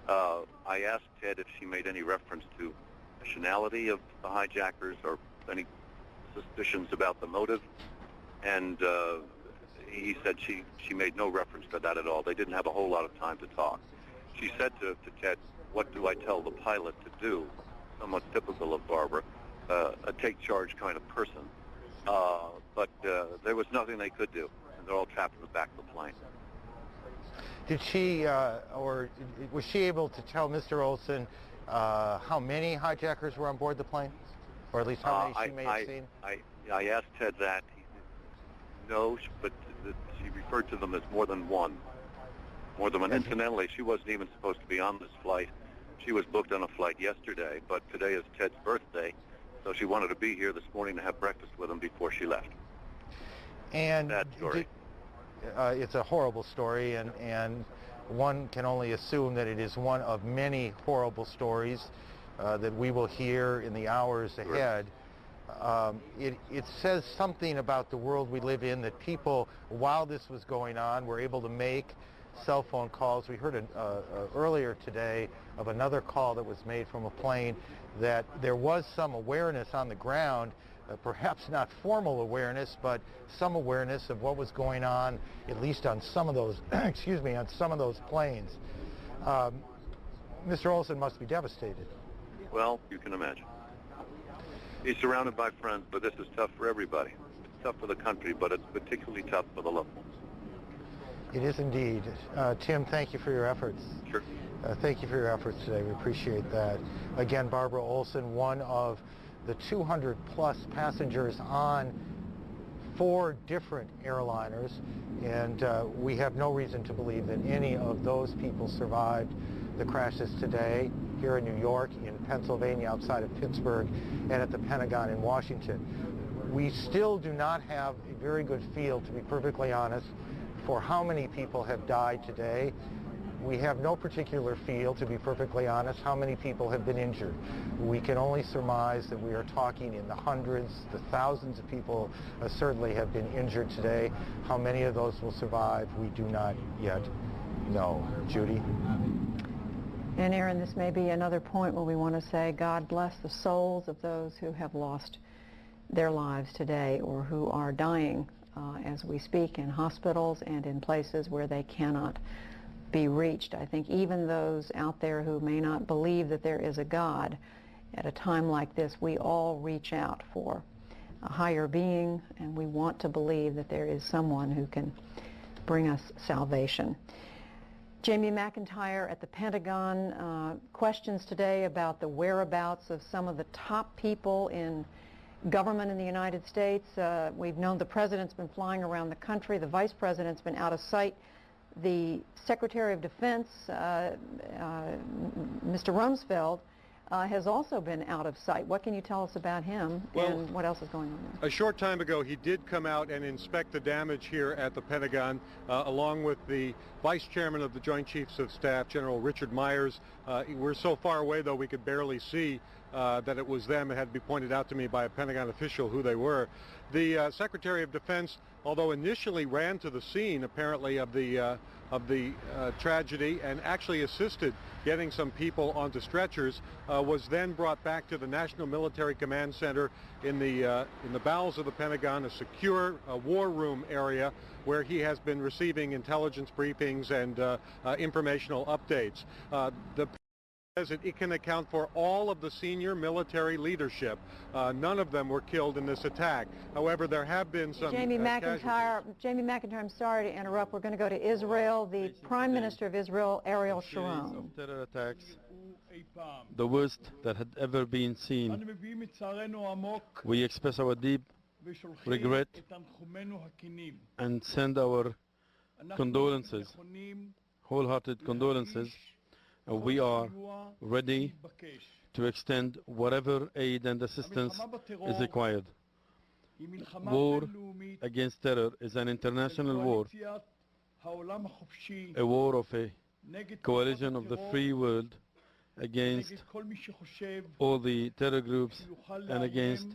I asked Ted if she made any reference to nationality of the hijackers or any suspicions about the motive, and he said she made no reference to that at all. They didn't have a whole lot of time to talk. She said to Ted, "What do I tell the pilot to do?" Somewhat typical of Barbara, a take-charge kind of person. But there was nothing they could do, and they're all trapped in the back of the plane. Did she, or was she able to tell Mr. Olson how many hijackers were on board the plane? Or at least how many she may have seen? I asked Ted that. No, but she referred to them as more than one. More than one. Incidentally, she wasn't even supposed to be on this flight. She was booked on a flight yesterday, but today is Ted's birthday, so she wanted to be here this morning to have breakfast with him before she left. And that story. It's a horrible story, and one can only assume that it is one of many horrible stories that we will hear in the hours ahead. It says something about the world we live in, that people, while this was going on, were able to make cell phone calls. We heard earlier today of another call that was made from a plane, that there was some awareness on the ground, perhaps not formal awareness, but some awareness of what was going on, at least on some of those, excuse me, on some of those planes. Mr. Olson must be devastated. Well, you can imagine. He's surrounded by friends, but this is tough for everybody. It's tough for the country, but it's particularly tough for the loved ones. It is indeed. Tim, thank you for your efforts. Sure. Thank you for your efforts today. We appreciate that. Again, Barbara Olson, one of the 200-plus passengers on 4 different airliners, and we have no reason to believe that any of those people survived the crashes today here in New York, in Pennsylvania, outside of Pittsburgh, and at the Pentagon in Washington. We still do not have a very good feel, to be perfectly honest, for how many people have died today. We have no particular feel, to be perfectly honest, how many people have been injured. We can only surmise that we are talking in the hundreds, the thousands of people certainly have been injured today. How many of those will survive, we do not yet know. Judy? And Aaron, this may be another point where we want to say, God bless the souls of those who have lost their lives today or who are dying as we speak in hospitals and in places where they cannot be reached. I think even those out there who may not believe that there is a God, at a time like this, we all reach out for a higher being, and we want to believe that there is someone who can bring us salvation. Jamie McIntyre at the Pentagon, questions today about the whereabouts of some of the top people in government in the United States. We've known the president's been flying around the country. The vice president's been out of sight. The Secretary of Defense, Mr. Rumsfeld, has also been out of sight. What can you tell us about him, and what else is going on there? A short time ago, he did come out and inspect the damage here at the Pentagon, along with the Vice Chairman of the Joint Chiefs of Staff, General Richard Myers. We're so far away, though, we could barely see that it was them. It had to be pointed out to me by a Pentagon official who they were. The Secretary of Defense, although initially ran to the scene, apparently, of the tragedy and actually assisted getting some people onto stretchers, was then brought back to the National Military Command Center in the bowels of the Pentagon, a secure war room area where he has been receiving intelligence briefings and informational updates. The says that it can account for all of the senior military leadership. None of them were killed in this attack. However, there have been some Jamie McIntyre, I'm sorry to interrupt. We're going to go to Israel. The Prime Minister of Israel, Ariel Sharon. Of terror attacks, the worst that had ever been seen. We express our deep regret and send our condolences, wholehearted condolences. We are ready to extend whatever aid and assistance is required. War against terror is an international war, a war of a coalition of the free world against all the terror groups and against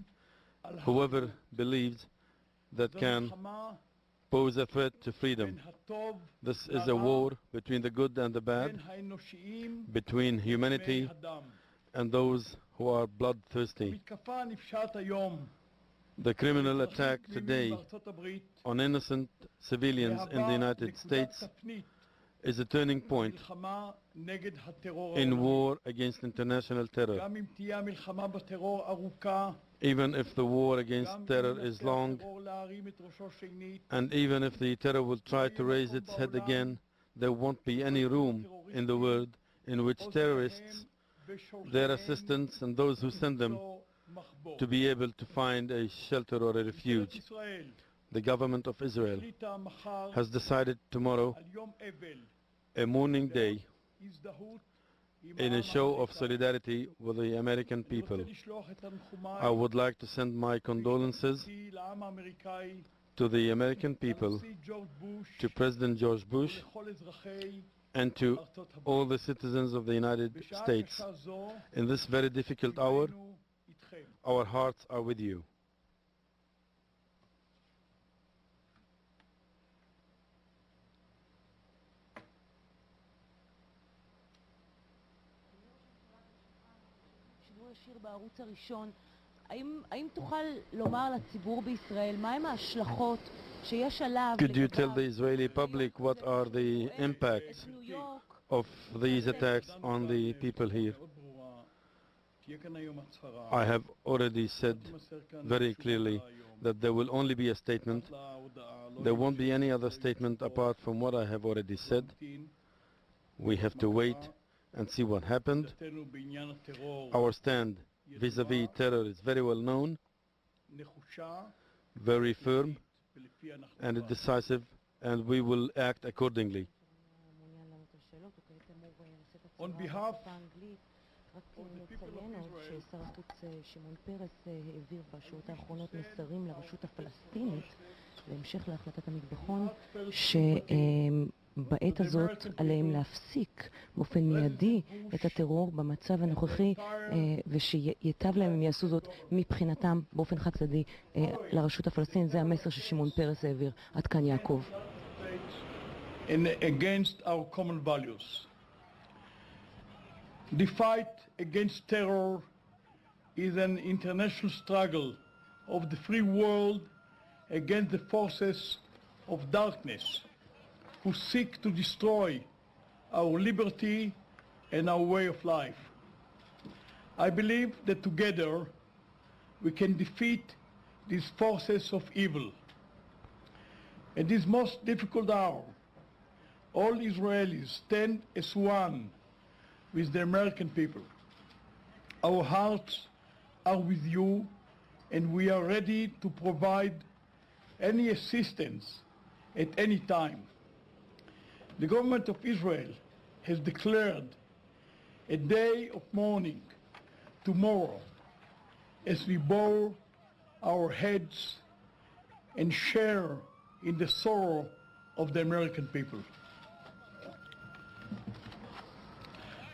whoever believes that can pose a threat to freedom. This is a war between the good and the bad, between humanity and those who are bloodthirsty. The criminal attack today on innocent civilians in the United States is a turning point in war against international terror. Even if the war against terror is long, and even if the terror will try to raise its head again, there won't be any room in the world in which terrorists, their assistants, and those who send them to be able to find a shelter or a refuge. The government of Israel has decided tomorrow, a mourning day, in a show of solidarity with the American people. I would like to send my condolences to the American people, to President George Bush, and to all the citizens of the United States. In this very difficult hour, our hearts are with you. ישיר בערוץ הראשון, האם תוכל לומר לציבור בישראל מהם ההשלכות שיש עליו? Could you tell the Israeli public what are the impacts of these attacks on the people here? I have already said very clearly that there will only be a statement. There won't be any other statement apart from what I have already said. We have to wait and see what happened. Our stand vis-à-vis terror is very well known, very firm and decisive, and we will act accordingly. On behalf נציין עוד ששר החוץ שמעון פרס העביר בשעות האחרונות מסרים לרשות הפלסטינית בהמשך להחלטת המטבחון שבעת הזאת עליהם להפסיק באופן מיידי את הטרור במצב הנוכחי ושיטב להם אם יעשו זאת מבחינתם באופן חד צדדי לרשות הפלסטינית. זה המסר ששמעון פרס העביר. עד כאן יעקב. Against our common values. The fight against terror is an international struggle of the free world against the forces of darkness who seek to destroy our liberty and our way of life. I believe that together we can defeat these forces of evil. At this most difficult hour, all Israelis stand as one with the American people. Our hearts are with you and we are ready to provide any assistance at any time. The government of Israel has declared a day of mourning tomorrow as we bow our heads and share in the sorrow of the American people.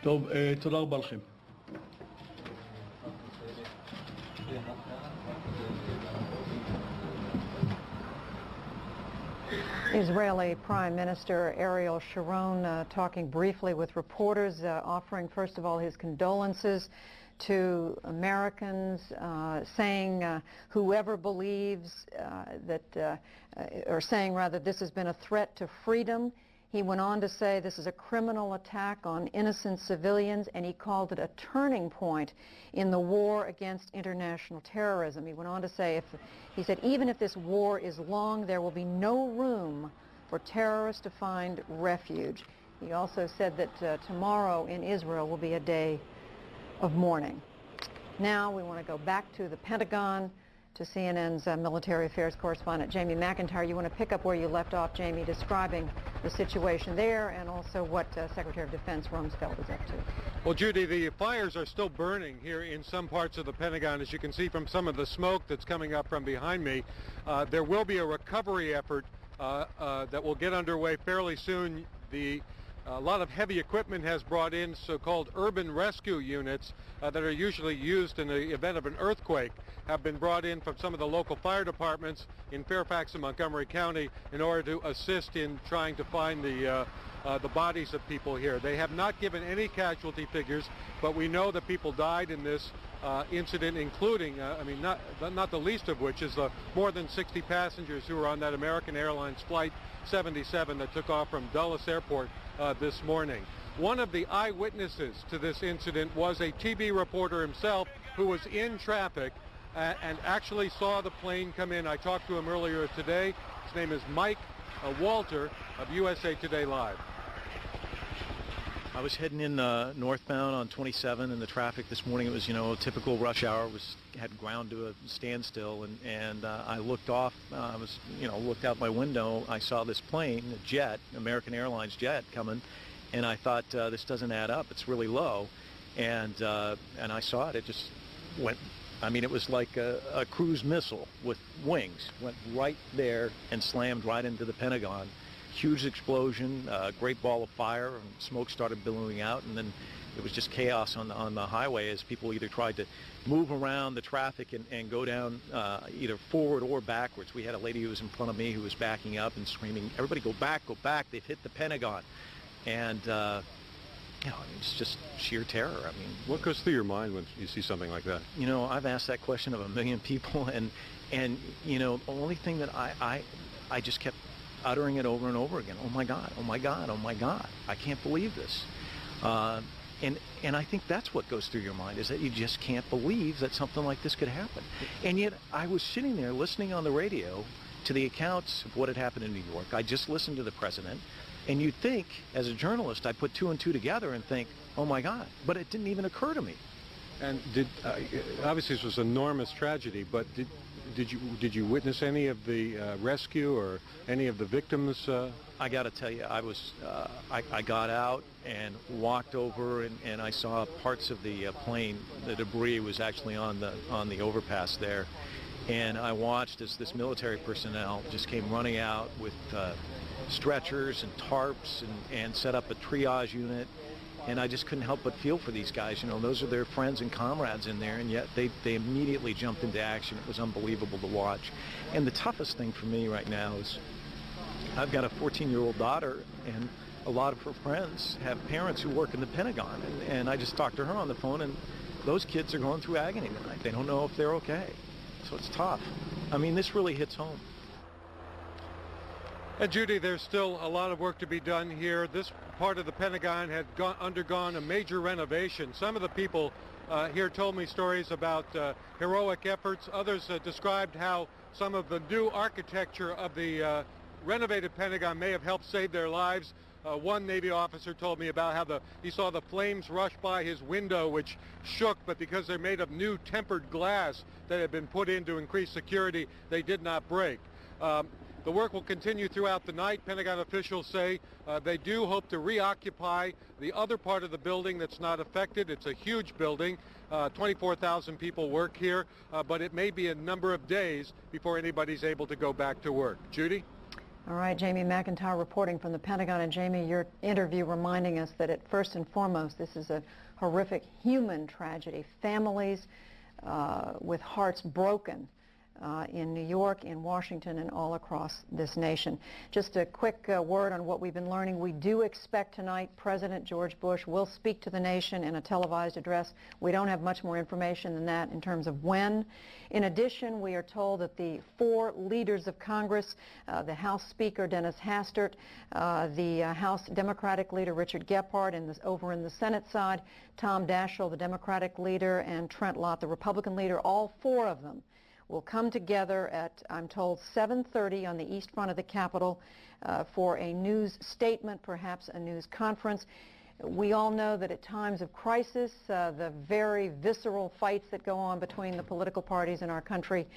טוב, תודה רבה לכם. Israeli Prime Minister Ariel Sharon talking briefly with reporters, offering first of all his condolences to Americans, saying whoever believes or saying rather this has been a threat to freedom. He went on to say this is a criminal attack on innocent civilians, and he called it a turning point in the war against international terrorism. He went on to say, he said, even if this war is long, there will be no room for terrorists to find refuge. He also said that tomorrow in Israel will be a day of mourning. Now we want to go back to the Pentagon, to CNN's military affairs correspondent Jamie McIntyre. You want to pick up where you left off, Jamie, describing the situation there and also what Secretary of Defense Rumsfeld is up to. Well, Judy, the fires are still burning here in some parts of the Pentagon, as you can see from some of the smoke that's coming up from behind me. There will be a recovery effort that will get underway fairly soon. A lot of heavy equipment has brought in so-called urban rescue units that are usually used in the event of an earthquake, have been brought in from some of the local fire departments in Fairfax and Montgomery County in order to assist in trying to find the bodies of people here. They have not given any casualty figures, but we know that people died in this incident, including, not the least of which is the more than 60 passengers who were on that American Airlines Flight 77 that took off from Dulles Airport this morning. One of the eyewitnesses to this incident was a TV reporter himself who was in traffic and actually saw the plane come in. I talked to him earlier today. His name is Mike Walter of USA Today Live. I was heading in northbound on 27, and the traffic this morning, it was, a typical rush hour, had ground to a standstill, and I looked off, looked out my window, I saw this plane, a jet, American Airlines jet coming, and I thought, this doesn't add up, it's really low, and I saw it, it just went, it was like a cruise missile with wings, went right there and slammed right into the Pentagon. Huge explosion, great ball of fire, and smoke started billowing out, and then it was just chaos on the highway as people either tried to move around the traffic and go down either forward or backwards. We had a lady who was in front of me who was backing up and screaming, "Everybody go back, they've hit the Pentagon." And it's just sheer terror. What goes through your mind when you see something like that? I've asked that question of a million people, and the only thing that I just kept uttering it over and over again. Oh my God, oh my God, oh my God. I can't believe this. And I think that's what goes through your mind, is that you just can't believe that something like this could happen. And yet I was sitting there listening on the radio to the accounts of what had happened in New York. I just listened to the president. And you'd think, as a journalist, I'd put two and two together and think, oh my God. But it didn't even occur to me. And obviously this was an enormous tragedy, but did you witness any of the rescue or any of the victims? I got to tell you, I got out and walked over, and I saw parts of the plane. The debris was actually on the overpass there, and I watched as this military personnel just came running out with stretchers and tarps and set up a triage unit. And I just couldn't help but feel for these guys. Those are their friends and comrades in there, and yet they immediately jumped into action. It was unbelievable to watch. And the toughest thing for me right now is I've got a 14-year-old daughter, and a lot of her friends have parents who work in the Pentagon. And I just talked to her on the phone, and those kids are going through agony tonight. They don't know if they're okay. So it's tough. This really hits home. And Judy, there's still a lot of work to be done here. This part of the Pentagon had undergone a major renovation. Some of the people here told me stories about heroic efforts. Others described how some of the new architecture of the renovated Pentagon may have helped save their lives. One Navy officer told me about how he saw the flames rush by his window, which shook, but because they're made of new tempered glass that had been put in to increase security, they did not break. The work will continue throughout the night. Pentagon officials say they do hope to reoccupy the other part of the building that's not affected. It's a huge building. 24,000 people work here, but it may be a number of days before anybody's able to go back to work. Judy? All right, Jamie McIntyre reporting from the Pentagon. And Jamie, your interview reminding us that first and foremost, this is a horrific human tragedy. Families with hearts broken in New York, in Washington, and all across this nation. Just a quick word on what we've been learning. We do expect tonight President George Bush will speak to the nation in a televised address. We don't have much more information than that in terms of when. In addition, we are told that the 4 leaders of Congress, the House Speaker Dennis Hastert, the House Democratic leader Richard Gephardt, and over in the Senate side, Tom Daschle, the Democratic leader, and Trent Lott, the Republican leader, all 4 of them will come together at, I'm told, 7:30 on the east front of the Capitol for a news statement, perhaps a news conference. We all know that at times of crisis, the very visceral fights that go on between the political parties in our country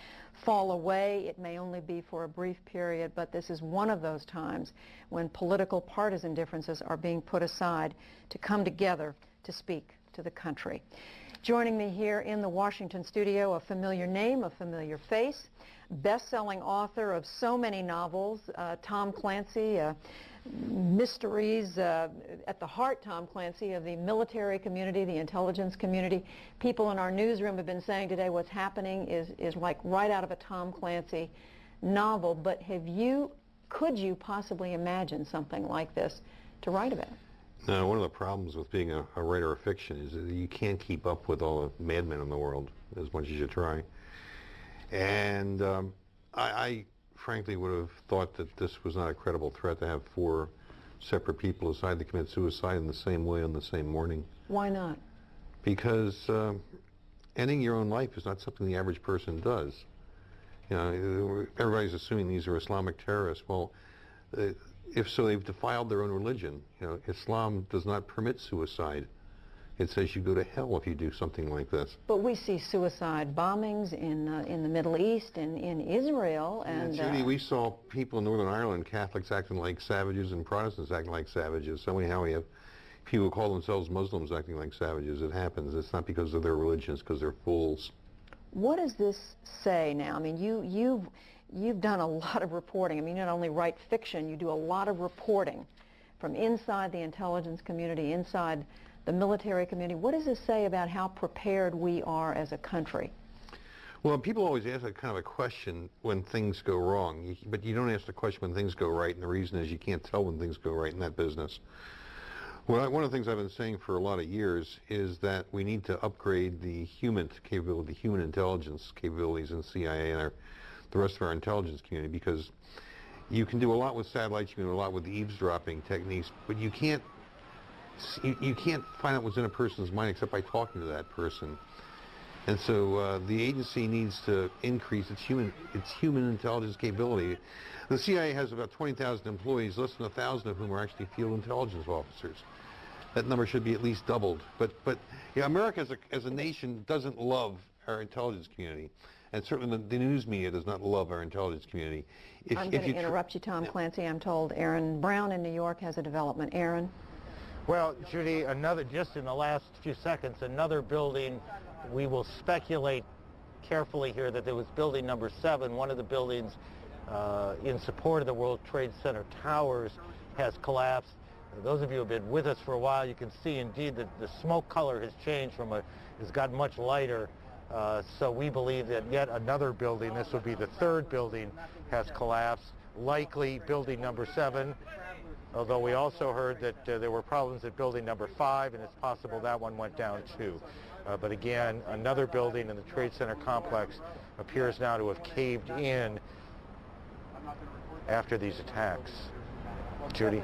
fall away. It may only be for a brief period, but this is one of those times when political partisan differences are being put aside to come together to speak to the country. Joining me here in the Washington studio, a familiar name, a familiar face, best-selling author of so many novels, Tom Clancy, mysteries at the heart, Tom Clancy, of the military community, the intelligence community. People in our newsroom have been saying today what's happening is like right out of a Tom Clancy novel, but could you possibly imagine something like this to write about? No, one of the problems with being a writer of fiction is that you can't keep up with all the madmen in the world as much as you try. And I frankly would have thought that this was not a credible threat to have 4 separate people decide to commit suicide in the same way on the same morning. Why not? Because ending your own life is not something the average person does. You know, everybody's assuming these are Islamic terrorists. Well, if so, they've defiled their own religion. You know, Islam does not permit suicide. It says you go to hell if you do something like this. But we see suicide bombings in the Middle East and in Israel. And Judy, we saw people in Northern Ireland, Catholics acting like savages and Protestants acting like savages. So anyhow, we have people who call themselves Muslims acting like savages. It happens. It's not because of their religion. It's because they're fools. What does this say now? I mean, you've done a lot of reporting. I mean, you not only write fiction, you do a lot of reporting from inside the intelligence community, inside the military community. What does this say about how prepared we are as a country? Well, people always ask a kind of a question when things go wrong, but you don't ask the question when things go right, and the reason is you can't tell when things go right in that business. Well, one of the things I've been saying for a lot of years is that we need to upgrade the human capability, human intelligence capabilities in CIA and the rest of our intelligence community, because you can do a lot with satellites, you can do a lot with eavesdropping techniques, but you can't find out what's in a person's mind except by talking to that person. And so the agency needs to increase its human intelligence capability. The CIA has about 20,000 employees, less than 1,000 of whom are actually field intelligence officers. That number should be at least doubled. But yeah, America as a nation doesn't love our intelligence community. And certainly the news media does not love our intelligence community. I'm going to interrupt you, Tom Clancy. I'm told Aaron Brown in New York has a development. Aaron? Well, Judy, just in the last few seconds, another building, we will speculate carefully here that there was building number 7, one of the buildings in support of the World Trade Center towers has collapsed. Those of you who have been with us for a while, you can see indeed that the smoke color has changed has gotten much lighter. So we believe that yet another building, this would be the 3rd building, has collapsed, likely building number 7, although we also heard that there were problems at building number 5, and it's possible that one went down too. But again, another building in the Trade Center complex appears now to have caved in after these attacks. Judy?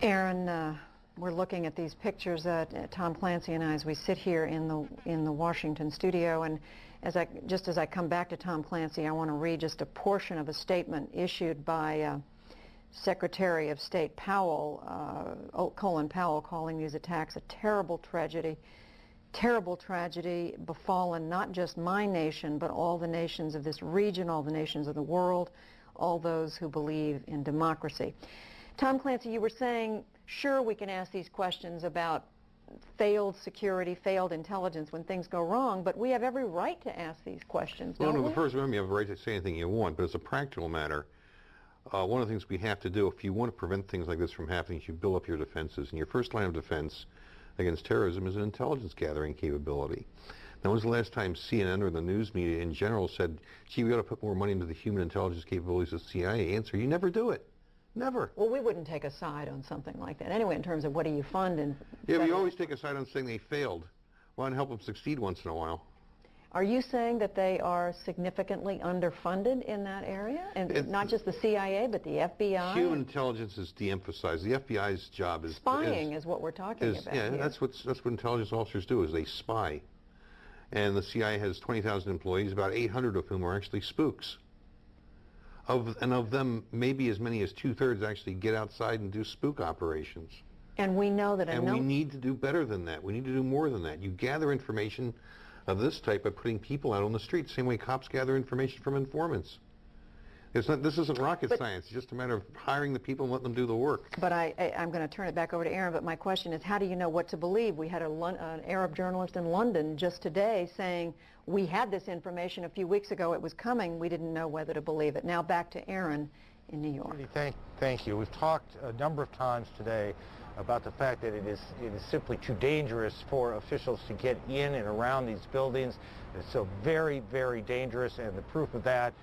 Aaron, we're looking at these pictures, Tom Clancy and I, as we sit here in the Washington studio, and as I come back to Tom Clancy, I want to read just a portion of a statement issued by Secretary of State Powell, Colin Powell, calling these attacks a terrible tragedy befallen not just my nation, but all the nations of this region, all the nations of the world, all those who believe in democracy. Tom Clancy, you were saying, sure, we can ask these questions about failed security, failed intelligence when things go wrong, but we have every right to ask these questions, don't we? Well, first, remember, you have a right to say anything you want, but as a practical matter, one of the things we have to do, if you want to prevent things like this from happening, you build up your defenses. And your first line of defense against terrorism is an intelligence gathering capability. Now, when was the last time CNN or the news media in general said, gee, we ought to put more money into the human intelligence capabilities of the CIA? Answer, you never do it. Never. Well, we wouldn't take a side on something like that. Anyway, in terms of what do you fund and... Yeah, we always take a side on saying they failed. Why not help them succeed once in a while? Are you saying that they are significantly underfunded in that area? And not just the CIA, but the FBI? Human intelligence is de-emphasized. The FBI's job is... Spying is what we're talking about Yeah, here. that's what intelligence officers do, is they spy. And the CIA has 20,000 employees, about 800 of whom are actually spooks. And of them, maybe as many as 2/3 actually get outside and do spook operations. And we know that... And we need to do better than that. We need to do more than that. You gather information of this type by putting people out on the street, same way cops gather information from informants. This isn't rocket science. It's just a matter of hiring the people and letting them do the work. But I'm going to turn it back over to Aaron, but my question is, how do you know what to believe? We had an Arab journalist in London just today saying, we had this information a few weeks ago, it was coming, we didn't know whether to believe it. Now back to Aaron in New York. Thank you. We've talked a number of times today about the fact that it is simply too dangerous for officials to get in and around these buildings. It's so very, very dangerous, and the proof of that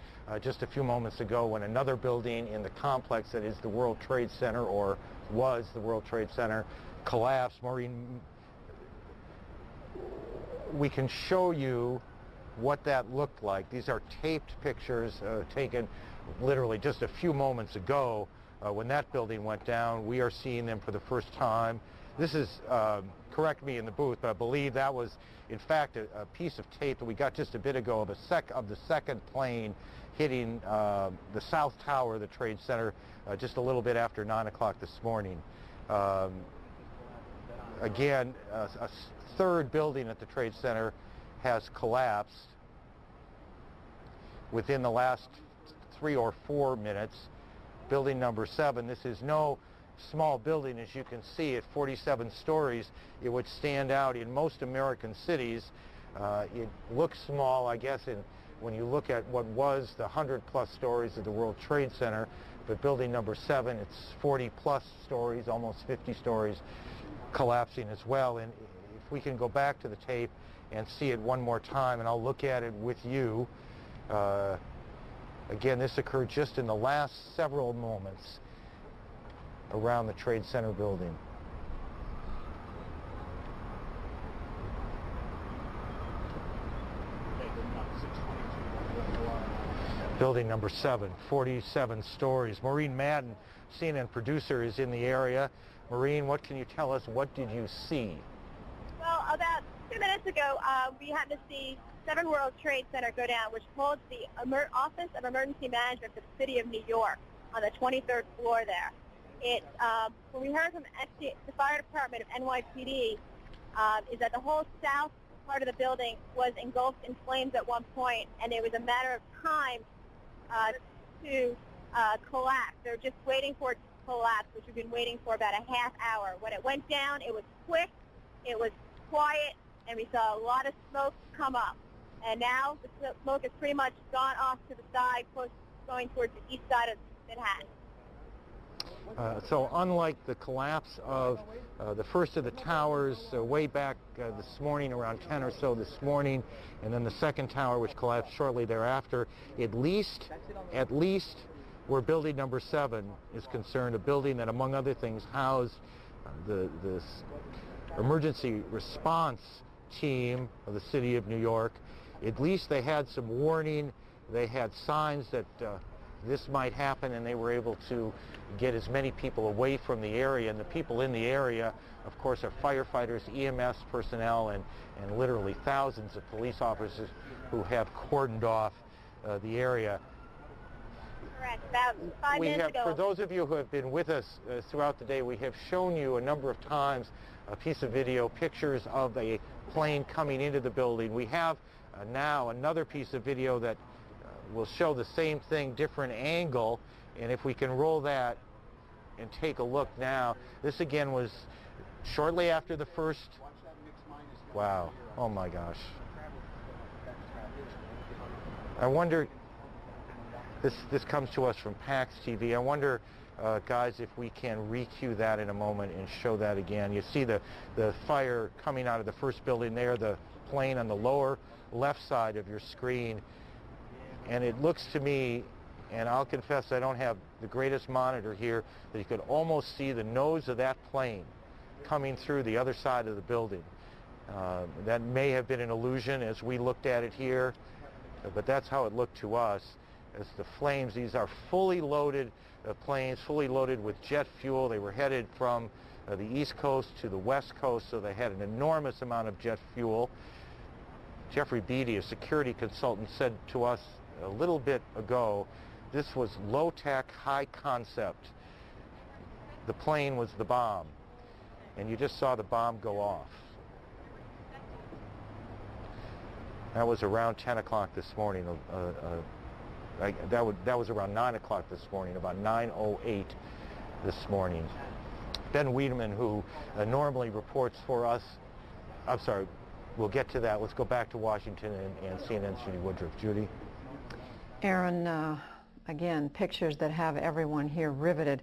just a few moments ago when another building in the complex that is the World Trade Center, or was the World Trade Center, collapsed. Maureen, we can show you what that looked like. These are taped pictures taken literally just a few moments ago. When that building went down, we are seeing them for the first time. This is, correct me in the booth, but I believe that was, in fact, a piece of tape that we got just a bit ago of the second plane hitting the South Tower of the Trade Center just a little bit after 9 o'clock this morning. Again, a third building at the Trade Center has collapsed within the last 3 or 4 minutes. Building number 7, this is no small building, as you can see, at 47 stories. It would stand out in most American cities. It looks small, I guess, when you look at what was the 100-plus stories of the World Trade Center, but building number 7, it's 40-plus stories, almost 50 stories, collapsing as well. And if we can go back to the tape and see it one more time, and I'll look at it with you. Again, this occurred just in the last several moments around the Trade Center building. Building number 7, 47 stories. Maureen Madden, CNN producer, is in the area. Maureen, what can you tell us? What did you see? Well, about 2 minutes ago, we had to see 7 World Trade Center go down, which holds the Office of Emergency Management for the City of New York on the 23rd floor there. When we heard from the fire department of NYPD, is that the whole south part of the building was engulfed in flames at one point, and it was a matter of time to collapse. They're just waiting for it to collapse, which we've been waiting for about a half hour. When it went down, it was quick, it was quiet, and we saw a lot of smoke come up. And now the smoke has pretty much gone off to the side, going towards the east side of Manhattan. So unlike the collapse of the first of the towers way back this morning, around 10 or so this morning, and then the second tower, which collapsed shortly thereafter, at least where building number 7 is concerned, a building that, among other things, housed the emergency response team of the City of New York, at least they had some warning. They had signs that this might happen, and they were able to get as many people away from the area. And the people in the area, of course, are firefighters, EMS personnel, and literally thousands of police officers who have cordoned off the area. Correct. About 5 minutes ago. For those of you who have been with us throughout the day, we have shown you a number of times a piece of video, pictures of a plane coming into the building. We have now another piece of video that will show the same thing, different angle, and if we can roll that and take a look now. This again was shortly after the first. Wow. Oh my gosh. I wonder, this comes to us from PAX TV. I wonder, guys, if we can re-cue that in a moment and show that again. You see the fire coming out of the first building there, the plane on the lower left side of your screen. And it looks to me, and I'll confess I don't have the greatest monitor here, that you could almost see the nose of that plane coming through the other side of the building. That may have been an illusion as we looked at it here, but that's how it looked to us. As the flames, these are fully loaded planes, fully loaded with jet fuel. They were headed from the East Coast to the West Coast, so they had an enormous amount of jet fuel. Jeffrey Beatty, a security consultant, said to us a little bit ago, this was low-tech, high concept. The plane was the bomb, and you just saw the bomb go off. That was around 10 o'clock this morning. That was around 9 o'clock this morning, about 9:08 this morning. Ben Wiedemann, who normally reports for us, I'm sorry, we'll get to that. Let's go back to Washington and CNN's Judy Woodruff. Judy? Aaron, again, pictures that have everyone here riveted.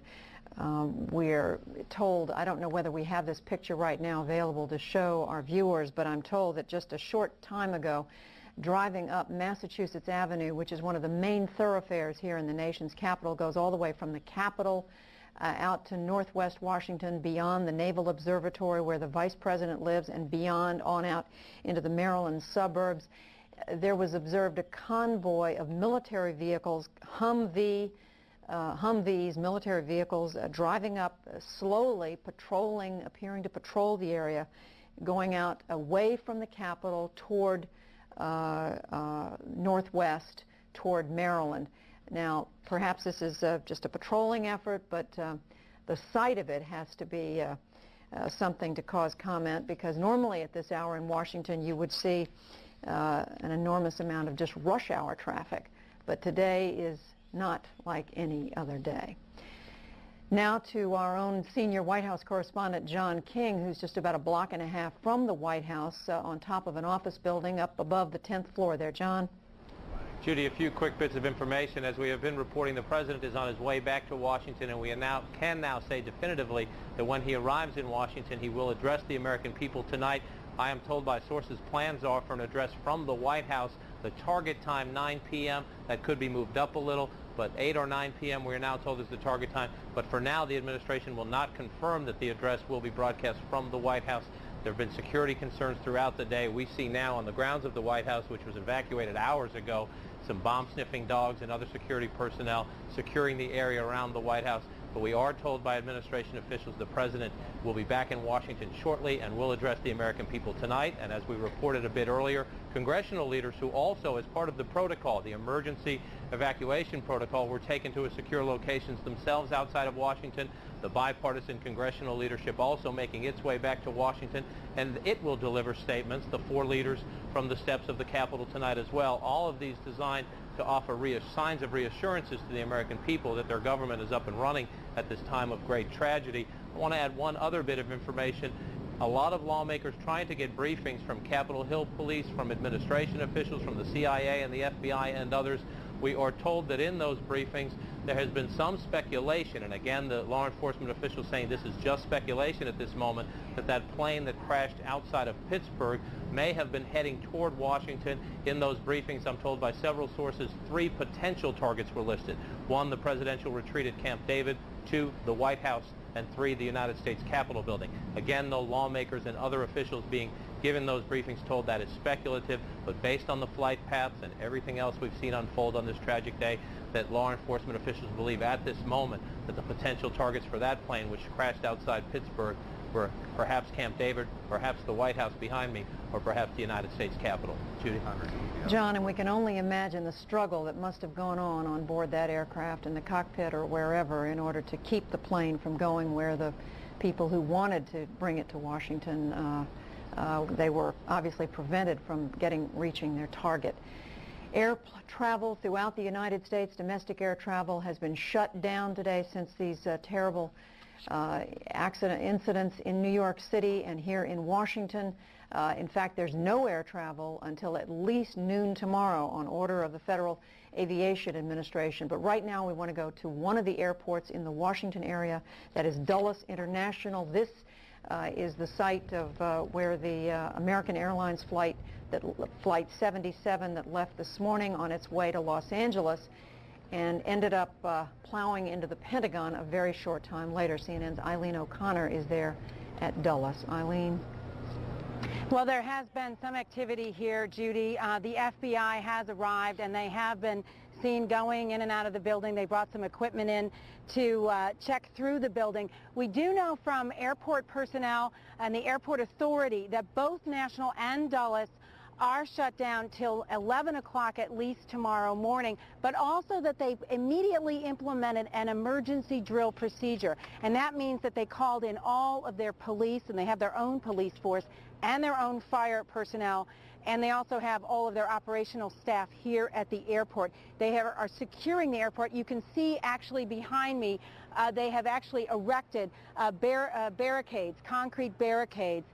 We're told, I don't know whether we have this picture right now available to show our viewers, but I'm told that just a short time ago, driving up Massachusetts Avenue, which is one of the main thoroughfares here in the nation's capital, goes all the way from the Capitol out to northwest Washington, beyond the Naval Observatory where the Vice President lives, and beyond on out into the Maryland suburbs. There was observed a convoy of military vehicles, Humvees, military vehicles, driving up slowly, appearing to patrol the area, going out away from the Capitol toward northwest, toward Maryland. Now, perhaps this is just a patrolling effort, but the sight of it has to be something to cause comment, because normally at this hour in Washington you would see an enormous amount of just rush hour traffic, but today is not like any other day. Now to our own senior White House correspondent John King, who's just about a block and a half from the White House on top of an office building up above the 10th floor there. John? Judy, a few quick bits of information. As we have been reporting, the President is on his way back to Washington, and we can now say definitively that when he arrives in Washington, he will address the American people tonight. I am told by sources plans are for an address from the White House. The target time, 9 p.m. That could be moved up a little, but 8 or 9 p.m. we are now told is the target time. But for now, the administration will not confirm that the address will be broadcast from the White House. There have been security concerns throughout the day. We see now on the grounds of the White House, which was evacuated hours ago, some bomb-sniffing dogs and other security personnel securing the area around the White House. But we are told by administration officials the President will be back in Washington shortly and will address the American people tonight. And as we reported a bit earlier, congressional leaders who also, as part of the protocol, the emergency evacuation protocol, were taken to secure locations themselves outside of Washington. The bipartisan congressional leadership also making its way back to Washington, and it will deliver statements, the 4 leaders from the steps of the Capitol tonight as well. All of these designed to offer signs of reassurances to the American people that their government is up and running at this time of great tragedy. I want to add one other bit of information. A lot of lawmakers trying to get briefings from Capitol Hill police, from administration officials, from the CIA and the FBI and others. We are told that in those briefings there has been some speculation, and again the law enforcement officials saying this is just speculation at this moment, that that plane that crashed outside of Pittsburgh may have been heading toward Washington. In those briefings, I'm told by several sources, 3 potential targets were listed. 1, the presidential retreat at Camp David. 2, the White House. And 3, the United States Capitol building. Again, though, lawmakers and other officials being given those briefings told that is speculative, but based on the flight paths and everything else we've seen unfold on this tragic day, that law enforcement officials believe at this moment that the potential targets for that plane, which crashed outside Pittsburgh, perhaps Camp David, perhaps the White House behind me, or perhaps the United States Capitol. Judy? John, and we can only imagine the struggle that must have gone on board that aircraft in the cockpit or wherever in order to keep the plane from going where the people who wanted to bring it to Washington, they were obviously prevented from reaching their target. Air travel throughout the United States, domestic air travel, has been shut down today since these terrible incidents in New York City and here in Washington. In fact, there's no air travel until at least noon tomorrow on order of the Federal Aviation Administration. But right now we want to go to one of the airports in the Washington area, that is Dulles International. This is the site of where the American Airlines Flight 77 that left this morning on its way to Los Angeles and ended up plowing into the Pentagon a very short time later. CNN's Eileen O'Connor is there at Dulles. Eileen? Well, there has been some activity here, Judy. The FBI has arrived, and they have been seen going in and out of the building. They brought some equipment in to check through the building. We do know from airport personnel and the airport authority that both National and Dulles are shut down till 11 o'clock at least tomorrow morning, but also that they immediately implemented an emergency drill procedure. And that means that they called in all of their police, and they have their own police force and their own fire personnel, and they also have all of their operational staff here at the airport. They are securing the airport. You can see actually behind me, they have actually erected barricades, concrete barricades,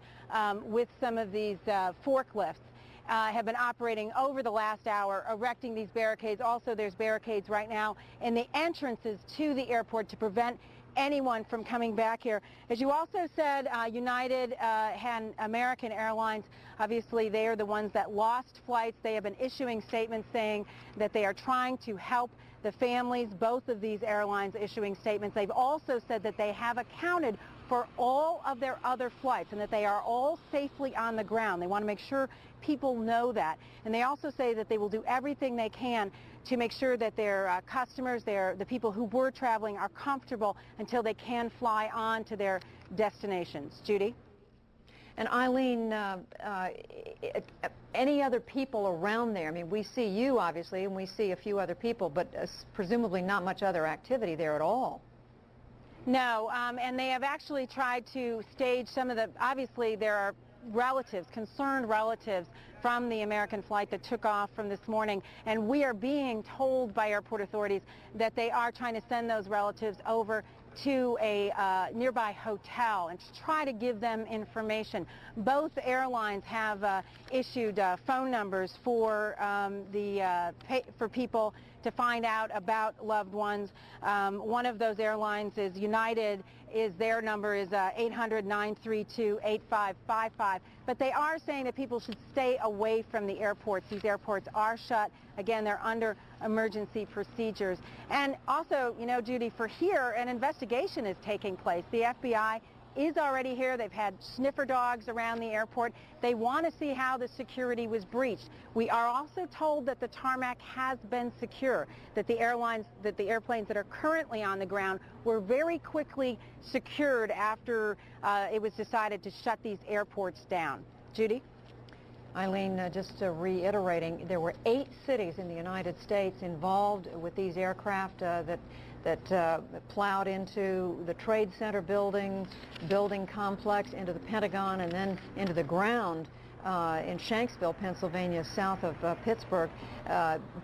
with some of these forklifts. Have been operating over the last hour, erecting these barricades. Also, there's barricades right now in the entrances to the airport to prevent anyone from coming back here. As you also said, United and American Airlines, obviously they are the ones that lost flights. They have been issuing statements saying that they are trying to help the families, both of these airlines issuing statements. They've also said that they have accounted for all of their other flights and that they are all safely on the ground. They want to make sure people know that. And they also say that they will do everything they can to make sure that their customers, the people who were traveling, are comfortable until they can fly on to their destinations. Judy? And Eileen, any other people around there? I mean, we see you, obviously, and we see a few other people, but presumably not much other activity there at all. No, and they have actually tried to stage some of the, obviously there are relatives, concerned relatives from the American flight that took off from this morning, and we are being told by airport authorities that they are trying to send those relatives over to a nearby hotel and to try to give them information. Both airlines have issued phone numbers for for people to find out about loved ones. One of those airlines is United. Their number is 800-932-8555. But they are saying that people should stay away from the airports. These airports are shut. Again, they're under emergency procedures. And also, you know, Judy, for here, an investigation is taking place. The FBI is already here. They've had sniffer dogs around the airport. They want to see how the security was breached. We are also told that the tarmac has been secure, that the airplanes that are currently on the ground were very quickly secured after it was decided to shut these airports down. Judy? Eileen, just reiterating, there were 8 cities in the United States involved with these aircraft that plowed into the Trade Center building complex, into the Pentagon, and then into the ground in Shanksville, Pennsylvania, south of Pittsburgh.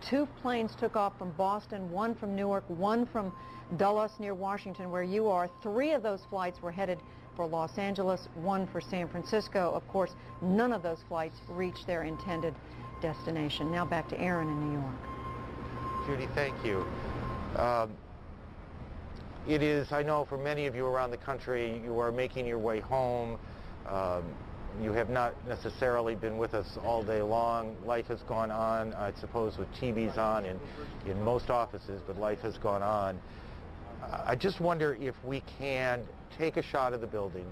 2 planes took off from Boston, 1 from Newark, 1 from Dulles near Washington, where you are. 3 of those flights were headed for Los Angeles, 1 for San Francisco. Of course, none of those flights reached their intended destination. Now back to Aaron in New York. Judy, thank you. It is, I know for many of you around the country, you are making your way home. You have not necessarily been with us all day long. Life has gone on, I suppose, with TVs on in most offices, but life has gone on. I just wonder if we can take a shot of the building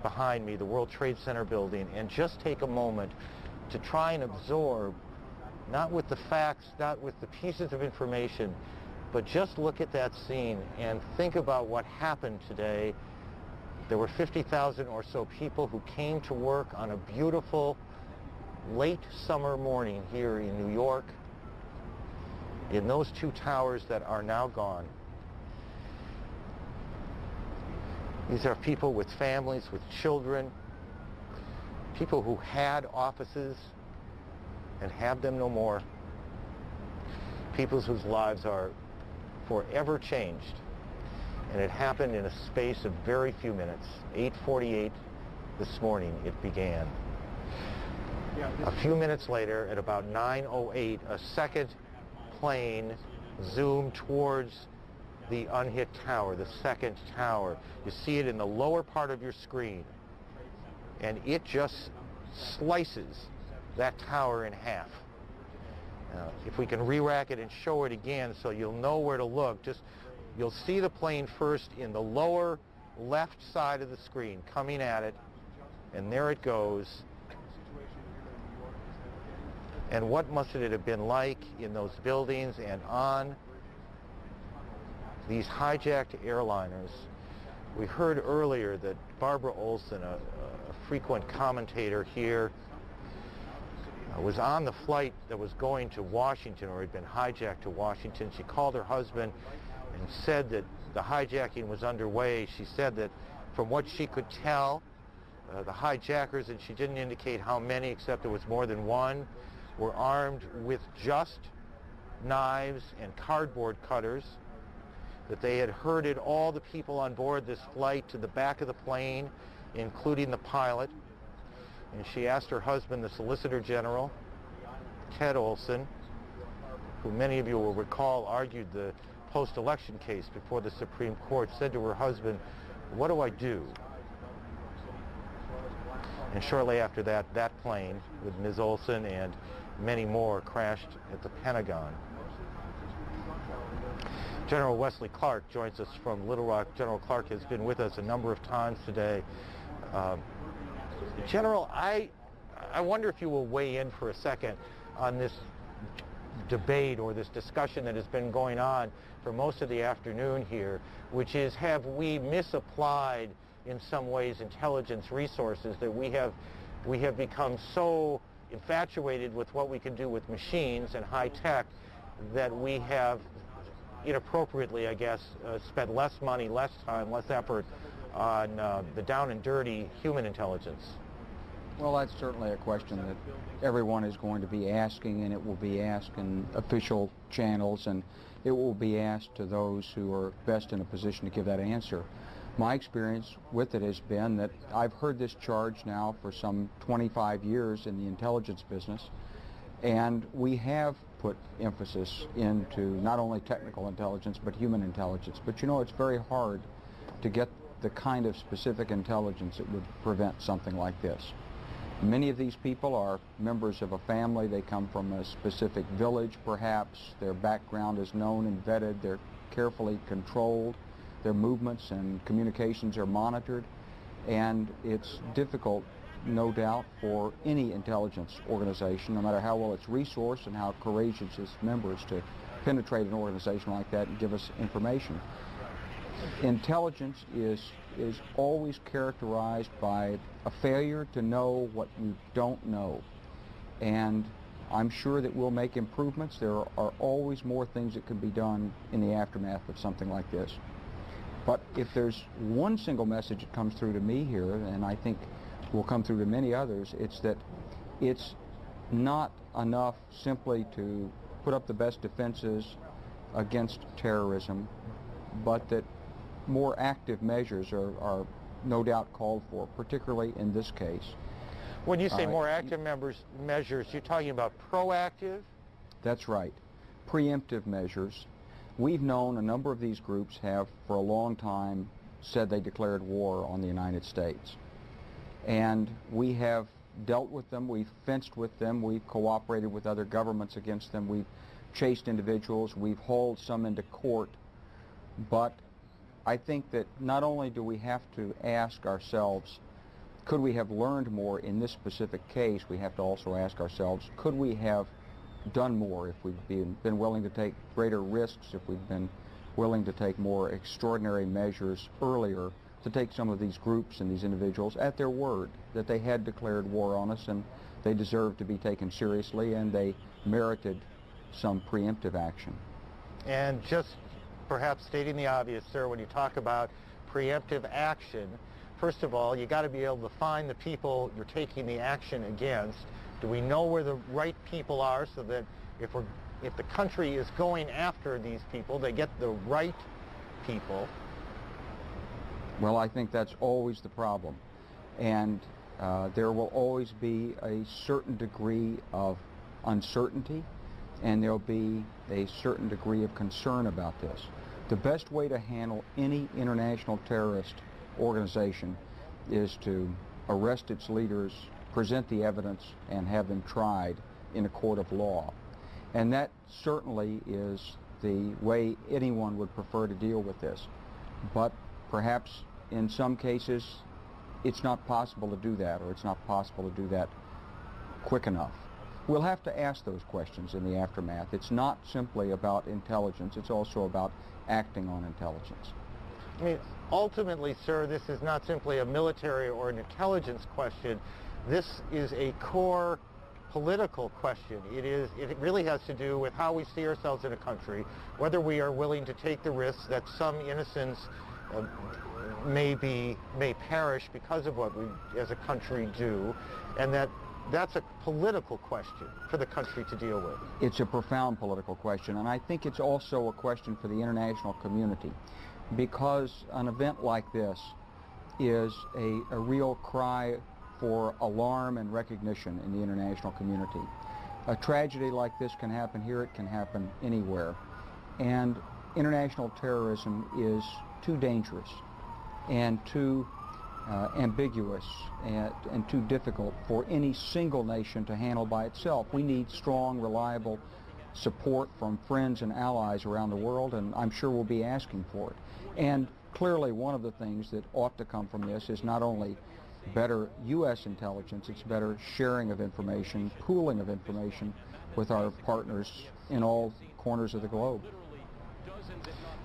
behind me, the World Trade Center building, and just take a moment to try and absorb, not with the facts, not with the pieces of information, but just look at that scene and think about what happened today There were 50,000 or so people who came to work on a beautiful late summer morning here in New York, in those two towers that are now gone. These are people with families, with children, people who had offices and have them no more, people whose lives are forever changed. And it happened in a space of very few minutes. 8:48 this morning it began. A few minutes later, at about 9:08, a second plane zoomed towards the unhit tower, the second tower. You see it in the lower part of your screen, and it just slices that tower in half. If we can re-rack it and show it again so you'll know where to look, you'll see the plane first in the lower left side of the screen coming at it, and there it goes. And what must it have been like in those buildings and on these hijacked airliners? We heard earlier that Barbara Olson, a frequent commentator here, was on the flight that was going to Washington, or had been hijacked to Washington. She called her husband and said that the hijacking was underway. She said that from what she could tell, the hijackers, and she didn't indicate how many except it was more than one, were armed with just knives and cardboard cutters, that they had herded all the people on board this flight to the back of the plane, including the pilot. And she asked her husband, the Solicitor General, Ted Olson, who many of you will recall argued the post-election case before the Supreme Court, said to her husband, "What do I do?" And shortly after that, that plane with Ms. Olson and many more crashed at the Pentagon. General Wesley Clark joins us from Little Rock. General Clark has been with us a number of times today. General, I wonder if you will weigh in for a second on this debate or this discussion that has been going on for most of the afternoon here, which is, have we misapplied in some ways intelligence resources, that we have become so infatuated with what we can do with machines and high tech that we have inappropriately, I guess, spent less money, less time, less effort on the down and dirty human intelligence? Well, that's certainly a question that everyone is going to be asking, and it will be asked in official channels, and it will be asked to those who are best in a position to give that answer. My experience with it has been that I've heard this charge now for some 25 years in the intelligence business, and we have put emphasis into not only technical intelligence but human intelligence. But you know, it's very hard to get the kind of specific intelligence that would prevent something like this. Many of these people are members of a family. They come from a specific village, perhaps. Their background is known and vetted. They're carefully controlled. Their movements and communications are monitored. And it's difficult, no doubt, for any intelligence organization, no matter how well it's resourced and how courageous its members, to penetrate an organization like that and give us information. Intelligence is always characterized by a failure to know what you don't know. And I'm sure that we'll make improvements. There are always more things that could be done in the aftermath of something like this. But if there's one single message that comes through to me here, and I think will come through to many others, it's that it's not enough simply to put up the best defenses against terrorism, but that more active measures are no doubt called for, particularly in this case. When you say more active measures, you're talking about proactive? That's right. Preemptive measures. We've known a number of these groups have for a long time said they declared war on the United States. And we have dealt with them, we've fenced with them, we've cooperated with other governments against them, we've chased individuals, we've hauled some into court. But I think that not only do we have to ask ourselves, could we have learned more in this specific case, we have to also ask ourselves, could we have done more if we've been willing to take greater risks, if we've been willing to take more extraordinary measures earlier to take some of these groups and these individuals at their word that they had declared war on us and they deserved to be taken seriously and they merited some preemptive action. And just perhaps stating the obvious, sir, when you talk about preemptive action, first of all, you got to be able to find the people you're taking the action against. Do we know where the right people are so that if the country is going after these people, they get the right people? Well, I think that's always the problem. And there will always be a certain degree of uncertainty, and there'll be a certain degree of concern about this. The best way to handle any international terrorist organization is to arrest its leaders, present the evidence, and have them tried in a court of law. And that certainly is the way anyone would prefer to deal with this. But perhaps in some cases it's not possible to do that, or it's not possible to do that quick enough. We'll have to ask those questions in the aftermath. It's not simply about intelligence, it's also about acting on intelligence. I mean, ultimately, sir, this is not simply a military or an intelligence question. This is a core political question. It really has to do with how we see ourselves in a country, whether we are willing to take the risk that some innocents may perish because of what we as a country do, and that's a political question for the country to deal with. It's a profound political question, and I think it's also a question for the international community, because an event like this is a real cry for alarm and recognition in the international community. A tragedy like this can happen here, it can happen anywhere, and international terrorism is too dangerous and too ambiguous and too difficult for any single nation to handle by itself. We need strong, reliable support from friends and allies around the world, and I'm sure we'll be asking for it. And clearly one of the things that ought to come from this is not only better U.S. intelligence, it's better sharing of information, pooling of information with our partners in all corners of the globe.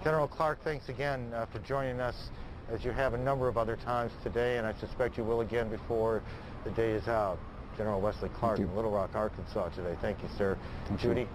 General Clark, thanks again for joining us, as you have a number of other times today, and I suspect you will again before the day is out. General Wesley Clark in Little Rock, Arkansas today. Thank you, sir. Judy?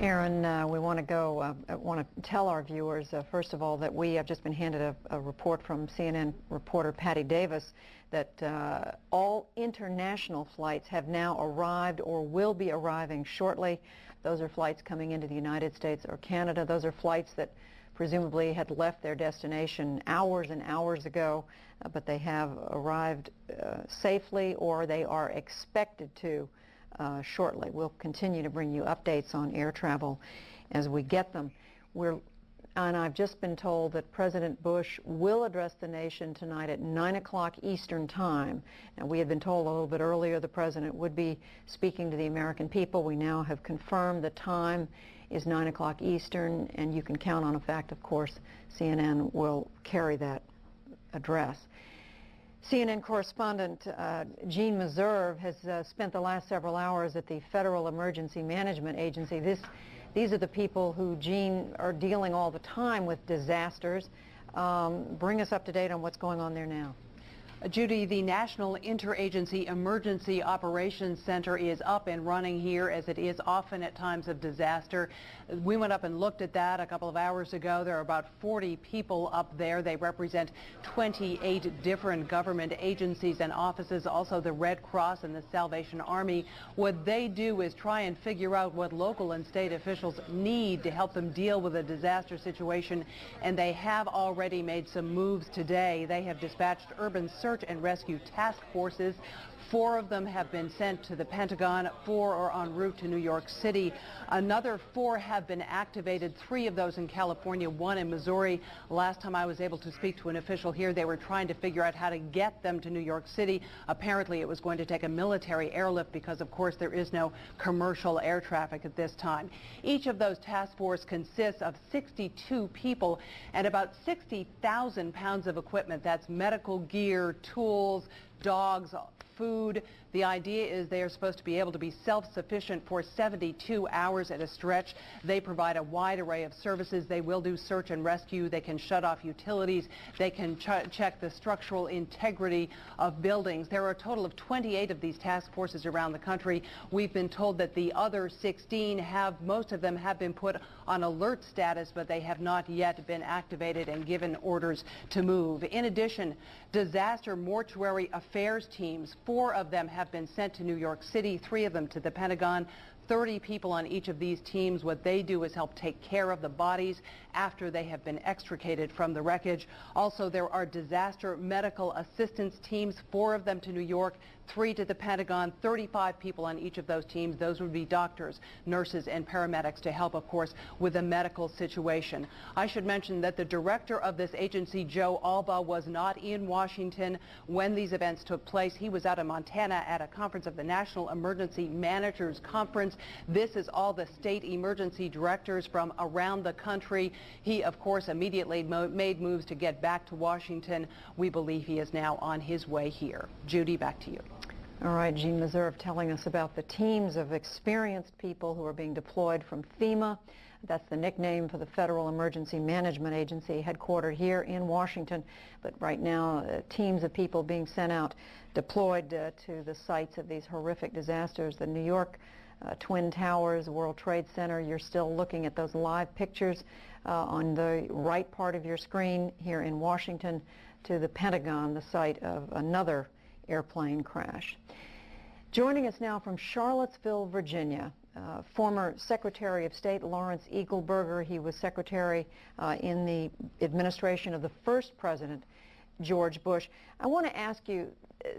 Aaron, we want to tell our viewers, first of all, that we have just been handed a report from CNN reporter Patty Davis that all international flights have now arrived or will be arriving shortly. Those are flights coming into the United States or Canada. Those are flights that presumably had left their destination hours and hours ago, but they have arrived safely, or they are expected to shortly. We'll continue to bring you updates on air travel as we get them. And I've just been told that President Bush will address the nation tonight at 9 o'clock Eastern Time. And we had been told a little bit earlier the President would be speaking to the American people. We now have confirmed the time is 9 o'clock Eastern, and you can count on the fact, of course, CNN will carry that address. CNN correspondent Jean Meserve has spent the last several hours at the Federal Emergency Management Agency. These are the people who, Jean, are dealing all the time with disasters. Bring us up to date on what's going on there now. Judy, the National Interagency Emergency Operations Center is up and running here, as it is often at times of disaster. We went up and looked at that a couple of hours ago. There are about 40 people up there. They represent 28 different government agencies and offices, also the Red Cross and the Salvation Army. What they do is try and figure out what local and state officials need to help them deal with a disaster situation, and they have already made some moves today. They have dispatched urban search and rescue task forces. 4 of them have been sent to the Pentagon. 4 are en route to New York City. Another 4 have been activated, 3 of those in California, 1 in Missouri. Last time I was able to speak to an official here, they were trying to figure out how to get them to New York City. Apparently it was going to take a military airlift because, of course, there is no commercial air traffic at this time. Each of those task forces consists of 62 people and about 60,000 pounds of equipment. That's medical gear, tools, dogs, food. The idea is they are supposed to be able to be self-sufficient for 72 hours at a stretch. They provide a wide array of services. They will do search and rescue. They can shut off utilities. They can check the structural integrity of buildings. There are a total of 28 of these task forces around the country. We've been told that the other 16 most of them have been put on alert status, but they have not yet been activated and given orders to move. In addition, disaster mortuary affairs teams, 4 of them have been sent to New York City, 3 of them to the Pentagon. 30 people on each of these teams. What they do is help take care of the bodies after they have been extricated from the wreckage. Also, there are disaster medical assistance teams, 4 of them to New York, 3 to the Pentagon, 35 people on each of those teams. Those would be doctors, nurses, and paramedics to help, of course, with the medical situation. I should mention that the director of this agency, Joe Alba, was not in Washington when these events took place. He was out in Montana at a conference of the National Emergency Managers Conference. This is all the state emergency directors from around the country. He, of course, immediately made moves to get back to Washington. We believe he is now on his way here. Judy, back to you. All right, Jean Meserve telling us about the teams of experienced people who are being deployed from FEMA. That's the nickname for the Federal Emergency Management Agency headquartered here in Washington. But right now, teams of people being sent out, deployed to the sites of these horrific disasters. The New York Twin Towers, World Trade Center. You're still looking at those live pictures on the right part of your screen here in Washington, to the Pentagon, the site of another airplane crash. Joining us now from Charlottesville, Virginia, former Secretary of State Lawrence Eagleburger. He was Secretary in the administration of the first President, George Bush. I want to ask you,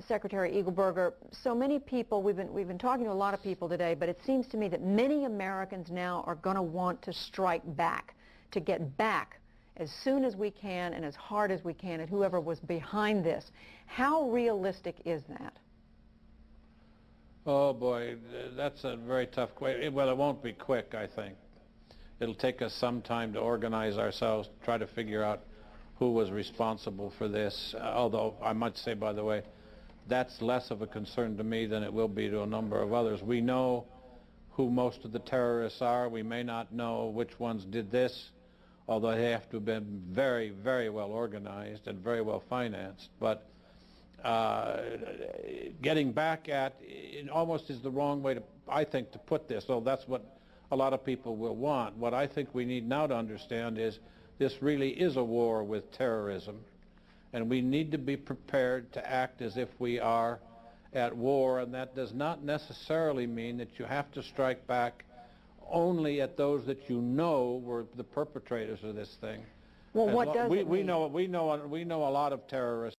Secretary Eagleburger, so many people, we've been talking to a lot of people today, but it seems to me that many Americans now are going to want to strike back, to get back as soon as we can and as hard as we can at whoever was behind this. How realistic is that? Oh boy, that's a very tough question. Well, it won't be quick, I think. It'll take us some time to organize ourselves, try to figure out who was responsible for this, although I might say, by the way, that's less of a concern to me than it will be to a number of others. We know who most of the terrorists are. We may not know which ones did this, although they have to have been very, very well organized and very well financed. But getting back at it almost is the wrong way to, I think, to put this. So that's what a lot of people will want. What I think we need now to understand is this really is a war with terrorism, and we need to be prepared to act as if we are at war, and that does not necessarily mean that you have to strike back only at those that you know were the perpetrators of this thing. Well, what does it mean? We know a lot of terrorists